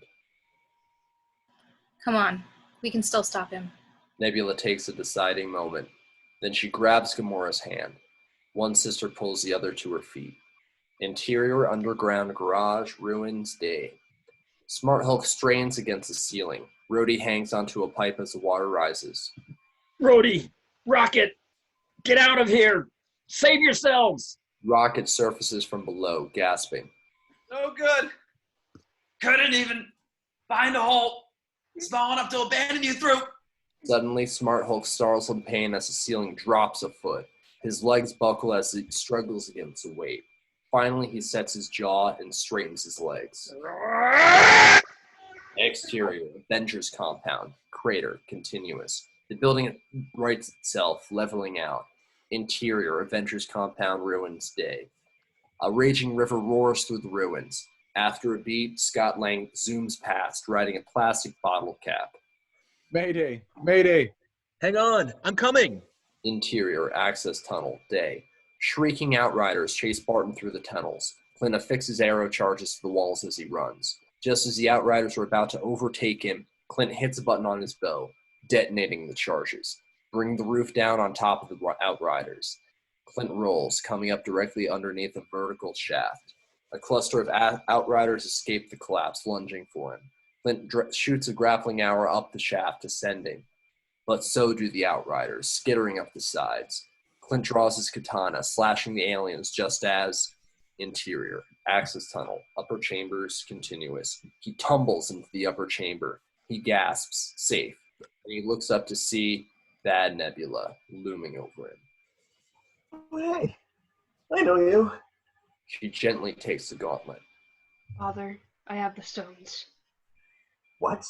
Come on, we can still stop him. Nebula takes a deciding moment. Then she grabs Gamora's hand. One sister pulls the other to her feet. Interior underground garage, ruins, day. Smart Hulk strains against the ceiling. Rhodey hangs onto a pipe as the water rises. Rhodey! Rocket! Get out of here! Save yourselves! Rocket surfaces from below, gasping. No good. Couldn't even find a hole small enough to abandon you through. Suddenly, Smart Hulk snarls in pain as the ceiling drops a foot. His legs buckle as he struggles against the weight. Finally, he sets his jaw and straightens his legs. Exterior, Avengers compound, crater, continuous. The building rights itself, leveling out. Interior, Avengers compound, ruins, day. A raging river roars through the ruins. After a beat, Scott Lang zooms past, riding a plastic bottle cap. Mayday! Mayday! Hang on, I'm coming! Interior, access tunnel, day. Shrieking outriders chase Barton through the tunnels. Clint affixes arrow charges to the walls as he runs. Just as the outriders are about to overtake him, Clint hits a button on his bow, detonating the charges, bringing the roof down on top of the outriders. Clint rolls, coming up directly underneath a vertical shaft. A cluster of outriders escape the collapse, lunging for him. Clint shoots a grappling arrow up the shaft, descending. But so do the outriders, skittering up the sides. Clint draws his katana, slashing the aliens just as... Interior, access tunnel, upper chambers, continuous. He tumbles into the upper chamber. He gasps, safe. And he looks up to see Bad Nebula looming over him. Oh, hey, I know you. She gently takes the gauntlet. Father, I have the stones. What?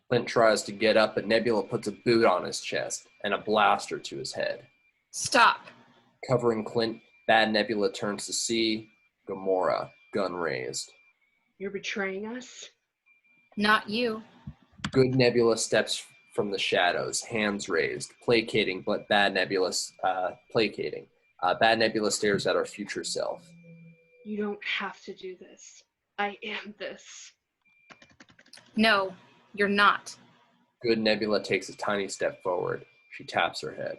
Clint tries to get up, but Nebula puts a boot on his chest and a blaster to his head. Stop. Covering Clint, Bad Nebula turns to see Gamora, gun raised. You're betraying us? Not you. Good Nebula steps from the shadows, hands raised, placating, but Bad Nebula placating. Bad Nebula stares at our future self. You don't have to do this. I am this. No, you're not. Good Nebula takes a tiny step forward. She taps her head.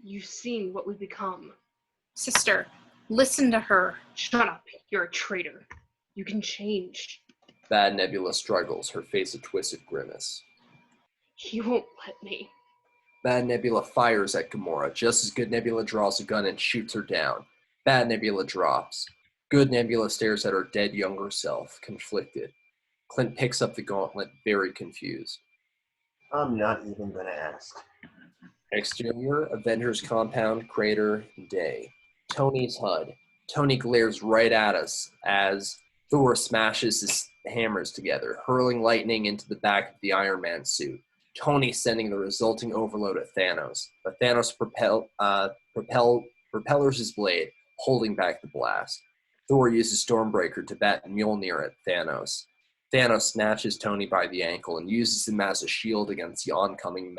You've seen what we become. Sister, listen to her. Shut up. You're a traitor. You can change. Bad Nebula struggles, her face a twisted grimace. You won't let me. Bad Nebula fires at Gamora, just as Good Nebula draws a gun and shoots her down. Bad Nebula drops. Good Nebula stares at her dead younger self, conflicted. Clint picks up the gauntlet, very confused. I'm not even gonna ask. Exterior, Avengers compound, crater, day. Tony's HUD. Tony glares right at us as Thor smashes his hammers together, hurling lightning into the back of the Iron Man suit. Tony sending the resulting overload at Thanos, but Thanos propellers his blade, holding back the blast. Thor uses Stormbreaker to bat Mjolnir at Thanos. Thanos snatches Tony by the ankle and uses him as a shield against the oncoming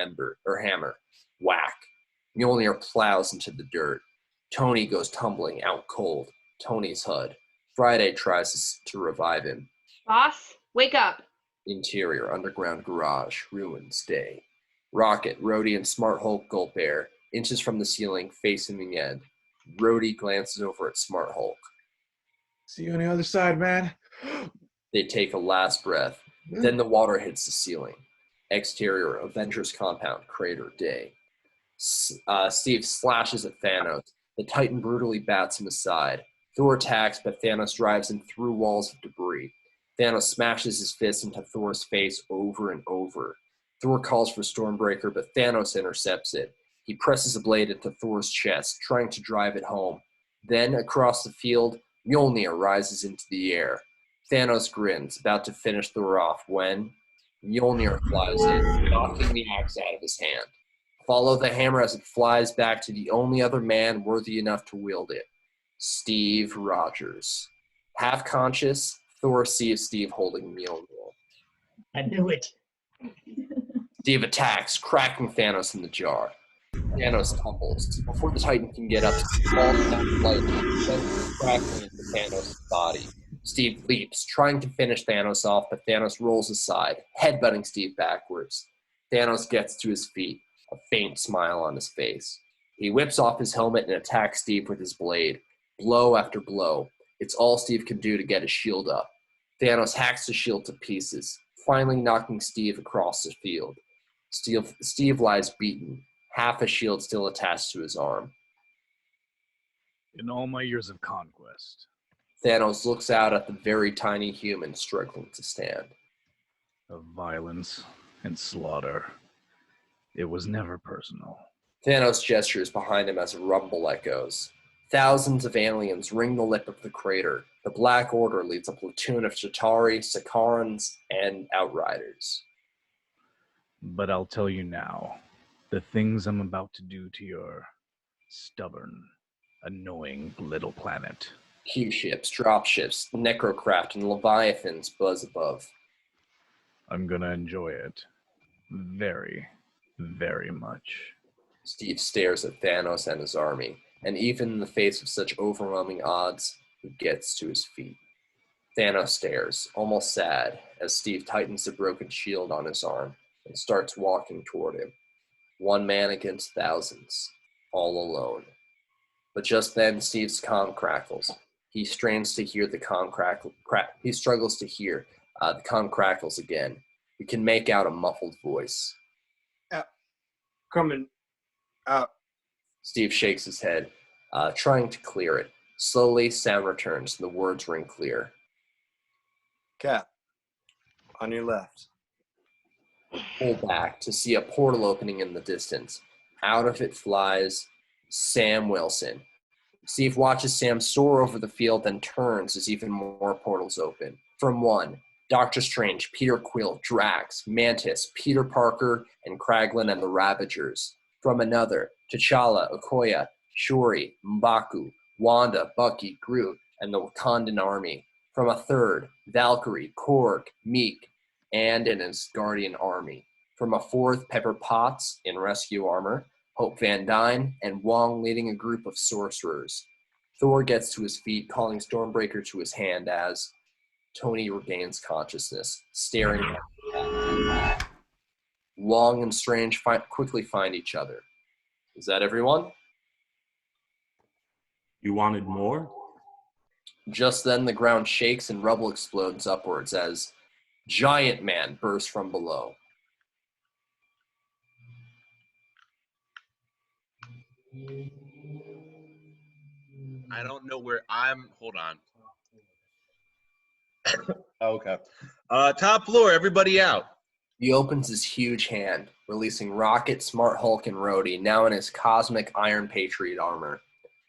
hammer. Whack. Mjolnir plows into the dirt. Tony goes tumbling out cold. Tony's HUD. Friday tries to revive him. Boss, wake up. Interior, underground garage, ruins, day. Rocket, Rhodey, and Smart Hulk gulp air, inches from the ceiling, facing the end. Rhodey glances over at Smart Hulk. See you on the other side, man. They take a last breath. Then the water hits the ceiling. Exterior, Avengers compound, crater, day. Steve slashes at Thanos. The Titan brutally bats him aside. Thor attacks, but Thanos drives him through walls of debris. Thanos smashes his fist into Thor's face over and over. Thor calls for Stormbreaker, but Thanos intercepts it. He presses a blade into Thor's chest, trying to drive it home. Then, across the field, Mjolnir rises into the air. Thanos grins, about to finish Thor off, when Mjolnir flies in, knocking the axe out of his hand. Follow the hammer as it flies back to the only other man worthy enough to wield it, Steve Rogers. Half conscious, Thor sees Steve holding Mjolnir. I knew it. Steve attacks, cracking Thanos in the jaw. Thanos tumbles. Before the Titan can get up, he falls down lightning, sends crackling into Thanos' body. Steve leaps, trying to finish Thanos off, but Thanos rolls aside, headbutting Steve backwards. Thanos gets to his feet, a faint smile on his face. He whips off his helmet and attacks Steve with his blade. Blow after blow. It's all Steve can do to get his shield up. Thanos hacks the shield to pieces, finally knocking Steve across the field. Steve lies beaten, half a shield still attached to his arm. In all my years of conquest, Thanos looks out at the very tiny human struggling to stand. of violence and slaughter, it was never personal. Thanos gestures behind him as a rumble echoes. Thousands of aliens ring the lip of the crater. The Black Order leads a platoon of Chitauri, Sakarans, and Outriders. But I'll tell you now, the things I'm about to do to your stubborn, annoying little planet. Q-ships, dropships, necrocraft, and leviathans buzz above. I'm gonna enjoy it. Very, very much. Steve stares at Thanos and his army, and even in the face of such overwhelming odds, he gets to his feet. Thanos stares, almost sad, as Steve tightens the broken shield on his arm and starts walking toward him. One man against thousands, all alone. But just then, Steve's comm crackles. He strains to hear the comm crackle. He struggles to hear the comm crackles again. He can make out a muffled voice. Coming out. Steve shakes his head, trying to clear it. Slowly, sound returns, and the words ring clear. Cap, on your left. Pull back to see a portal opening in the distance. Out of it flies Sam Wilson. Steve watches Sam soar over the field, then turns as even more portals open. From one, Doctor Strange, Peter Quill, Drax, Mantis, Peter Parker, and Kraglin and the Ravagers. From another, T'Challa, Okoye, Shuri, M'Baku, Wanda, Bucky, Groot, and the Wakandan army. From a third, Valkyrie, Korg, Meek, and an Asgardian army. From a fourth, Pepper Potts in rescue armor, Hope Van Dyne, and Wong leading a group of sorcerers. Thor gets to his feet, calling Stormbreaker to his hand as Tony regains consciousness, staring at him. Wong and Strange quickly find each other. Is that everyone? You wanted more? Just then, the ground shakes and rubble explodes upwards as Giant Man bursts from below. I don't know where I'm. Hold on. Okay. Top floor, everybody out. He opens his huge hand, releasing Rocket, Smart Hulk, and Rhodey, now in his cosmic Iron Patriot armor.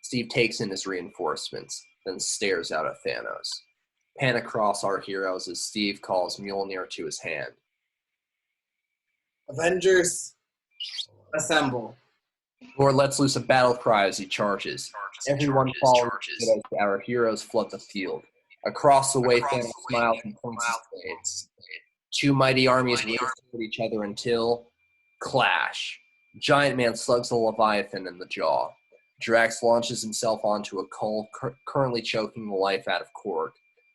Steve takes in his reinforcements, then stares out at Thanos. Pan across our heroes as Steve calls Mjolnir to his hand. Avengers, assemble. Thor lets loose a battle cry as he charges. Everyone follows as our heroes flood the field. Across the way, Thanos smiles and points his blades. Two mighty armies race toward each other until clash. Giant Man slugs the Leviathan in the jaw. Drax launches himself onto a coal, currently choking the life out of Korg.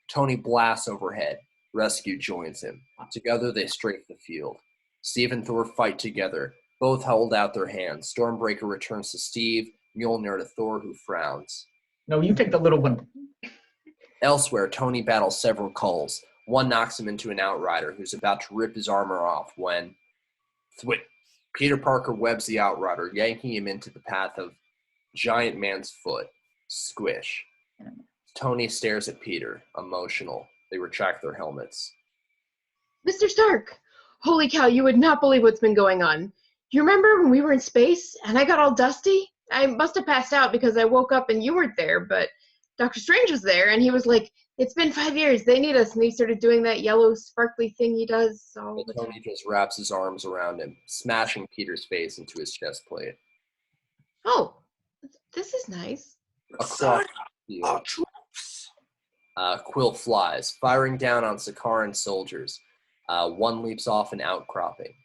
Tony blasts overhead. Rescue joins him. Together they strafe the field. Steve and Thor fight together. Both hold out their hands. Stormbreaker returns to Steve, Mjolnir to Thor, who frowns. No, you take the little one. Elsewhere, Tony battles several culls. One knocks him into an Outrider who's about to rip his armor off when Peter Parker webs the Outrider, yanking him into the path of Giant Man's foot. Squish. Tony stares at Peter, emotional. They retract their helmets. Mr. Stark! Holy cow, you would not believe what's been going on. You remember when we were in space and I got all dusty? I must have passed out because I woke up and you weren't there, but Dr. Strange was there and he was like, it's been 5 years, they need us. And he started doing that yellow sparkly thing he does all the time. Tony just wraps his arms around him, smashing Peter's face into his chest plate. Oh, this is nice. Across the field, Quill flies, firing down on Sakaran soldiers. One leaps off an outcropping,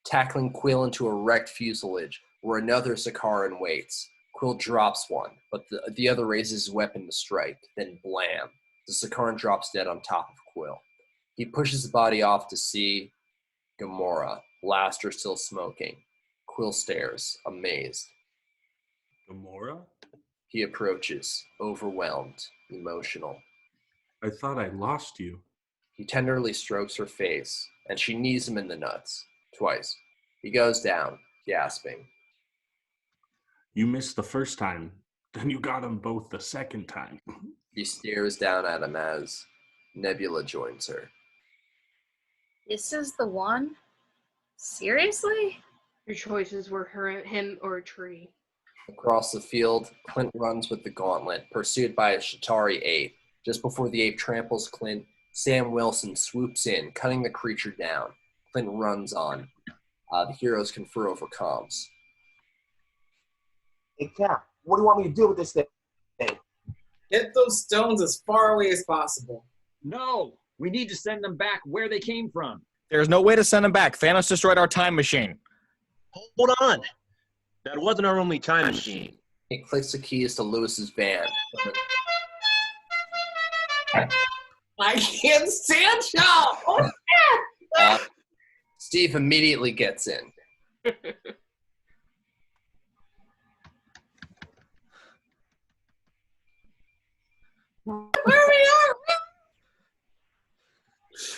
tackling Quill into a wrecked fuselage where another Sakaran waits. Quill drops one, but the other raises his weapon to strike, then blam. The Sakaran drops dead on top of Quill. He pushes the body off to see Gamora, blaster still smoking. Quill stares, amazed. Gamora? He approaches, overwhelmed, emotional. I thought I lost you. He tenderly strokes her face, and she knees him in the nuts, twice. He goes down, gasping. You missed the first time, then you got them both the second time. She stares down at him as Nebula joins her. This is the one? Seriously? Your choices were him or a tree. Across the field, Clint runs with the gauntlet, pursued by a Chitauri ape. Just before the ape tramples Clint, Sam Wilson swoops in, cutting the creature down. Clint runs on. The heroes confer over comms. Hey, Cap, what do you want me to do with this thing? Get those stones as far away as possible. No, we need to send them back where they came from. There's no way to send them back. Thanos destroyed our time machine. Hold on. That wasn't our only time machine. He clicks the keys to Lewis's van. I can't stand y'all. Oh, Steve immediately gets in. Where we are?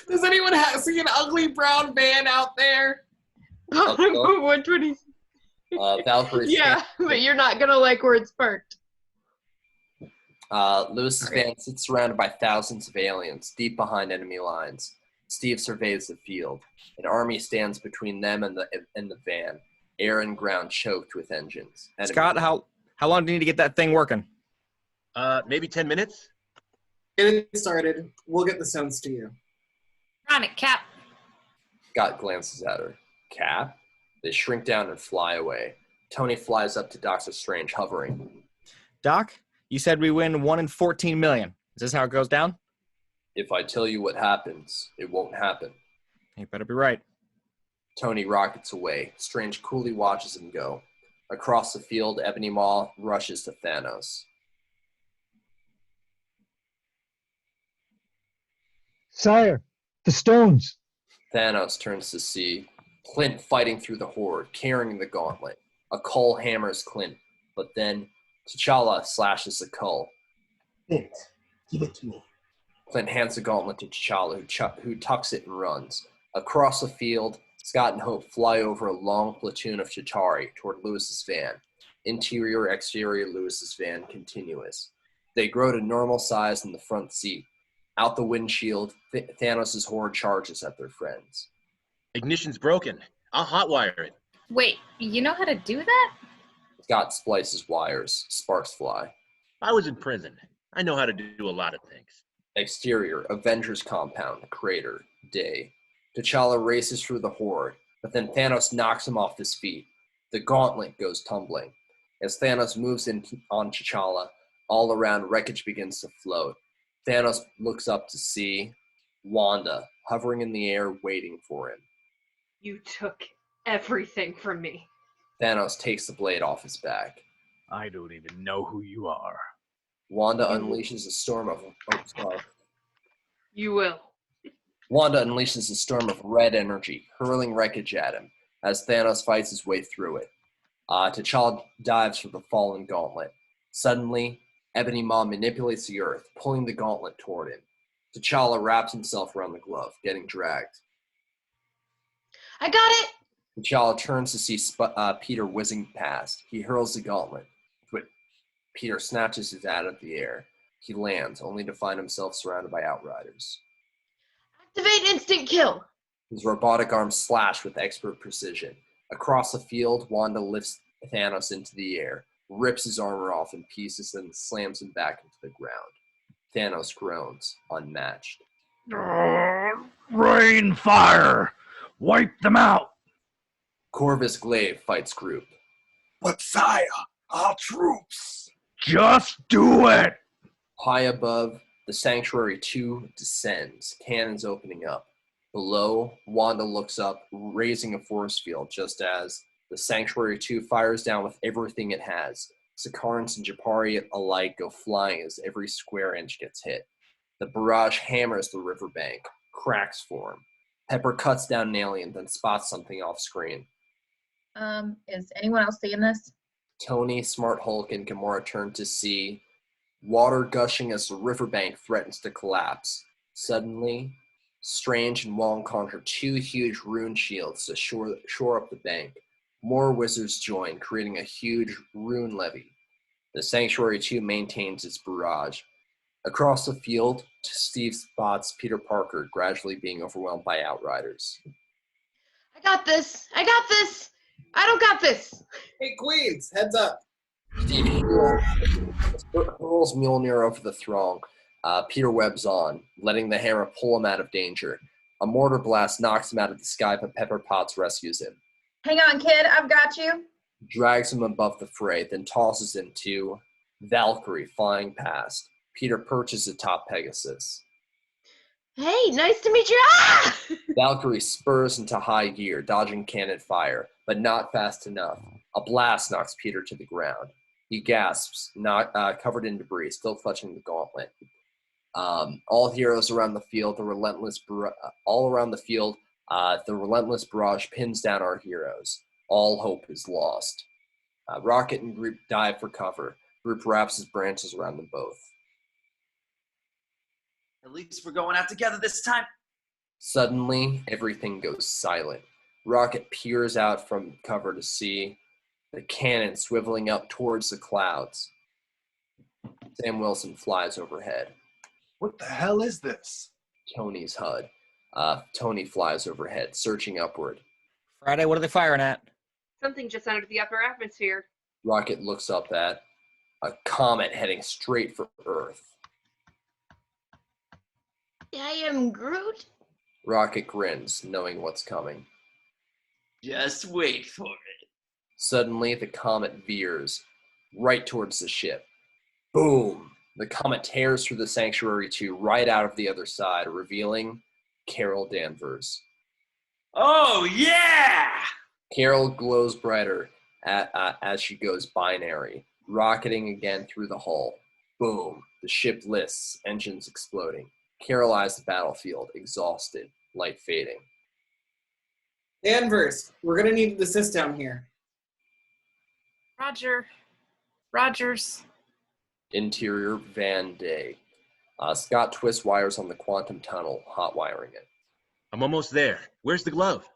Does anyone see an ugly brown van out there? Which one is? Valkyrie's Yeah, but you're not gonna like where it's parked. Lewis's van sits surrounded by thousands of aliens, deep behind enemy lines. Steve surveys the field. An army stands between them and the van, air and ground choked with engines. Scott, how long do you need to get that thing working? Maybe 10 minutes? Get it started. We'll get the stones to you. On it, Cap. Scott glances at her. Cap? They shrink down and fly away. Tony flies up to Doctor Strange, hovering. Doc, you said we win 1 in 14 million. Is this how it goes down? If I tell you what happens, it won't happen. You better be right. Tony rockets away. Strange coolly watches him go. Across the field, Ebony Maw rushes to Thanos. Sire, the stones. Thanos turns to see Clint fighting through the horde, carrying the gauntlet. A cull hammers Clint, but then T'Challa slashes the cull. Clint, give it to me. Clint hands the gauntlet to T'Challa, who tucks it and runs. Across the field, Scott and Hope fly over a long platoon of Chitauri toward Lewis's van. Interior, exterior Lewis's van continuous. They grow to normal size in the front seat. Out the windshield, Thanos' horde charges at their friends. Ignition's broken. I'll hotwire it. Wait, you know how to do that? Scott splices wires. Sparks fly. I was in prison. I know how to do a lot of things. Exterior, Avengers compound, crater, day. T'Challa races through the horde, but then Thanos knocks him off his feet. The gauntlet goes tumbling. As Thanos moves in on T'Challa, all around wreckage begins to float. Thanos looks up to see Wanda hovering in the air waiting for him. You took everything from me. Thanos takes the blade off his back. I don't even know who you are. Wanda unleashes a storm of... You will. Wanda unleashes a storm of red energy, hurling wreckage at him, as Thanos fights his way through it. T'Challa dives for the fallen gauntlet. Suddenly, Ebony Maw manipulates the earth, pulling the gauntlet toward him. T'Challa wraps himself around the glove, getting dragged. I got it! T'Challa turns to see Peter whizzing past. He hurls the gauntlet, but Peter snatches it out of the air. He lands, only to find himself surrounded by outriders. Activate instant kill! His robotic arms slash with expert precision. Across the field, Wanda lifts Thanos into the air, rips his armor off in pieces, then slams him back into the ground. Thanos groans, unmatched. Rain fire! Wipe them out! Corvus Glaive fights group. But sire, our troops! Just do it! High above, the Sanctuary 2 descends, cannons opening up. Below, Wanda looks up, raising a force field, just as the Sanctuary 2 fires down with everything it has. Sakarans and Japari alike go flying as every square inch gets hit. The barrage hammers the riverbank. Cracks form. Pepper cuts down an alien, then spots something off screen. Is anyone else seeing this? Tony, Smart Hulk, and Gamora turn to see water gushing as the riverbank threatens to collapse. Suddenly, Strange and Wong conjure 2 huge rune shields to shore up the bank. More wizards join, creating a huge rune levee. The Sanctuary 2 maintains its barrage. Across the field, Steve spots Peter Parker gradually being overwhelmed by outriders. I got this! I got this! I don't got this! Hey, Queens, heads up. Steve hurls Mjolnir over the throng. Peter webs on, letting the hammer pull him out of danger. A mortar blast knocks him out of the sky, but Pepper Potts rescues him. Hang on, kid. I've got you. Drags him above the fray, then tosses him to Valkyrie, flying past. Peter perches atop Pegasus. Hey, nice to meet you. Ah! Valkyrie spurs into high gear, dodging cannon fire, but not fast enough. A blast knocks Peter to the ground. He gasps, covered in debris, still clutching the gauntlet. All heroes around the field, the relentless barrage pins down our heroes. All hope is lost. Rocket and Group dive for cover. Group wraps his branches around them both. At least we're going out together this time. Suddenly, everything goes silent. Rocket peers out from cover to see the cannon swiveling up towards the clouds. Sam Wilson flies overhead. What the hell is this? Tony's HUD. Tony flies overhead, searching upward. Friday, what are they firing at? Something just entered the upper atmosphere. Rocket looks up at a comet heading straight for Earth. I am Groot. Rocket grins, knowing what's coming. Just wait for it. Suddenly, the comet veers right towards the ship. Boom! The comet tears through the Sanctuary 2 right out of the other side, revealing Carol Danvers. Oh, yeah! Carol glows brighter as she goes binary, rocketing again through the hull. Boom! The ship lists, engines exploding. Carol eyes the battlefield, exhausted, light fading. Danvers, we're gonna need the assist down here. Rogers. Interior Van Day. Scott twists wires on the quantum tunnel, hot wiring it. I'm almost there. Where's the glove?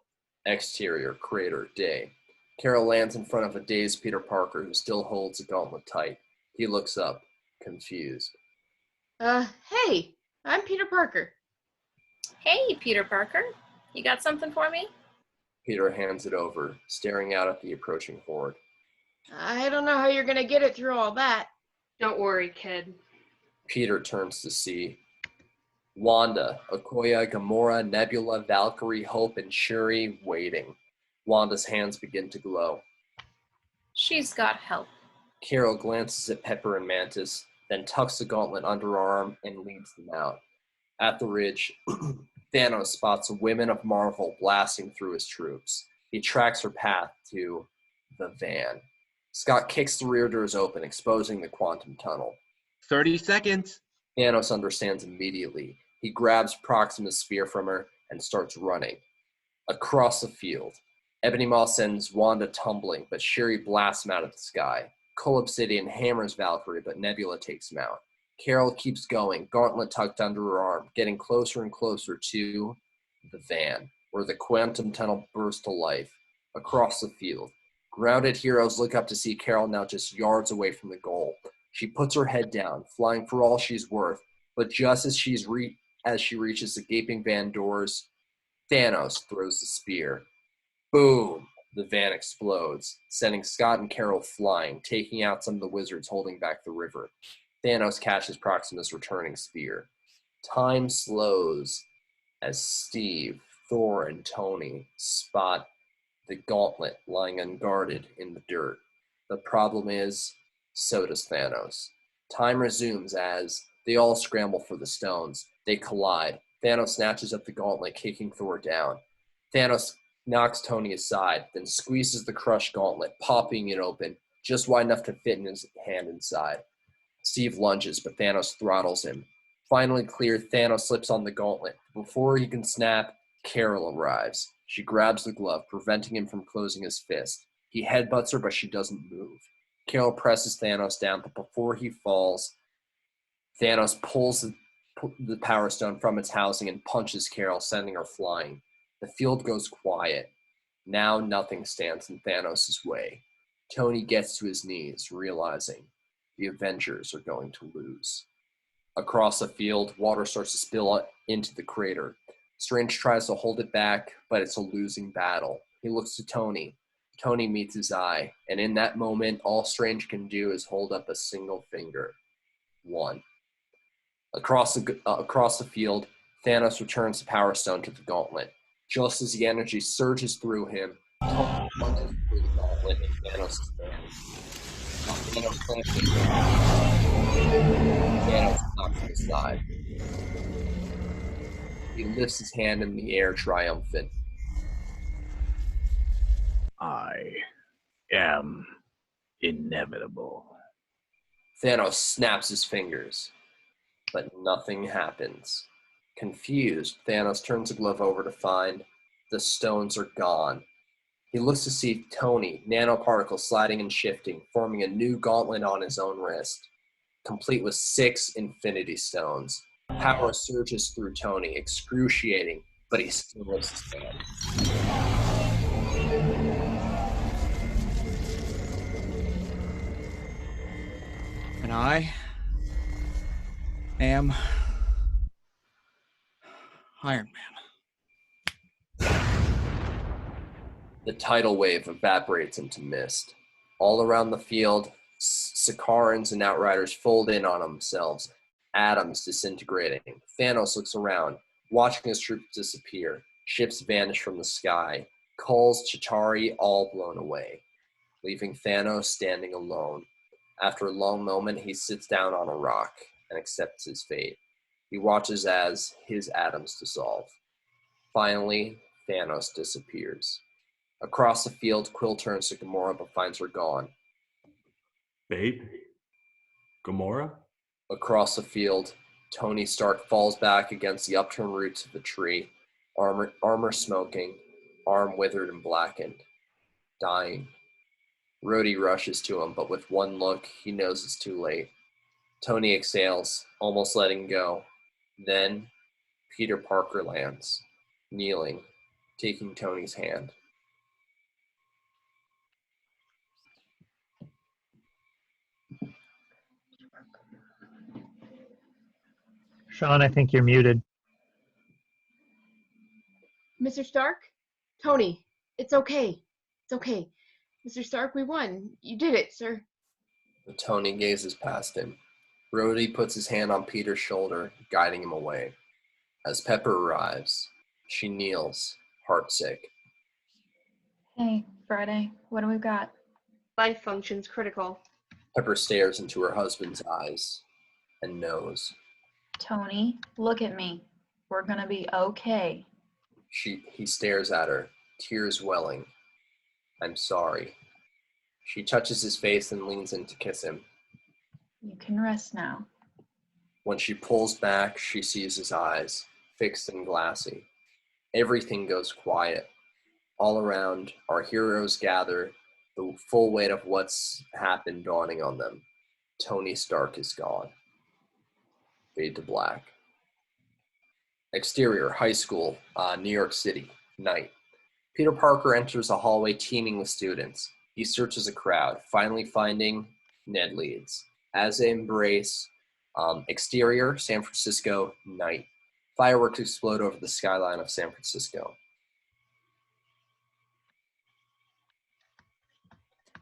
Exterior Crater Day. Carol lands in front of a dazed Peter Parker who still holds the gauntlet tight. He looks up, confused. Hey, I'm Peter Parker. Hey, Peter Parker. You got something for me? Peter hands it over, staring out at the approaching horde. I don't know how you're gonna get it through all that. Don't worry, kid. Peter turns to see Wanda, Okoye, Gamora, Nebula, Valkyrie, Hope, and Shuri waiting. Wanda's hands begin to glow. She's got help. Carol glances at Pepper and Mantis, then tucks the gauntlet under her arm and leads them out. At the ridge, Thanos spots Women of Marvel blasting through his troops. He tracks her path to the van. Scott kicks the rear doors open, exposing the quantum tunnel. 30 seconds. Thanos understands immediately. He grabs Proxima's spear from her and starts running. Across the field, Ebony Maw sends Wanda tumbling, but Shuri blasts him out of the sky. Cull Obsidian hammers Valkyrie, but Nebula takes him out. Carol keeps going, gauntlet tucked under her arm, getting closer and closer to the van, where the quantum tunnel bursts to life. Across the field, grounded heroes look up to see Carol now just yards away from the goal. She puts her head down, flying for all she's worth, but just as she reaches the gaping van doors, Thanos throws the spear. Boom! The van explodes, sending Scott and Carol flying, taking out some of the wizards holding back the river. Thanos catches Proxima's returning spear. Time slows as Steve, Thor, and Tony spot the gauntlet lying unguarded in the dirt. The problem is, so does Thanos. Time resumes as they all scramble for the stones. They collide. Thanos snatches up the gauntlet, kicking Thor down. Thanos knocks Tony aside, then squeezes the crushed gauntlet, popping it open, just wide enough to fit in his hand inside. Steve lunges, but Thanos throttles him. Finally cleared, Thanos slips on the gauntlet. Before he can snap, Carol arrives. She grabs the glove, preventing him from closing his fist. He headbutts her, but she doesn't move. Carol presses Thanos down, but before he falls, Thanos pulls the Power Stone from its housing and punches Carol, sending her flying. The field goes quiet. Now nothing stands in Thanos' way. Tony gets to his knees, realizing the Avengers are going to lose. Across the field, water starts to spill into the crater. Strange tries to hold it back, but it's a losing battle. He looks to Tony. Tony meets his eye, and in that moment, all Strange can do is hold up a single finger. One. Across the field, Thanos returns the Power Stone to the gauntlet. Just as the energy surges through him, Tony plunges through the gauntlet in Thanos' hand. Thanos clamps his Thanos knocks him aside. He lifts his hand in the air, triumphant. I am inevitable. Thanos snaps his fingers, but nothing happens. Confused, Thanos turns the glove over to find the stones are gone. He looks to see Tony, nanoparticles sliding and shifting, forming a new gauntlet on his own wrist, complete with 6 Infinity Stones. Power surges through Tony, excruciating, but he still lifts his hand. And I am Iron Man. The tidal wave evaporates into mist. All around the field, Sakarans and Outriders fold in on themselves, atoms disintegrating. Thanos looks around, watching his troops disappear. Ships vanish from the sky. Kul's Chitauri all blown away, leaving Thanos standing alone. After a long moment, he sits down on a rock and accepts his fate. He watches as his atoms dissolve. Finally, Thanos disappears. Across the field, Quill turns to Gamora but finds her gone. Babe? Gamora? Across the field, Tony Stark falls back against the upturned roots of a tree, armor smoking, arm withered and blackened, dying. Rhodey rushes to him, but with one look, he knows it's too late. Tony exhales, almost letting go. Then, Peter Parker lands, kneeling, taking Tony's hand. Sean, I think you're muted. Mr. Stark? Tony, it's okay. It's okay. Mr. Stark, we won. You did it, sir. But Tony gazes past him. Rhodey puts his hand on Peter's shoulder, guiding him away. As Pepper arrives, she kneels, heartsick. Hey, Friday, what do we got? Life functions critical. Pepper stares into her husband's eyes and knows. Tony, look at me. We're gonna be okay. He stares at her, tears welling. I'm sorry. She touches his face and leans in to kiss him. You can rest now. When she pulls back, she sees his eyes, fixed and glassy. Everything goes quiet. All around, our heroes gather, the full weight of what's happened dawning on them. Tony Stark is gone. Fade to black. Exterior, high school, New York City, night. Peter Parker enters a hallway teeming with students. He searches a crowd, finally finding Ned Leeds. As they embrace, exterior, San Francisco, night. Fireworks explode over the skyline of San Francisco.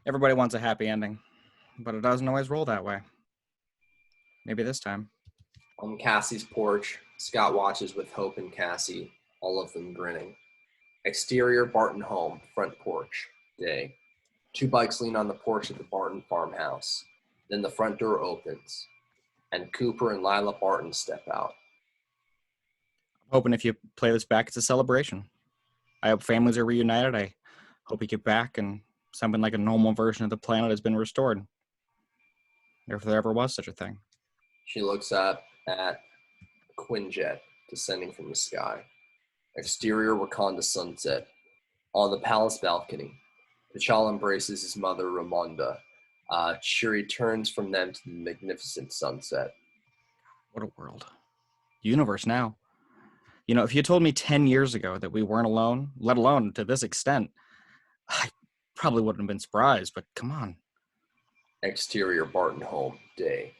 Everybody wants a happy ending, but it doesn't always roll that way. Maybe this time. On Cassie's porch, Scott watches with Hope and Cassy, all of them grinning. Exterior, Barton home, front porch, day. 2 bikes lean on the porch of the Barton farmhouse. Then the front door opens, and Cooper and Lila Barton step out. I'm hoping if you play this back, it's a celebration. I hope families are reunited. I hope we get back and something like a normal version of the planet has been restored. If there ever was such a thing. She looks up at Quinjet descending from the sky. Exterior, Wakanda sunset. On the palace balcony, T'Challa embraces his mother, Ramonda. She returns from them to the magnificent sunset. What a world. Universe now. You know, if you told me 10 years ago that we weren't alone, let alone to this extent, I probably wouldn't have been surprised, but come on. Exterior, Barton home, day.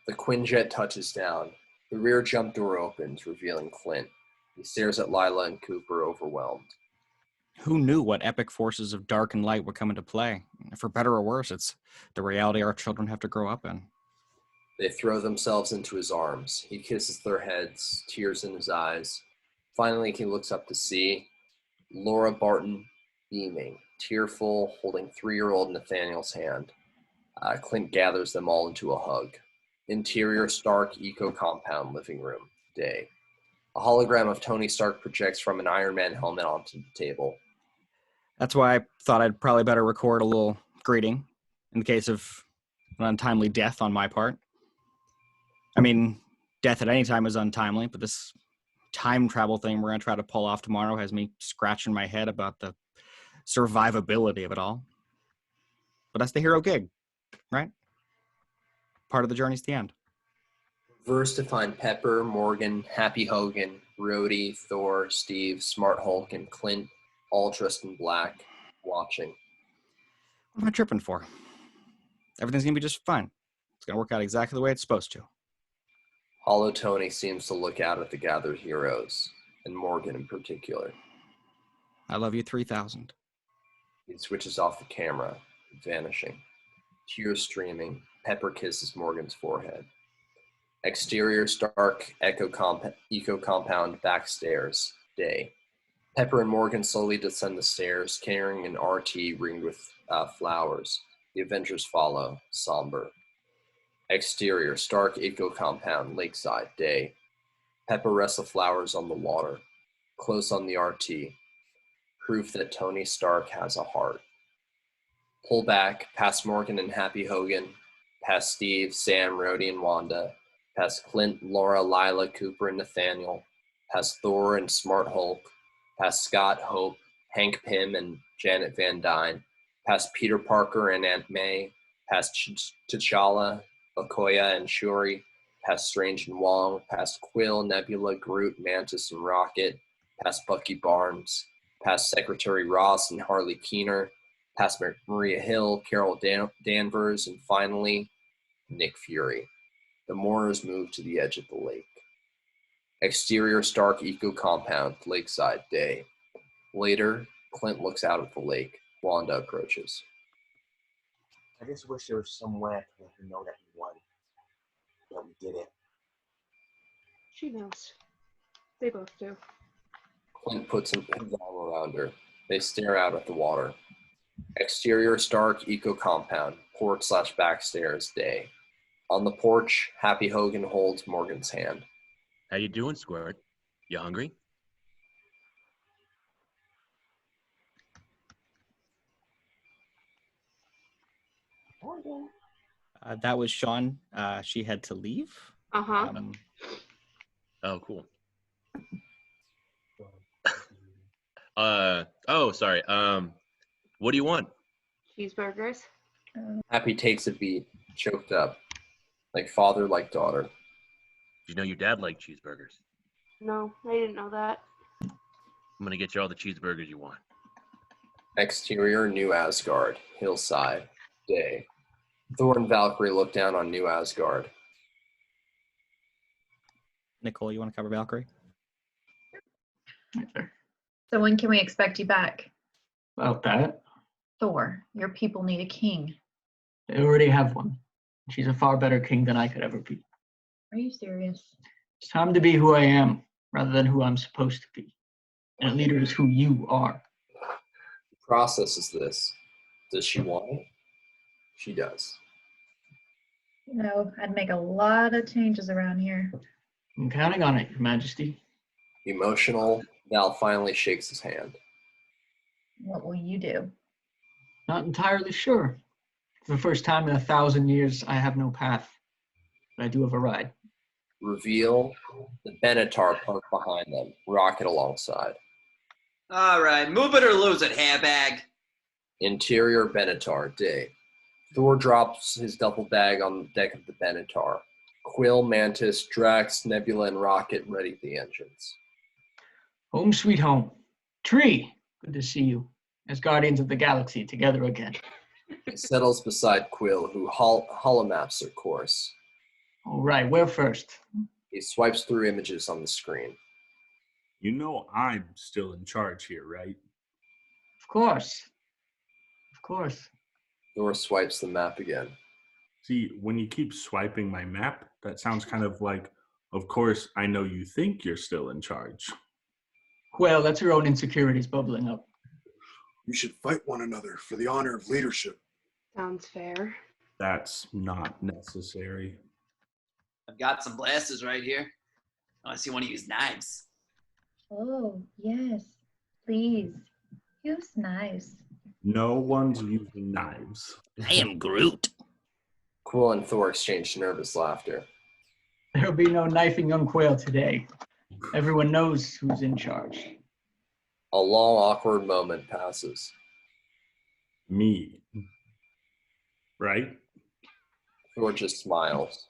The Quinjet touches down. The rear jump door opens, revealing Clint. He stares at Lila and Cooper, overwhelmed. Who knew what epic forces of dark and light would come into play? For better or worse, it's the reality our children have to grow up in. They throw themselves into his arms. He kisses their heads, tears in his eyes. Finally, he looks up to see Laura Barton beaming, tearful, holding 3-year-old Nathaniel's hand. Clint gathers them all into a hug. Interior Stark Eco Compound living room, day. A hologram of Tony Stark projects from an Iron Man helmet onto the table. That's why I thought I'd probably better record a little greeting in the case of an untimely death on my part. I mean, death at any time is untimely, but this time travel thing we're going to try to pull off tomorrow has me scratching my head about the survivability of it all. But that's the hero gig, right? Part of the journey's the end. Reverse to find Pepper, Morgan, Happy Hogan, Rhodey, Thor, Steve, Smart Hulk, and Clint, all dressed in black, watching. What am I tripping for? Everything's going to be just fine. It's going to work out exactly the way it's supposed to. Hollow Tony seems to look out at the gathered heroes, and Morgan in particular. I love you 3,000. He switches off the camera, vanishing. Tears streaming, Pepper kisses Morgan's forehead. Exterior Stark Eco Compound backstairs, day. Pepper and Morgan slowly descend the stairs, carrying an RT ringed with flowers. The Avengers follow, somber. Exterior Stark Eco Compound, lakeside, day. Pepper rests the flowers on the water, close on the RT. Proof that Tony Stark has a heart. Pull back, past Morgan and Happy Hogan, past Steve, Sam, Rhodey, and Wanda, past Clint, Laura, Lila, Cooper, and Nathaniel, past Thor and Smart Hulk, past Scott, Hope, Hank Pym, and Janet Van Dyne, past Peter Parker and Aunt May, past T'Challa, Okoye, and Shuri, past Strange and Wong, past Quill, Nebula, Groot, Mantis, and Rocket, past Bucky Barnes, past Secretary Ross and Harley Keener, past Maria Hill, Carol Danvers, and finally, Nick Fury. The mourners move to the edge of the lake. Exterior Stark Eco Compound, lakeside, day. Later, Clint looks out at the lake. Wanda approaches. I just wish there was some way I could let her know that we won. That we did it. She knows. They both do. Clint puts his arm around her. They stare out at the water. Exterior Stark Eco Compound, porch/backstairs, day. On the porch, Happy Hogan holds Morgan's hand. How you doing, Squirt? You hungry? That was Sean. She had to leave. Uh-huh. Oh, cool. Sorry. What do you want? Cheeseburgers. Happy takes a beat, choked up. Like father, like daughter. Did you know your dad liked cheeseburgers? No, I didn't know that. I'm gonna get you all the cheeseburgers you want. Exterior, New Asgard, hillside, day. Thor and Valkyrie look down on New Asgard. Nicole, you want to cover Valkyrie? So when can we expect you back? About that, Thor, your people need a king. they already have one. She's a far better king than I could ever be. Are you serious? It's time to be who I am rather than who I'm supposed to be. And a leader is who you are. The process is this. Does she want it? She does. You know, I'd make a lot of changes around here. I'm counting on it, Your Majesty. Emotional, Val finally shakes his hand. What will you do? Not entirely sure. For the first time in 1,000 years, I have no path. But I do have a ride. Reveal the Benatar parked behind them, Rocket alongside. All right, move it or lose it, hairbag. Interior Benatar, day. Thor drops his duffel bag on the deck of the Benatar. Quill, Mantis, Drax, Nebula, and Rocket ready for the engines. Home sweet home. Tree, good to see you. As Guardians of the Galaxy together again. He settles beside Quill, who holomaps their course. All right, where first? He swipes through images on the screen. You know I'm still in charge here, right? Of course. Of course. Thor swipes the map again. See, when you keep swiping my map, that sounds kind of like, of course, I know you think you're still in charge. Well, that's your own insecurities bubbling up. You should fight one another for the honor of leadership. Sounds fair. That's not necessary. I've got some blasters right here. Unless you want to use knives. Oh, yes. Please. Use knives. No one's using knives. I am Groot. Quill and Thor exchange nervous laughter. There'll be no knifing young Quail today. Everyone knows who's in charge. A long, awkward moment passes. Me. Right? Thor just smiles.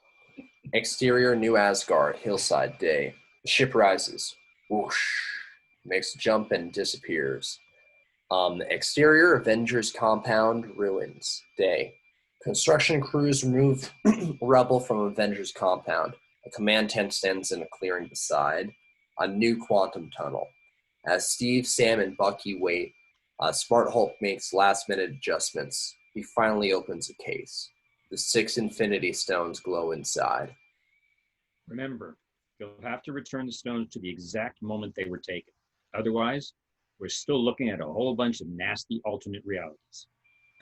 Exterior New Asgard, hillside, day. The ship rises. Whoosh. Makes a jump and disappears. Exterior Avengers compound, ruins, day. Construction crews remove rubble from Avengers compound. A command tent stands in a clearing beside. A new quantum tunnel. As Steve, Sam, and Bucky wait, Smart Hulk makes last-minute adjustments. He finally opens a case. The 6 Infinity Stones glow inside. Remember, you'll have to return the stones to the exact moment they were taken. Otherwise, we're still looking at a whole bunch of nasty alternate realities.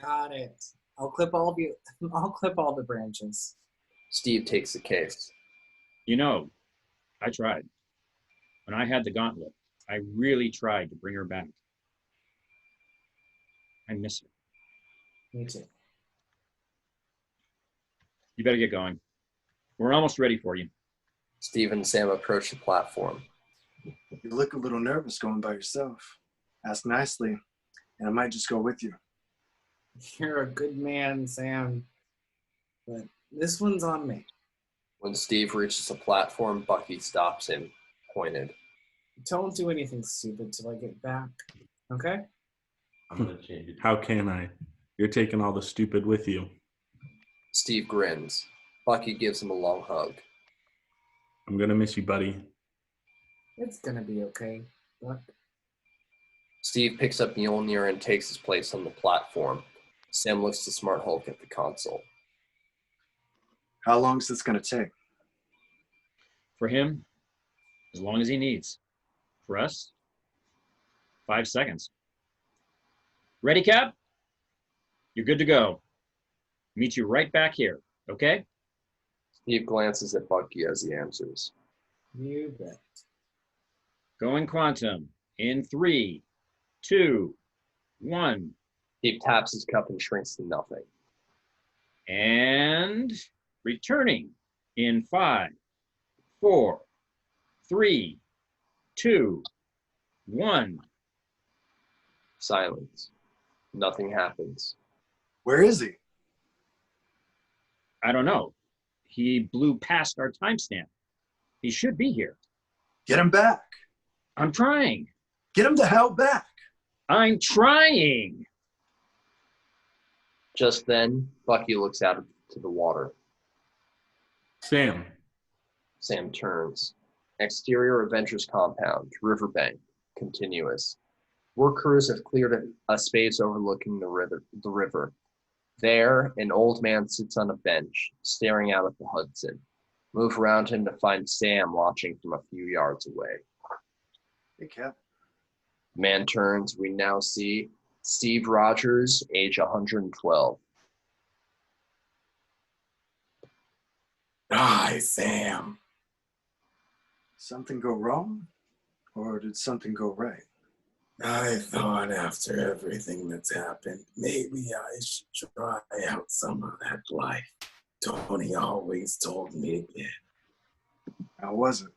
Got it. I'll clip all of you. I'll clip all the branches. Steve takes the case. You know, I tried. When I had the gauntlet, I really tried to bring her back. I miss her. Me too. You better get going. We're almost ready for you. Steve and Sam approach the platform. You look a little nervous going by yourself. Ask nicely, and I might just go with you. You're a good man, Sam. But this one's on me. When Steve reaches the platform, Bucky stops him, pointed. Don't do anything stupid till I get back. Okay? I'm gonna change it. How can I? You're taking all the stupid with you. Steve grins. Bucky gives him a long hug. I'm gonna miss you, buddy. It's gonna be okay. Buck. Steve picks up Mjolnir and takes his place on the platform. Sam looks to Smart Hulk at the console. How long is this gonna take? For him, as long as he needs. For us, 5 seconds. Ready, Cap? You're good to go. Meet you right back here, okay? Steve glances at Bucky as he answers. You bet. Going quantum in 3, 2, 1. Steve taps his cup and shrinks to nothing. And returning in 5, 4, 3, 2, 1. Silence. Nothing happens. Where is he? I don't know. He blew past our timestamp. He should be here. Get him back. I'm trying. Get him the hell back. I'm trying. Just then, Bucky looks out to the water. Sam. Sam turns. Exterior Avengers compound, riverbank, continuous. Work crews have cleared a space overlooking the river. There, an old man sits on a bench, staring out at the Hudson. Move around him to find Sam watching from a few yards away. Hey, Cap. Man turns. We now see Steve Rogers, age 112. Hi, Sam. Something go wrong? Or did something go right? I thought after everything that's happened, maybe I should try out some of that life Tony always told me to get. How was it?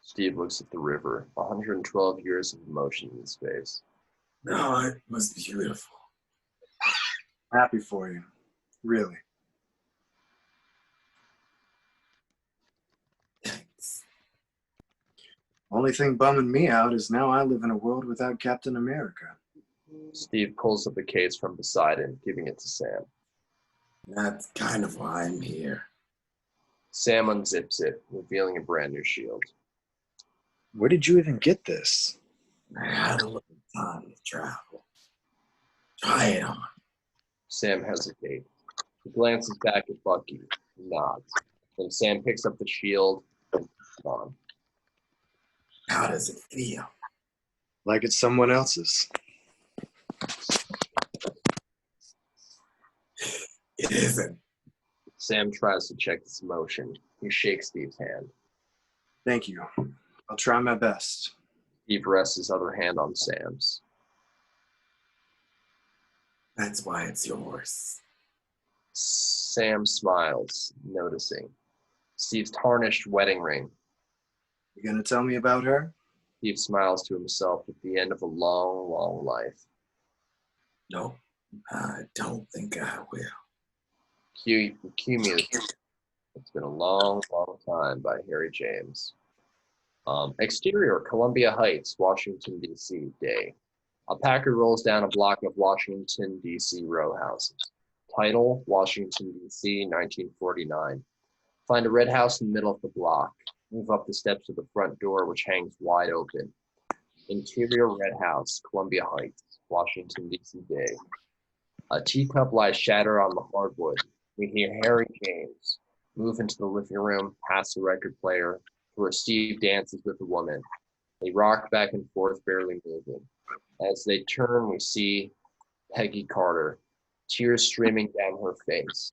Steve looks at the river, 112 years of emotion in his face. No, it was beautiful. Happy for you. Really. Thanks. Only thing bumming me out is now I live in a world without Captain America. Steve pulls up a case from beside him, giving it to Sam. That's kind of why I'm here. Sam unzips it, revealing a brand new shield. Where did you even get this? I had a little time to travel. Try it on. Sam hesitates. He glances back at Bucky, nods. Then Sam picks up the shield and puts it on. How does it feel? Like it's someone else's. It isn't. Sam tries to check his emotion. He shakes Steve's hand. Thank you. I'll try my best. Steve rests his other hand on Sam's. That's why it's yours. Sam smiles, noticing Steve's tarnished wedding ring. You gonna tell me about her? Steve smiles to himself at the end of a long, long life. No, I don't think I will. Cue music. It's been a long, long time by Harry James. Exterior, Columbia Heights, Washington, D.C. day. A Packard rolls down a block of Washington, D.C. row houses. Title, Washington, D.C., 1949. Find a red house in the middle of the block. Move up the steps to the front door, which hangs wide open. Interior red house, Columbia Heights, Washington, D.C. day. A teacup lies shattered on the hardwood. We hear Harry James move into the living room, past the record player, to where Steve dances with a woman. They rock back and forth, barely moving. As they turn, we see Peggy Carter, tears streaming down her face.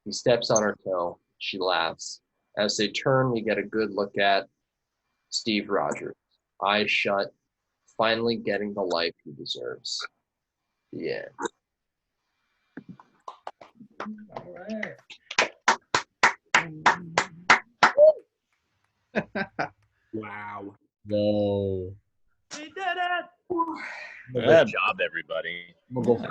He steps on her toe. She laughs. As they turn, we get a good look at Steve Rogers, eyes shut, finally getting the life he deserves. The end. All right. Wow. No. We did it! Good job, everybody. We'll go.